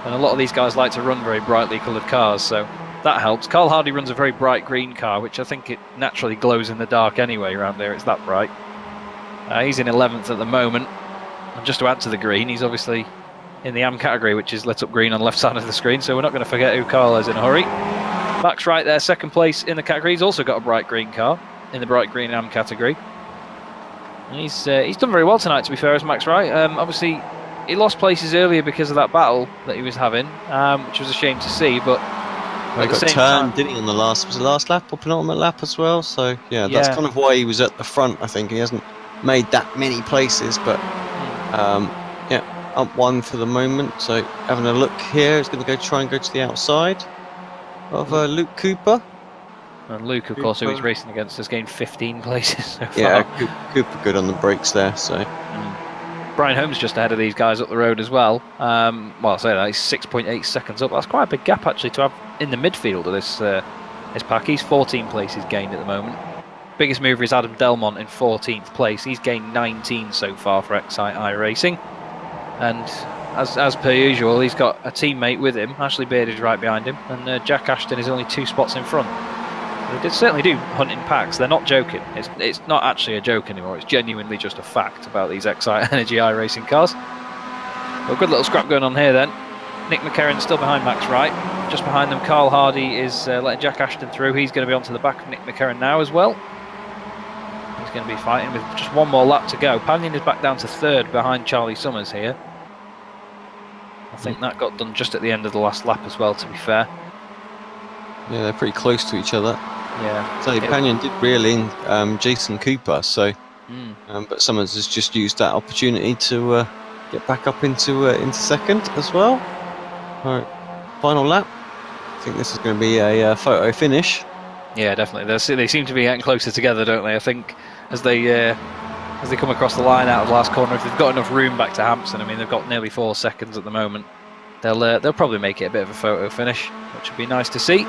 And a lot of these guys like to run very brightly coloured cars, so that helps. Carl Hardy runs a very bright green car, which I think it naturally glows in the dark anyway around there. It's that bright. He's in 11th at the moment. And just to add to the green, he's obviously in the AM category, which is lit up green on the left side of the screen, so we're not going to forget who Carl is in a hurry. Max Wright there, 2nd place in the category. He's also got a bright green car in the bright green AM category. And he's done very well tonight, to be fair, as Max Wright. Obviously, he lost places earlier because of that battle that he was having, which was a shame to see, but he got turned, didn't he, on the last lap or penultimate lap as well? So yeah, that's kind of why he was at the front. I think he hasn't made that many places, but yeah, up 1 for the moment. So having a look here, he's going to try and go to the outside of Luke Cooper. And Luke, of course, who he's racing against, has gained 15 places so far. Yeah, Cooper good on the brakes there. So Brian Holmes just ahead of these guys up the road as well. Well, I'll say that he's 6.8 seconds up. That's quite a big gap actually to have in the midfield of this pack. He's 14 places gained at the moment. Biggest mover is Adam Delmont in 14th place. He's gained 19 so far for Excite iRacing. And as per usual, he's got a teammate with him. Ashley Beard is right behind him, and Jack Ashton is only 2 spots in front. They certainly do hunt in packs. They're not joking. It's not actually a joke anymore. It's genuinely just a fact about these Excite Energy iRacing cars. Well, good little scrap going on here then. Nick McCarron still behind Max Wright. Just behind them, Carl Hardy is letting Jack Ashton through. He's going to be onto the back of Nick McCarron now as well. He's going to be fighting with just 1 more lap to go. Pagnon is back down to 3rd behind Charlie Summers here. I think that got done just at the end of the last lap as well, to be fair. Yeah, they're pretty close to each other. Yeah. So Pagnon did reel in Jason Cooper, so but Summers has just used that opportunity to get back up into 2nd as well. All right, final lap. I think this is going to be a photo finish. Yeah, definitely. They seem to be getting closer together, don't they? I think as they come across the line out of the last corner, if they've got enough room back to Hampson, I mean, they've got nearly 4 seconds at the moment. They'll probably make it a bit of a photo finish, which would be nice to see.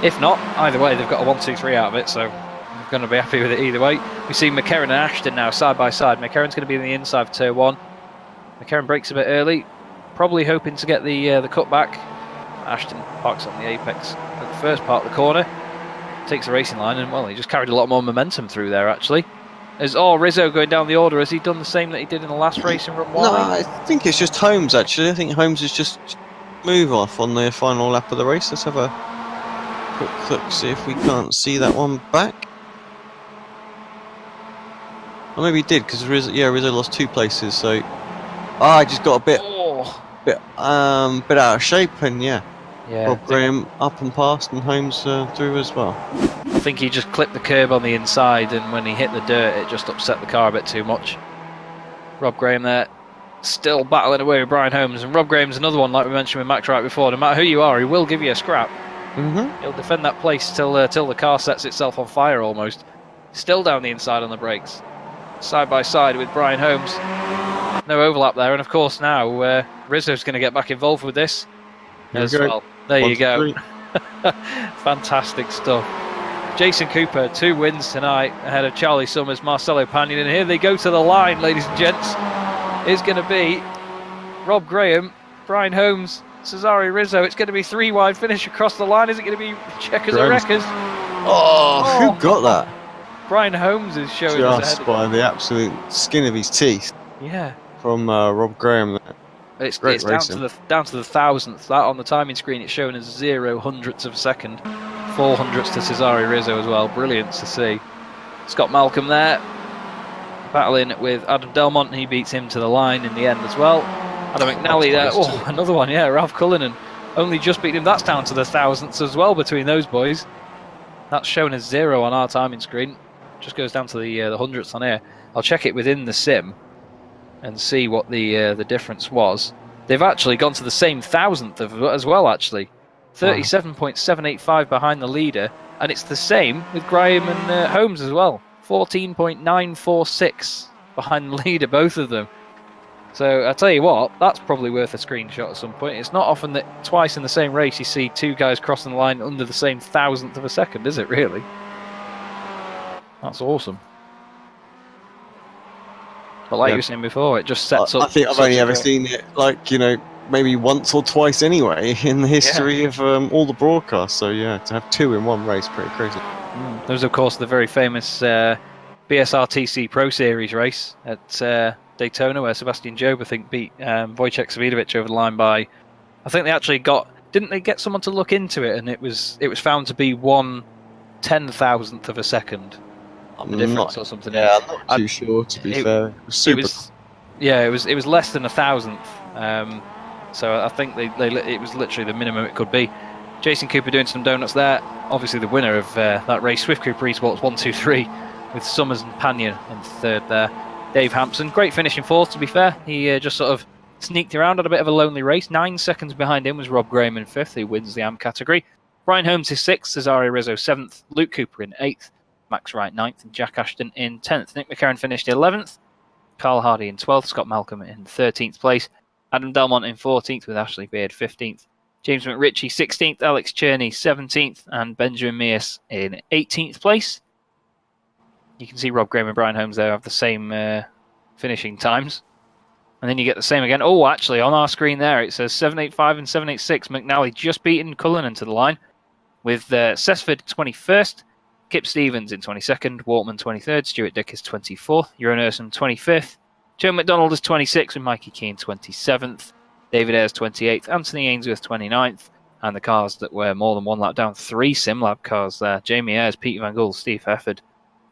If not, either way, they've got a 1-2-3 out of it, so I'm going to be happy with it either way. We see McCarron and Ashton now side by side. McCarron's going to be in the inside of turn 1. McCarron brakes a bit early, probably hoping to get the cut back. Ashton parks on the apex at the first part of the corner, takes the racing line, and well, he just carried a lot more momentum through there actually. Rizzo going down the order. Has he done the same that he did in the last race in Run 1? No, I think it's just Holmes actually. I think Holmes is just move off on the final lap of the race. Let's have a quick look, see if we can't see that one back. Or maybe he did, because Rizzo lost 2 places, so I just got a bit out of shape, and Rob Graham up and past, and Holmes through as well. I think he just clipped the curb on the inside, and when he hit the dirt, it just upset the car a bit too much. Rob Graham there, still battling away with Brian Holmes, and Rob Graham's another one, like we mentioned with Max Wright before. No matter who you are, he will give you a scrap. He'll defend that place till the car sets itself on fire almost. Still down the inside on the brakes. Side by side with Brian Holmes. No overlap there, and of course now Rizzo's going to get back involved with this as well. There you go. Fantastic stuff. Jason Cooper, 2 wins tonight ahead of Charlie Summers, Marcelo Pagnon, and here they go to the line, ladies and gents. It's going to be Rob Graham Brian Holmes, Cesare Rizzo. It's going to be 3 wide finish across the line. Is it going to be Checkers or Graham's- Wreckers? Oh, who got that? Brian Holmes is showing us Just ahead. by the absolute skin of his teeth Yeah. from Rob Graham. It's Great down racing. to the thousandth. That on the timing screen, it's showing as 0 hundredths of a second. 4 hundredths to Cesare Rizzo as well. Brilliant to see. Scott Malcolm there, battling with Adam Delmont. He beats him to the line in the end as well. Adam McNally there. Oh, another one. Yeah, Ralph Cullinan only just beat him. That's down to the thousandths as well between those boys. That's shown as 0 on our timing screen. Just goes down to the hundredths on here. I'll check it within the sim and see what the difference was. They've actually gone to the same thousandth as well, actually. 37.785 behind the leader, and it's the same with Graham and Holmes as well. 14.946 behind the leader, both of them. So I tell you what, that's probably worth a screenshot at some point. It's not often that twice in the same race you see 2 guys crossing the line under the same thousandth of a second, is it really? That's awesome. But like you were saying before, it just sets up. I think I've only ever seen it, like, maybe once or twice anyway in the history of all the broadcasts. So yeah, to have 2 in one race, pretty crazy. There was, of course, the very famous BSR TC Pro Series race at Daytona, where Sebastian Job, I think, beat Wojciech Savidovic over the line by. I think they actually didn't they get someone to look into it, and it was found to be 1/10,000th of a second on the difference or something. Yeah, I'm not too sure, to be fair. It was less than 1,000th. So I think it was literally the minimum it could be. Jason Cooper doing some donuts there. Obviously the winner of that race, Swift Cooper Esports 1-2-3, with Summers and Panion in third there. Dave Hampson, great finish in fourth, to be fair. He just sort of sneaked around, had a bit of a lonely race. 9 seconds behind him was Rob Graham in fifth, who wins the AM category. Brian Holmes is sixth, Cesare Rizzo seventh, Luke Cooper in eighth, Max Wright ninth, and Jack Ashton in 10th. Nick McCarron finished 11th, Carl Hardy in 12th, Scott Malcolm in 13th place, Adam Delmont in 14th with Ashley Beard 15th, James McRitchie 16th, Alex Cherney 17th, and Benjamin Mears in 18th place. You can see Rob Graham and Brian Holmes there have the same finishing times. And then you get the same again. Oh, actually, on our screen there, it says 785 and 786. McNally just beaten Cullinan to the line with Cessford 21st, Kip Stevens in 22nd, Waltman 23rd, Stuart Dick is 24th, Euron Urson 25th, Joe McDonald is 26th, and Mikey Keane 27th, David Ayres 28th, Anthony Ainsworth 29th, and the cars that were more than one lap down, 3 SimLab cars there. Jamie Ayres, Peter Van Gool, Steve Hefford.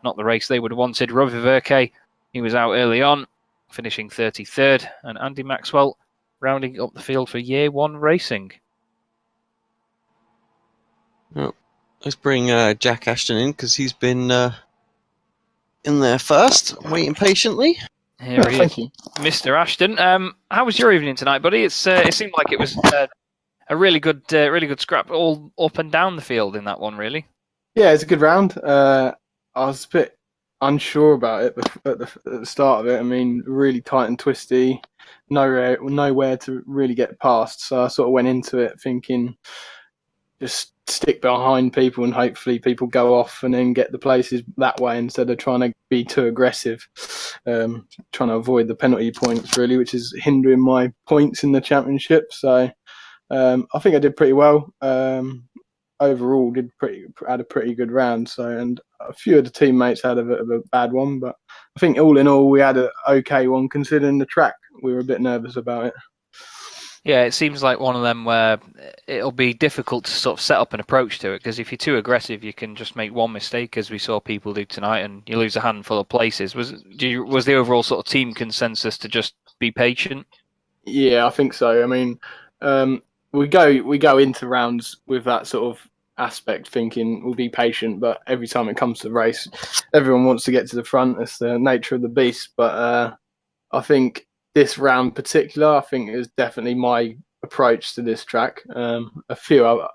Not the race they would have wanted. Robbie Verke, he was out early on, finishing 33rd, and Andy Maxwell rounding up the field for year 1 racing. Well, let's bring Jack Ashton in, because he's been in there first, waiting patiently. Here he is, Mr. Ashton. How was your evening tonight, buddy? It seemed like it was a really good scrap, all up and down the field in that one, really. Yeah, it's a good round. I was a bit unsure about it at the start of it. I mean, really tight and twisty, nowhere to really get past. So I sort of went into it thinking, just stick behind people and hopefully people go off and then get the places that way instead of trying to be too aggressive, trying to avoid the penalty points really, which is hindering my points in the championship. So I think I did pretty well. Overall, had a pretty good round. So, and a few of the teammates had a bit of a bad one, but I think all in all we had an okay one considering the track. We were a bit nervous about it. Yeah, it seems like one of them where it'll be difficult to sort of set up an approach to it, because if you're too aggressive, you can just make one mistake, as we saw people do tonight, and you lose a handful of places. Was the overall sort of team consensus to just be patient? Yeah, I think so. I mean, we go into rounds with that sort of aspect, thinking we'll be patient, but every time it comes to the race, everyone wants to get to the front. It's the nature of the beast. But I think this round particular, I think is definitely my approach to this track. I'm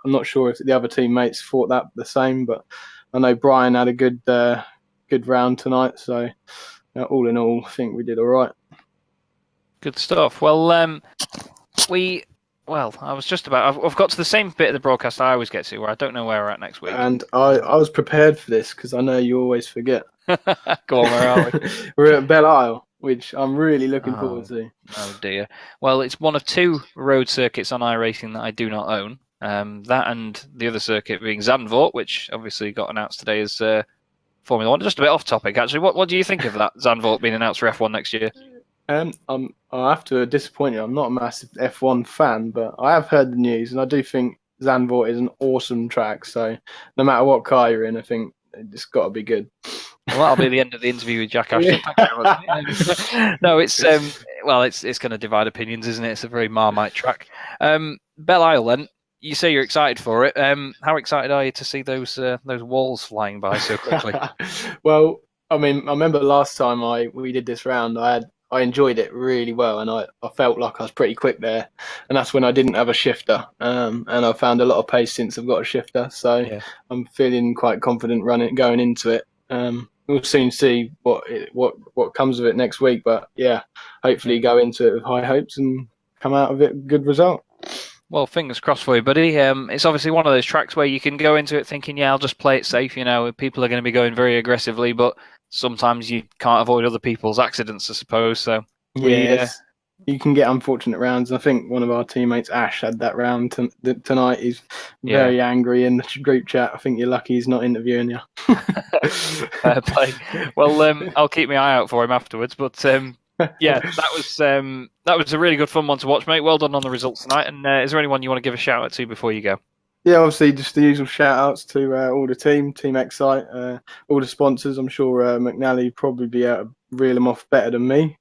not sure if the other teammates thought that the same, but I know Brian had a good round tonight. So all in all, I think we did all right. Good stuff. Well, I was just about. I've got to the same bit of the broadcast I always get to, where I don't know where we're at next week. And I was prepared for this because I know you always forget. Go on, where are we? We're at Belle Isle. which I'm really looking forward to. Oh dear. Well, it's one of two road circuits on iRacing that I do not own. That and the other circuit being Zandvoort, which obviously got announced today as Formula One. Just a bit off topic, actually. What do you think of that Zandvoort being announced for F1 next year? I have to disappoint you. I'm not a massive F1 fan, but I have heard the news, and I do think Zandvoort is an awesome track. So no matter what car you're in, I think it's got to be good. Well, that'll be the end of the interview with Jack Ashton. Yeah. Thank you very much. No, it's going to divide opinions, isn't it? It's a very Marmite track. Belle Isle, then. You say you're excited for it. How excited are you to see those walls flying by so quickly? Well, I mean, I remember last time we did this round, I enjoyed it really well, and I felt like I was pretty quick there, and that's when I didn't have a shifter, and I found a lot of pace since I've got a shifter, so yeah. I'm feeling quite confident going into it. We'll soon see what comes of it next week, but yeah, hopefully go into it with high hopes and come out of it with a good result. Well, fingers crossed for you, buddy. It's obviously one of those tracks where you can go into it thinking, yeah, I'll just play it safe. You know, people are going to be going very aggressively, but sometimes you can't avoid other people's accidents, I suppose. So yes, you can get unfortunate rounds. I think one of our teammates, Ash, had that round tonight. He's very angry in the group chat. I think you're lucky he's not interviewing you. Fair play. Well, I'll keep my eye out for him afterwards. But yeah, that was a really good fun one to watch, mate. Well done on the results tonight. And is there anyone you want to give a shout out to before you go? Yeah, obviously just the usual shout outs to all the Team Excite, all the sponsors. I'm sure McNally probably be able to reel them off better than me.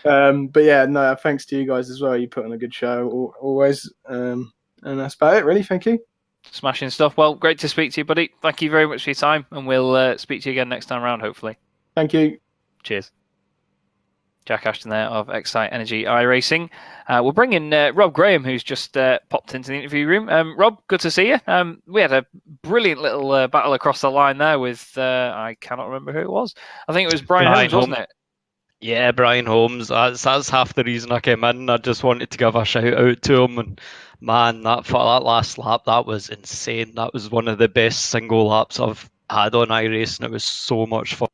But yeah, no, thanks to you guys as well. You put on a good show always. And that's about it, really. Thank you. Smashing stuff. Well, great to speak to you, buddy. Thank you very much for your time, and we'll speak to you again next time round, hopefully. Thank you. Cheers. Jack Ashton there of Excite Energy iRacing. We'll bring in Rob Graham, who's just popped into the interview room. Rob, good to see you. We had a brilliant little battle across the line there with, I cannot remember who it was. I think it was Brian Holmes, wasn't it? Yeah, Brian Holmes. That's half the reason I came in. I just wanted to give a shout out to him. And man, that last lap, that was insane. That was one of the best single laps I've had on iRacing. It was so much fun.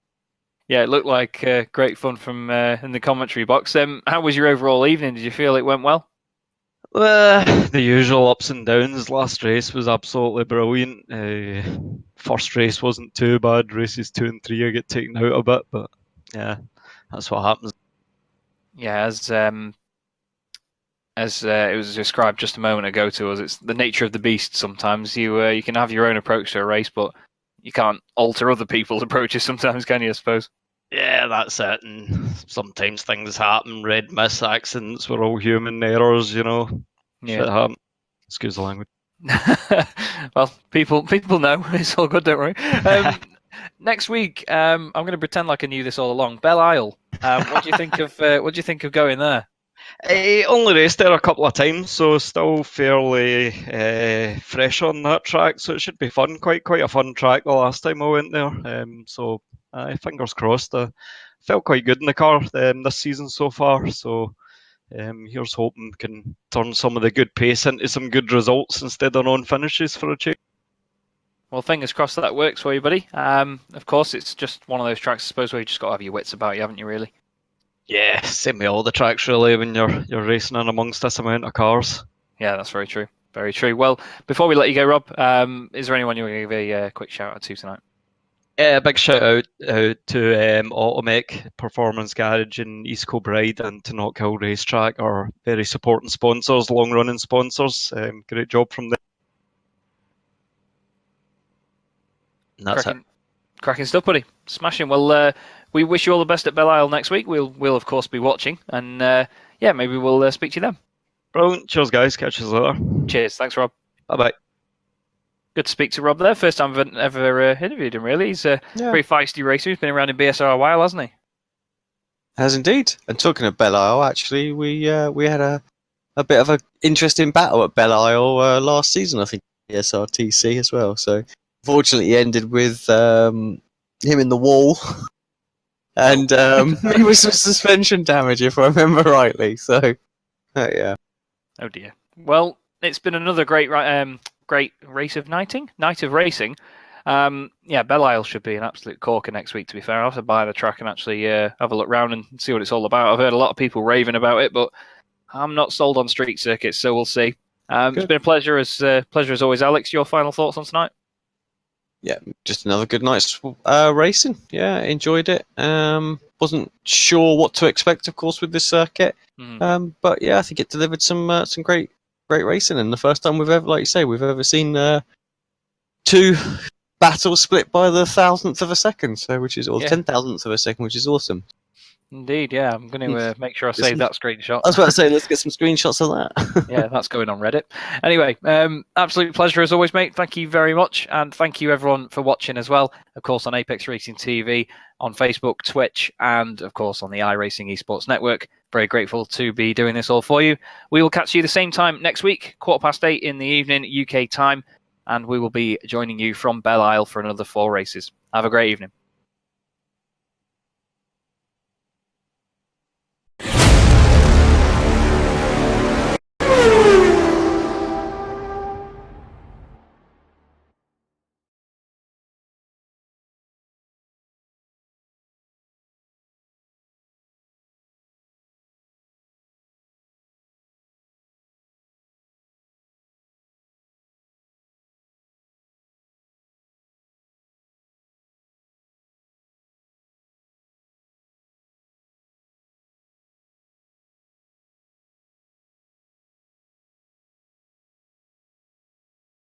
Yeah, it looked like great fun from in the commentary box. How was your overall evening? Did you feel it went well? The usual ups and downs. Last race was absolutely brilliant. First race wasn't too bad. Races 2 and 3 I get taken out a bit, but yeah, that's what happens. Yeah, as it was described just a moment ago to us, it's the nature of the beast. Sometimes you can have your own approach to a race, but you can't alter other people's approaches sometimes, can you, I suppose? Yeah, that's it. And sometimes things happen. Red miss accidents. We're all human errors, you know. Yeah. Shit happens. Excuse the language. Well, people know. It's all good, don't worry. Next week, I'm going to pretend like I knew this all along. Belle Isle. What do you think of going there? I only raced there a couple of times, so still fairly fresh on that track. So it should be fun. Quite a fun track the last time I went there. So fingers crossed. I felt quite good in the car this season so far. So here's hoping can turn some of the good pace into some good results instead of non-finishes for a change. Well, fingers crossed that works for you, buddy. Of course, it's just one of those tracks, I suppose, where you just got to have your wits about you, haven't you, really? Yeah, same with all the tracks, really, when you're racing in amongst this amount of cars. Yeah, that's very true. Very true. Well, before we let you go, Rob, is there anyone you want to give a quick shout out to tonight? Yeah, big shout out to Automech Performance Garage in East Kilbride and to Knockhill Racetrack, our very supporting sponsors, long-running sponsors. Great job from them. And that's it. Cracking stuff, buddy. Smashing. Well, we wish you all the best at Belle Isle next week. We'll of course be watching, and yeah, maybe we'll speak to you then. Brilliant. Cheers, guys. Catch you later. Cheers. Thanks, Rob. Bye-bye. Good to speak to Rob there. First time I've ever interviewed him, really. He's a very feisty racer. He's been around in BSR a while, hasn't he? Has indeed. And talking of Belle Isle, actually, we had a bit of an interesting battle at Belle Isle last season, I think, BSRTC as well. So, unfortunately, it ended with him in the wall. And it was some suspension damage, if I remember rightly. So, yeah. Oh dear. Well, it's been another great race of night of racing. Yeah, Belle Isle should be an absolute corker next week, to be fair. I'll have to buy the track and actually have a look round and see what it's all about. I've heard a lot of people raving about it, but I'm not sold on street circuits, so we'll see. It's been a pleasure as always. Alex, your final thoughts on tonight? Yeah, just another good night's racing. Yeah, enjoyed it. Wasn't sure what to expect, of course, with this circuit. But yeah, I think it delivered some great racing, and the first time we've ever seen two battles split by the thousandth of a second, or 10,000th of a second, which is awesome. Indeed, yeah. I'm going to make sure I save that screenshot. I was about to say, let's get some screenshots of that. Yeah, that's going on Reddit. Anyway, absolute pleasure as always, mate. Thank you very much. And thank you, everyone, for watching as well. Of course, on Apex Racing TV, on Facebook, Twitch, and, of course, on the iRacing Esports Network. Very grateful to be doing this all for you. We will catch you the same time next week, 8:15 in the evening, UK time. And we will be joining you from Belle Isle for another 4 races. Have a great evening.